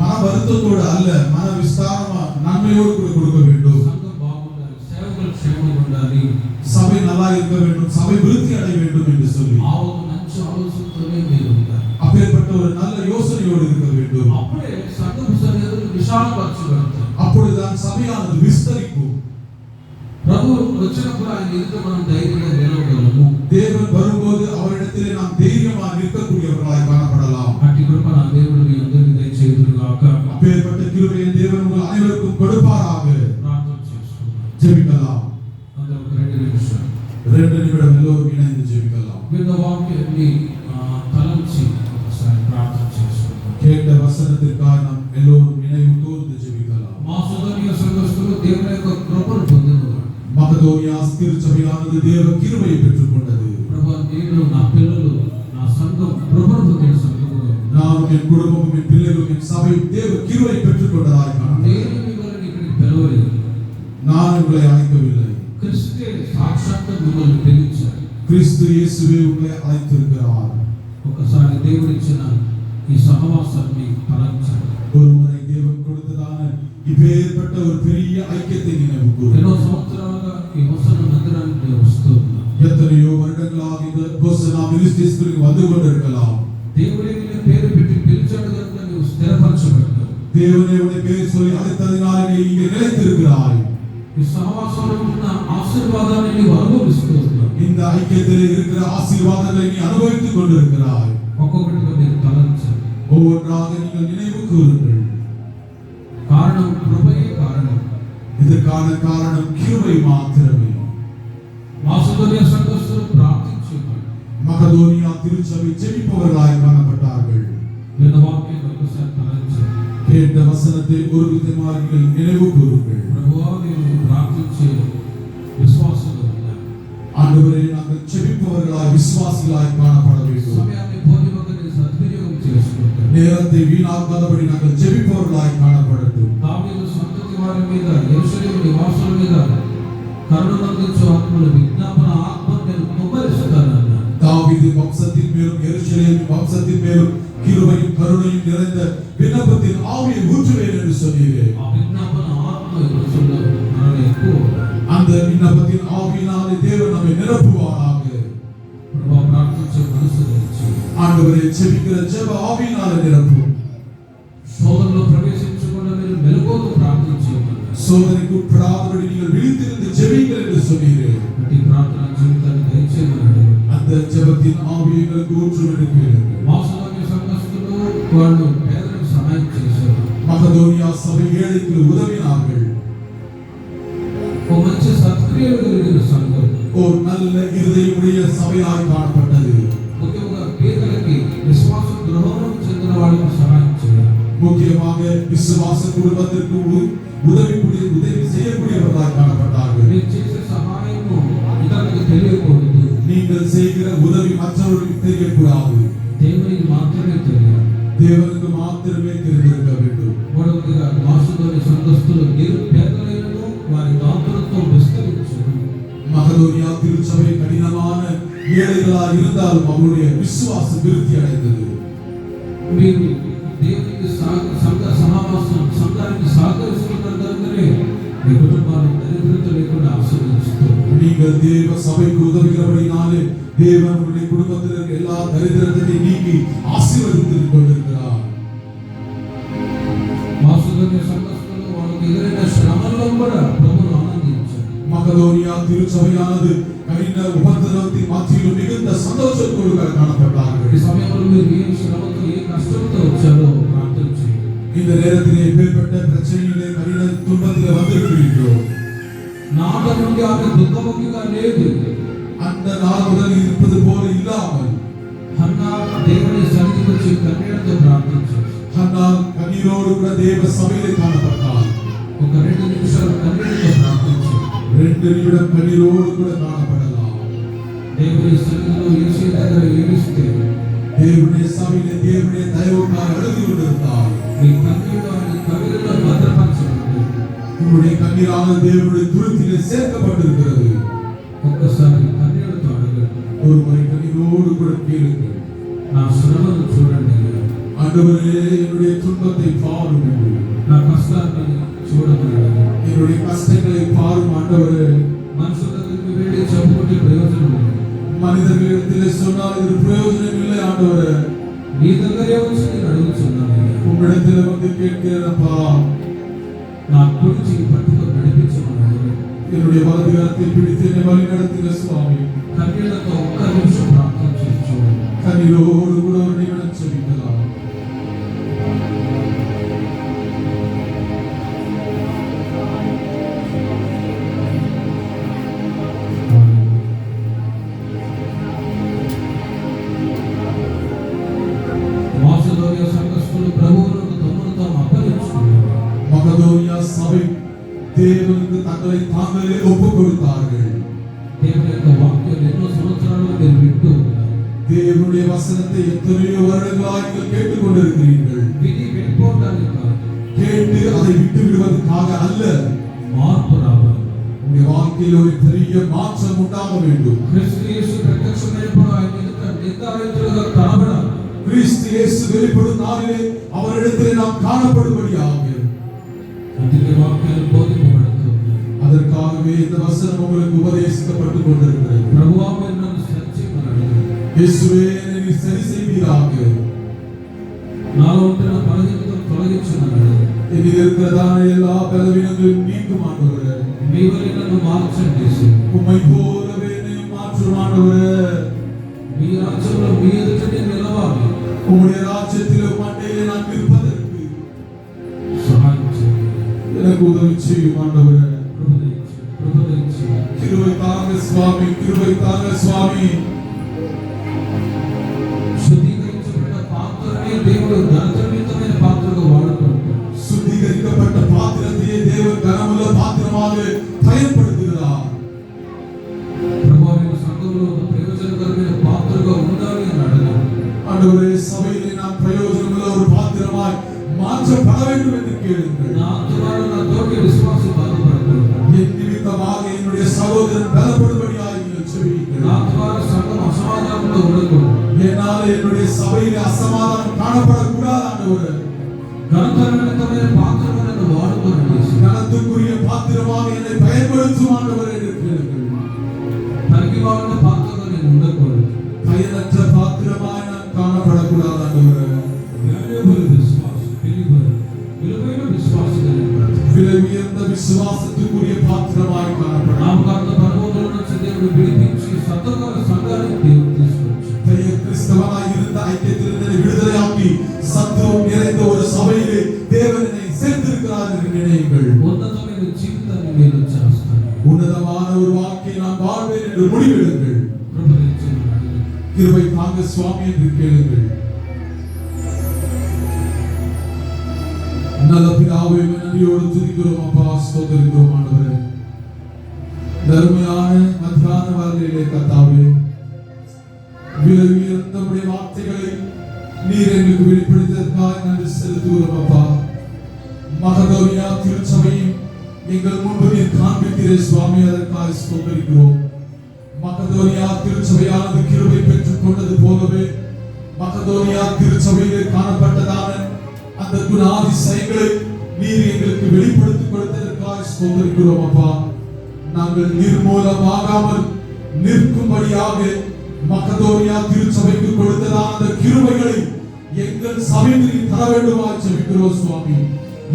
மன வருத்தத்தோடு அல்ல, மன விஸ்தாரமா நன்மையோடு கூட கொடுக்க வேண்டும். సంఘం బాగుండాలి, సేవకులు క్షేమంగా ఉండాలి, சபை நல்லா இருக்க வேண்டும், சபை விருத்தி அடைய வேண்டும் என்று சொல்லி ఆ ఒక మంచి ఆలోచనతోనే మీరు ఉంటారు. அப்பேற்பட்ட ஒரு நல்ல யோசனையோடு இருக்க வேண்டும். అప్పుడే సంఘపు సన్నిధులు విశాలపరచబడతాయి. அப்பொழுதுதான் சபையானது விஸ்தரிக்கும். ప్రభు వచ్చినప్పుడు ఆయన ఎదుట మనం ధైర్యంగా నిలవగలము. தேவன் வரும்போது அவரிடத்திலே நாம் தைரியமாக நிற்கக்கூடியவர்களாய் காணப்படலாம். అట్టి కృప నా దేవుడు మీ అందరికీ దయచేయుదురుగాక. அப்பேற்பட்ட கிருபையை தேவன் உங்கள் அனைவருக்கும் கொடுப்பாராக. ప్రార్థన చేసుకుందాం, ஜெபிக்கலாம். అందరూ ఒక 2 నిమిషాలు 2 நிமிடம் எல்லோரும் இணைந்து ஜெபிக்கலாம். విన్న వాక్యాన్ని తలంచి ఒకసారి ప్రార్థన చేసుకుందాం. கேட்ட வசனத்திற்காக நாம் எல்லோரும் நினைவு கூர்ந்து ஜெபிக்கலாம். మాసిదోనియ సంఘస్థులు దేవుని యొక్క కృపను పొందినవారు. மக்கதோனியா திருச்சபையானது தேவ கிருபையை பெற்றுக்கொண்டது. ప్రభువా, నేను నా పిల్లలు నా సంఘం కృపను పొందిన సంఘముగా, நானும் என் குடும்பமும் என் பிள்ளைகளும் என் சபையும் தேவ கிருபையை பெற்றுக்கொண்டதாய் காணப்படுகிறது. నేను మిమ్మల్ని ఇక్కడికి పిలవలేదు, நான் உங்களை அழைக்கவில்லை, క్రీస్తే సాక్షాత్తు మిమ్మల్ని పిలిచారు. கிறிஸ்து இயேசுவே உங்களை அழைத்திருக்கிறார். ఒకసారి దేవుడు ఇచ్చిన ఈ సహవాసాన్ని తలంచండి. ஒரு முறை தேவன் கொடுத்ததான இப்பேற்பட்ட ஒரு பெரிய ஐக்கியத்தை நினைவு கூறு. ఎన్నో సంవత్సరాలుగా ఈ హోసన్న మందిరానికి వస్తూ ఉన్నాం. எத்தனையோ வருடங்களாக இந்த ஹோசன்னா மினிஸ்ட்ரிஸ்க்கு வந்து கொண்டிருக்கலாம். దేవుడే నిన్ను పేరు పెట్టి పిలిచాడు కనుక నువ్వు స్థిరపరచబడ్డావు. தேவனே உன்னை பேர் சொல்லி அழைத்ததினாலே நீ இங்கே நிலைத்திருக்கிறாய். ఈ సహవాసంలో ఉన్న ఆశీర్వాదాన్ని నీవు అనుభవిస్తూ ఉన్నావు. இந்த ஐக்கியத்தில் இருக்கிற ஆசீர்வாதங்களை நீ அனுபவித்துக் கொண்டிருக்கிறாய். ఒక్కొక్కటిగా మీరు తలంచండి. ஒவ்வொன்றாக நீங்கள் நினைவு கூறுங்கள். కారణం కృపయే కారణం. இதற்கான காரணம் கிருபை மாத்திரமே. మాసిదోనియ సంఘస్థులు ప్రార్థించేవారు. மக்கதோனியா திருச்சபை ஜெபிப்பவர்களாய் காணப்பட்டார்கள். విన్న వాక్యం ఒకసారి తలంచండి. கேட்ட வசனத்தை ஒரு விதமாக நீங்கள் நினைவு கூறுங்கள். ప్రభువా నేను ప్రార్థించే విశ్వాసంగా ఉన్నాను. ஆண்டவரே நாங்கள் ஜெபிப்பவர்களாய் விசுவாசிகளாய் காணப்பட வேண்டும். సమయాన్ని పోనివ్వకని సద్వినియోగం చేసుకుంటాను. நேரத்தை வீணாக்காதபடி நாங்கள் ஜெபிப்பவர்களாய் காணப்படட்டும். దావీదు సంతతి వారి మీద యెరూషలేము నివాసుల మీద కరుణనందించు ఆత్మల విజ్ఞాపన ఆత్మను నేను కుమ్మరిస్తానన్నా. தாவீது வம்சத்தின் மேலும் எருசலேம் வம்சத்தின் மேலும் கிருபையும் கருணையும் நிறைந்த விண்ணப்பத்தின் ஆவியை ஊற்றுவேன் என்று சொன்னீரே. ఆ విజ్ఞాపన ఆత్మ ఈ రోజుల్లో మనలో ఎక్కువ. அந்த விண்ணப்பத்தின் ஆவியினாலே தேவன் நம்மை நிரப்புவாராக. ప్రభువా ప్రార్థించే మనసు తెచ్చి ஆண்டவரே ஜெபிக்கிற ஜெப ஆவியினாலே நிரப்பும். శోధనలో ప్రవేశించకుండా మీరు మెలకువతో ప్రార్థించేవారు. சோதனைக்கு உட்படாதபடி நீங்கள் விழித்திருந்து ஜெபிங்கள் என்று சொன்னீரே. అట్టి ప్రార్థన జీవితాన్ని దయచేయమని அந்த ஜெபத்தின் ஆவியை எங்களுக்கு ஊற்றும் என்று கேளுங்கள். మాసిదోనియ సంఘస్థులు వాళ్ళు పేదలకు సహాయం చేశారు. மக்கதோனியா சபை ஏழைக்கு உதவினார்கள். ఒక మంచి సత్క్రియలు కలిగిన సంఘం. ஒரு நல்ல இருதயமுடைய சபையாய் காணப்பட்டது. ముఖ్యంగా పేదలకి విశ్వాస గృహంలో చెందిన వాళ్ళకి సహాయం చేయాలి. முக்கியமாக விசுவாச குடும்பத்திற்கு உதவி செய்யக்கூடியவர்களாய் காணப்பட்டார்கள். మీరు చేసే సహాయము ఇతరులకు తెలియకూడదు. நீங்கள் செய்கிற உதவி மற்றவர்களுக்கு தெரியக்கூடாது. దేవునికి మాత్రమే తెలియాలి. தேவனுக்கு மாத்திரமே தெரிந்திருக்க வேண்டும். మూడవదిగా మాసిదోనియ సంఘస్థులు నిరుపేదలైనను వారి దాతృత్వం విస్తరించును. மக்கதோனியா திருச்சபை கடினமான ஏழைகளாய் இருந்தாலும் அவருடைய விசுவாசம் விருத்தி அடைந்தது. మీరు దేవునికి సంఘానికి సహకరిస్తున్నందుకనే మీ కుటుంబాన్ని దరిద్రత లేకుండా ఆశీర్వదిస్తూ நீங்கள் தேவ சபைக்கு உதவுகிறபடினாலே தேவன் உங்களுடைய குடும்பத்தில் இருக்கிற எல்லா தரித்திரத்தை நீக்கி ஆசீர்வதித்துக் கொண்டிருக்கிறார். మాసిదోనియ సంఘస్థులు వాళ్ళకి ఎదురైన శ్రమల్లో కూడా ప్రభువును ఆనందించారు. மக்கதோனியா திருச்சபையானது கடின உபத்திரவத்தின் மத்தியிலும் மிகுந்த சந்தோஷத்தோடு ఈ காணப்பட்டார்கள். సమయంలో మీరు ఏ శ్రమతో ఏ కష్టంతో వచ్చారో ప్రార్థన చేయండి. இந்த நேரத்திலே எப்பேற்பட்ட பிரச்சனையிலே கடின துன்பத்திலே வந்திருக்கிறீர்களோ నాట నుండి ఆమె దుఃఖముఖిగా లేదు. அந்த நாள் முதல் இருப்பது போல இல்லாமல் హన్నా దేవుని సన్నిధికి వచ్చి కన్నీళ్లతో ప్రార్థించారు. ஹன்னா கண்ணீரோடு கூட தேவ சபையிலே காணப்பட்டார். ఒక 2 నిమిషాలు కన్నీళ్లతో ప్రార్థించారు. 2 நிமிடம் கண்ணீரோடு கூட காணப்படலாம். దేవుని సన్నిధిలో యేసు దగ్గర ఏడుస్తే தேவனுடைய சபையிலே தேவனுடைய தயவுக்காக அழுது கொண்டிருந்தார். మీ కన్నీళ్లు ఆయన కవిలలో భద్రపరచబడింది. உங்களுடைய கண்ணீரான தேவனுடைய துருத்திலே சேர்க்கப்பட்டிருக்கிறது. ఒక్కసారి కన్నీళ్లతో అడగండి. ஒரு முறை கண்ணீரோடு கூட கேளுங்கள். నా శ్రమను చూడండి, ஆண்டவரே என்னுடைய துன்பத்தை பாரும் என்று. నా కష్టాన్ని చూడమని అడగండి. என்னுடைய கஷ்டங்களை பாரும் ஆண்டவரே. మనుషుల దగ్గరికి వెళ్ళి చెప్పుకుంటే ప్రయోజనం లేదు. மனிதர்களிடத்திலே சொன்னால் இது பிரயோஜனம் இல்லை ஆண்டவரே. నీ దగ్గరే వచ్చి నేను అడుగుతున్నాను. உம்மிடத்திலே வந்து கேட்கிறேனப்பா. నా కుడి చెయ్యి పట్టుకొని నడిపించమని అడగండి. என்னுடைய வலது கரத்தை பிடித்து என்னை வழி நடத்துகிற சுவாமி. కన్నీళ్లతో ఒక్క నిమిషం ప్రార్థన చేసి చూడండి. கண்ணீரோடு கூட ஒரு நிமிடம் செபிக்கலாம். మాసిదోనియ సంఘస్థులు ప్రభువును తమను తాము అప్పగించుకున్నారు. மக்கதோனியா சபை தேவனுக்கு தங்களை தாங்களே ஒப்புக் கொடுத்தார்கள். దేవుని యొక్క వాక్యాలు ఎన్నో సంవత్సరాలుగా మీరు వింటూ ఉన్నారు. தேவனுடைய வசனத்தை எத்தனையோ வருடங்களாக நீங்கள் கேட்டுக்கொண்டிருக்கிறீர்கள். విని వెళ్ళిపోవడానికి కాదు, கேட்டு அதை விட்டு விடுவதற்காக அல்ல. మార్పు రావాలి. உங்களுடைய வாழ்க்கையில் ஒரு பெரிய மாற்றம் உண்டாக வேண்டும். క్రీస్తు యేసు ప్రత్యక్షమైనప్పుడు ఆయన ఎదుట నిర్ధారితులుగా కనబడాలి. கிறிஸ்து இயேசு வெளிப்படும் நாளிலே அவரிடத்திலே நாம் காணப்படும்படியாக అందుకే ஆகவே இந்த வசனம் உங்களுக்கு உபதேசிக்கப்பட்டுக் கொண்டிருக்கிறது. ప్రభువామే నన్ను సరిచేయమన్నాడు. இயேசுவே என்னை நீர் சரி செய்வீராக. నాలో ఉంటున్న బలహీనతను తొలగించమన్నాడు. என்னில் இருக்கிறதான எல்லா பலவீனங்களும் நீக்கும் ஆண்டவரே. మీ వలె నన్ను మార్చండి. உம்மை போலவே என்னை மாற்றும் ஆண்டவரே. మీ రాజ్యంలో మీ ఎదుట నేను నిలవాలి. உம்முடைய ராஜ்யத்திலும் மண்டையிலே நான் நிற்பதற்கு సహాయం చేయండి. எனக்கு உதவி செய்யும் ஆண்டவரே. కృపదయించి கிருபை தாங்க சுவாமி, கிருபை தாங்க சுவாமி. శుద్ధీకరించబడిన పాత్రనే దేవుడు ఘనతరమైన పాత్రగా వాడుకుంటాడు. சுத்திகரிக்கப்பட்ட பாத்திரத்தையே தேவன் கனமுள்ள பாத்திரமாக பயன்படுத்துகிறார். ప్రభువామే సంఘంలో ఒక ప్రయోజనకరమైన పాత్రగా ఉండాలి అని అడగాలి. ஆண்டவரே, சபையிலே நாம் பிரயோஜனமுள்ள ஒரு பாத்திரமாய் மாற்றப்பட வேண்டும் என்று கேளுங்கள். నా ద్వారా నా తోటి విశ్వాసి బాధపడకూడదు. என் நிமித்தமாக என்னுடைய சகோதரன் பலப்படும்படியாக நீங்கள் செபியுங்கள். నా ద్వారా సంఘం అసమాధానంలో ఉండకూడదు. என்னால் என்னுடைய சபையிலே அசமாதானம் காணப்படக்கூடாது ஆண்டவரே. ఘనతరమైన పాత్రగా నన్ను వాడుకోనండి. கனத்துக்குரிய பாத்திரமாக என்னை பயன்படுத்தும் ஆண்டவரே என்று கேளுங்கள். పనికి వాడిన పాత్రగా నేను ఉండకూడదు. பயனற்ற பாத்திரமாய் நான் காணப்படக்கூடாது ஆண்டவரே. వాల్యుబుల్ విశ్వాసి, విలువైన విశ్వాసిగా నేను బ్రతకాలి. விலை உயர்ந்த விசுவாசத்துக்குரிய பாத்திரமாய் காணப்பட నామకార్థ పరమోన్నతుల నుంచి దేవుడు విడిపించి సత్వకాల సంఘానికి దేవుడు తీసుకొచ్చాడు. பெரிய கிறிஸ்தவனாய் இருந்த ஐக்கியத்திலிருந்து விடுதலையாக்கி சத்துவம் நிறைந்த ஒரு சபையிலே தேவன் என்னை சேர்த்திருக்கிறார் என்று நினையுங்கள். ఉన్నతమైన జీవితాన్ని నేను చేస్తాను. உன்னதமான ஒரு வாழ்க்கையை நான் வாழ்வேன் என்று முடிவெடுங்கள். కృపదయించమన్నాడు. கிருபை தாங்க சுவாமி என்று கேளுங்கள். நல்ல பிதாவே, நன்றியோடு துதிக்கிறோம் அப்பா, ஸ்தோத்திரிக்கிறோம் ஆண்டவரே. தர்மையான மத்தியான வேளையிலே கர்த்தாவே, விலை உயர்ந்த உம்முடைய வார்த்தைகளை நீர் எங்களுக்கு வெளிப்படுத்தியதற்காக நன்றி செலுத்துகிறோம் அப்பா. மகதோனியா திருச்சபையும் எங்கள் முன்பு நீர் காண்பித்தீரே சுவாமி, அதற்காக ஸ்தோத்திரிக்கிறோம். மகதோனியா திருச்சபையானது கிருபை பெற்றுக் கொண்டது போலவே மகதோனியா திருச்சபையிலே காணப்பட்டதான அந்த குணாதிசயங்களை நீர் எங்களுக்கு வெளிப்படுத்திக் கொடுத்ததற்காக ஸ்தோத்திரிக்கிறோம் அப்பா. நாங்கள் நிர்மூலமாகாமல் நிற்கும்படியாக மக்கதோனியா திருச்சபைக்கு கொடுத்ததான அந்த கிருபைகளை எங்கள் சபைக்கு தர வேண்டுமாய் ஜெபிக்கிறோம் சுவாமி.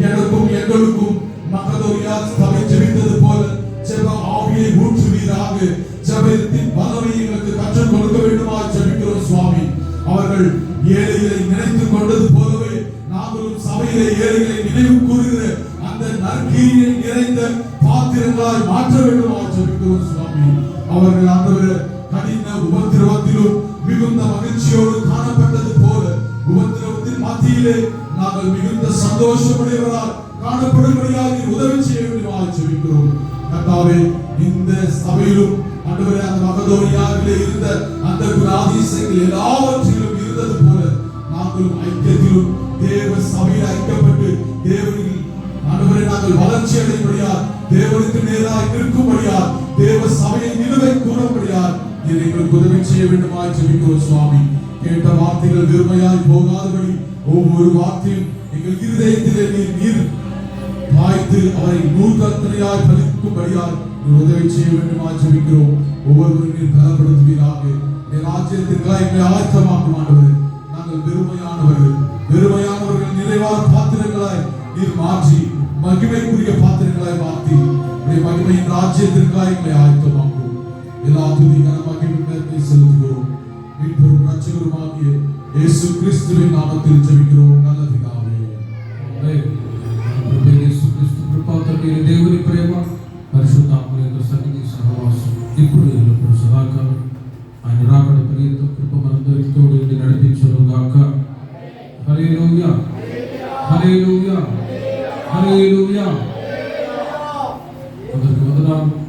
எனக்கும் எங்களுக்கும் மக்கதோனியா சபை ஜெபித்தது போல ஜெப ஆவியை ஊற்றுவீராக. ஜெபத்தின் பலனை எங்களுக்கு கற்றுக் கொடுக்க வேண்டுமாய் ஜெபிக்கிறோம் சுவாமி. அவர்கள் ஏழைகளை நினைத்துக் கொண்டது போலவே நாங்களும் சபையிலே ஏழைகளை நினைவு கூறுகிற அந்த நற்கிரியை நிறைந்த பாத்திரங்களாய் மாற்ற வேண்டுமாய் ஜெபிக்கிறோம் சுவாமி. அவர்கள் ஆண்டவரே கடின உபத்திரவத்திலும் மிகுந்த மகிழ்ச்சியோடு காணப்பட்டது போல உபத்திரவத்தின் மத்தியிலே நாங்கள் மிகுந்த சந்தோஷமுடையவரால் காணப்படும்படியாக உதவி செய்ய வேண்டுமாய் ஜெபிக்கிறோம். கர்த்தாவே, இந்த சபையிலும் ஆண்டவரே அந்த மகதோனியாவிலே இருந்த அந்த குணாதிசயங்கள் எல்லாவற்றிலும் இருந்தது போல நாங்களும் ஐக்கியத்திலும் தேவ சபையில் ஐக்கியப்பட்டு தேவனில் ஆண்டவரே நாங்கள் வளர்ச்சி அடையும்படியார், தேவனுக்கு நேராக நிற்கும்படியார், தேவ சபையை நிலுவை கூறும்படியார் நீர் எங்களுக்கு உதவி செய்ய வேண்டுமாய் ஜெபிக்கிறோம் சுவாமி. கேட்ட வார்த்தைகள் வெறுமையாய் போகாதபடி ஒவ்வொரு வார்த்தையும் எங்கள் இருதயத்திலே நீர் பாய்த்து அவரை நூற்கத்தனையாய் பலிக்கும்படியார் நீர் உதவி செய்ய வேண்டுமாய் ஜெபிக்கிறோம். ஒவ்வொருவரும் நீர் பலப்படுத்துவீராக. நீர் ராஜ்யத்திற்காக எங்களை ஆயத்தமாக்கும் ஆண்டவரே. நாங்கள் வெறுமையானவர்கள் நிறைவான பாத்திரங்களாய் நீர் மாற்றி மகிமைக்குரிய பாத்திரங்களாய் மாற்றி உடைய மகிமையின் ராஜ்யத்திற்காக எங்களை ஆயத்தமாக்கும். எல்லா துதிக்கான மகிமை செலுத்துகிறோம். மீட்பரும் ரட்சகருமாகிய இயேசு கிறிஸ்துவின் நாமத்தில் ஜெபிக்கிறோம் நல்ல பிதாவே. యేసుక్రీస్తు కృప, తండ్రి దేవుని ప్రేమ, పరిశుద్ధాత్మ యొక్క సన్నిధి సహవాసం ఇప్పుడు ఎల్లప్పుడూ సదాకాలం ఆయన రాకడ పర్యంతం కృప మనందరికీ తోడు నడిపించును గాక. హల్లెలూయా, హల్లెలూయా, హల్లెలూయా.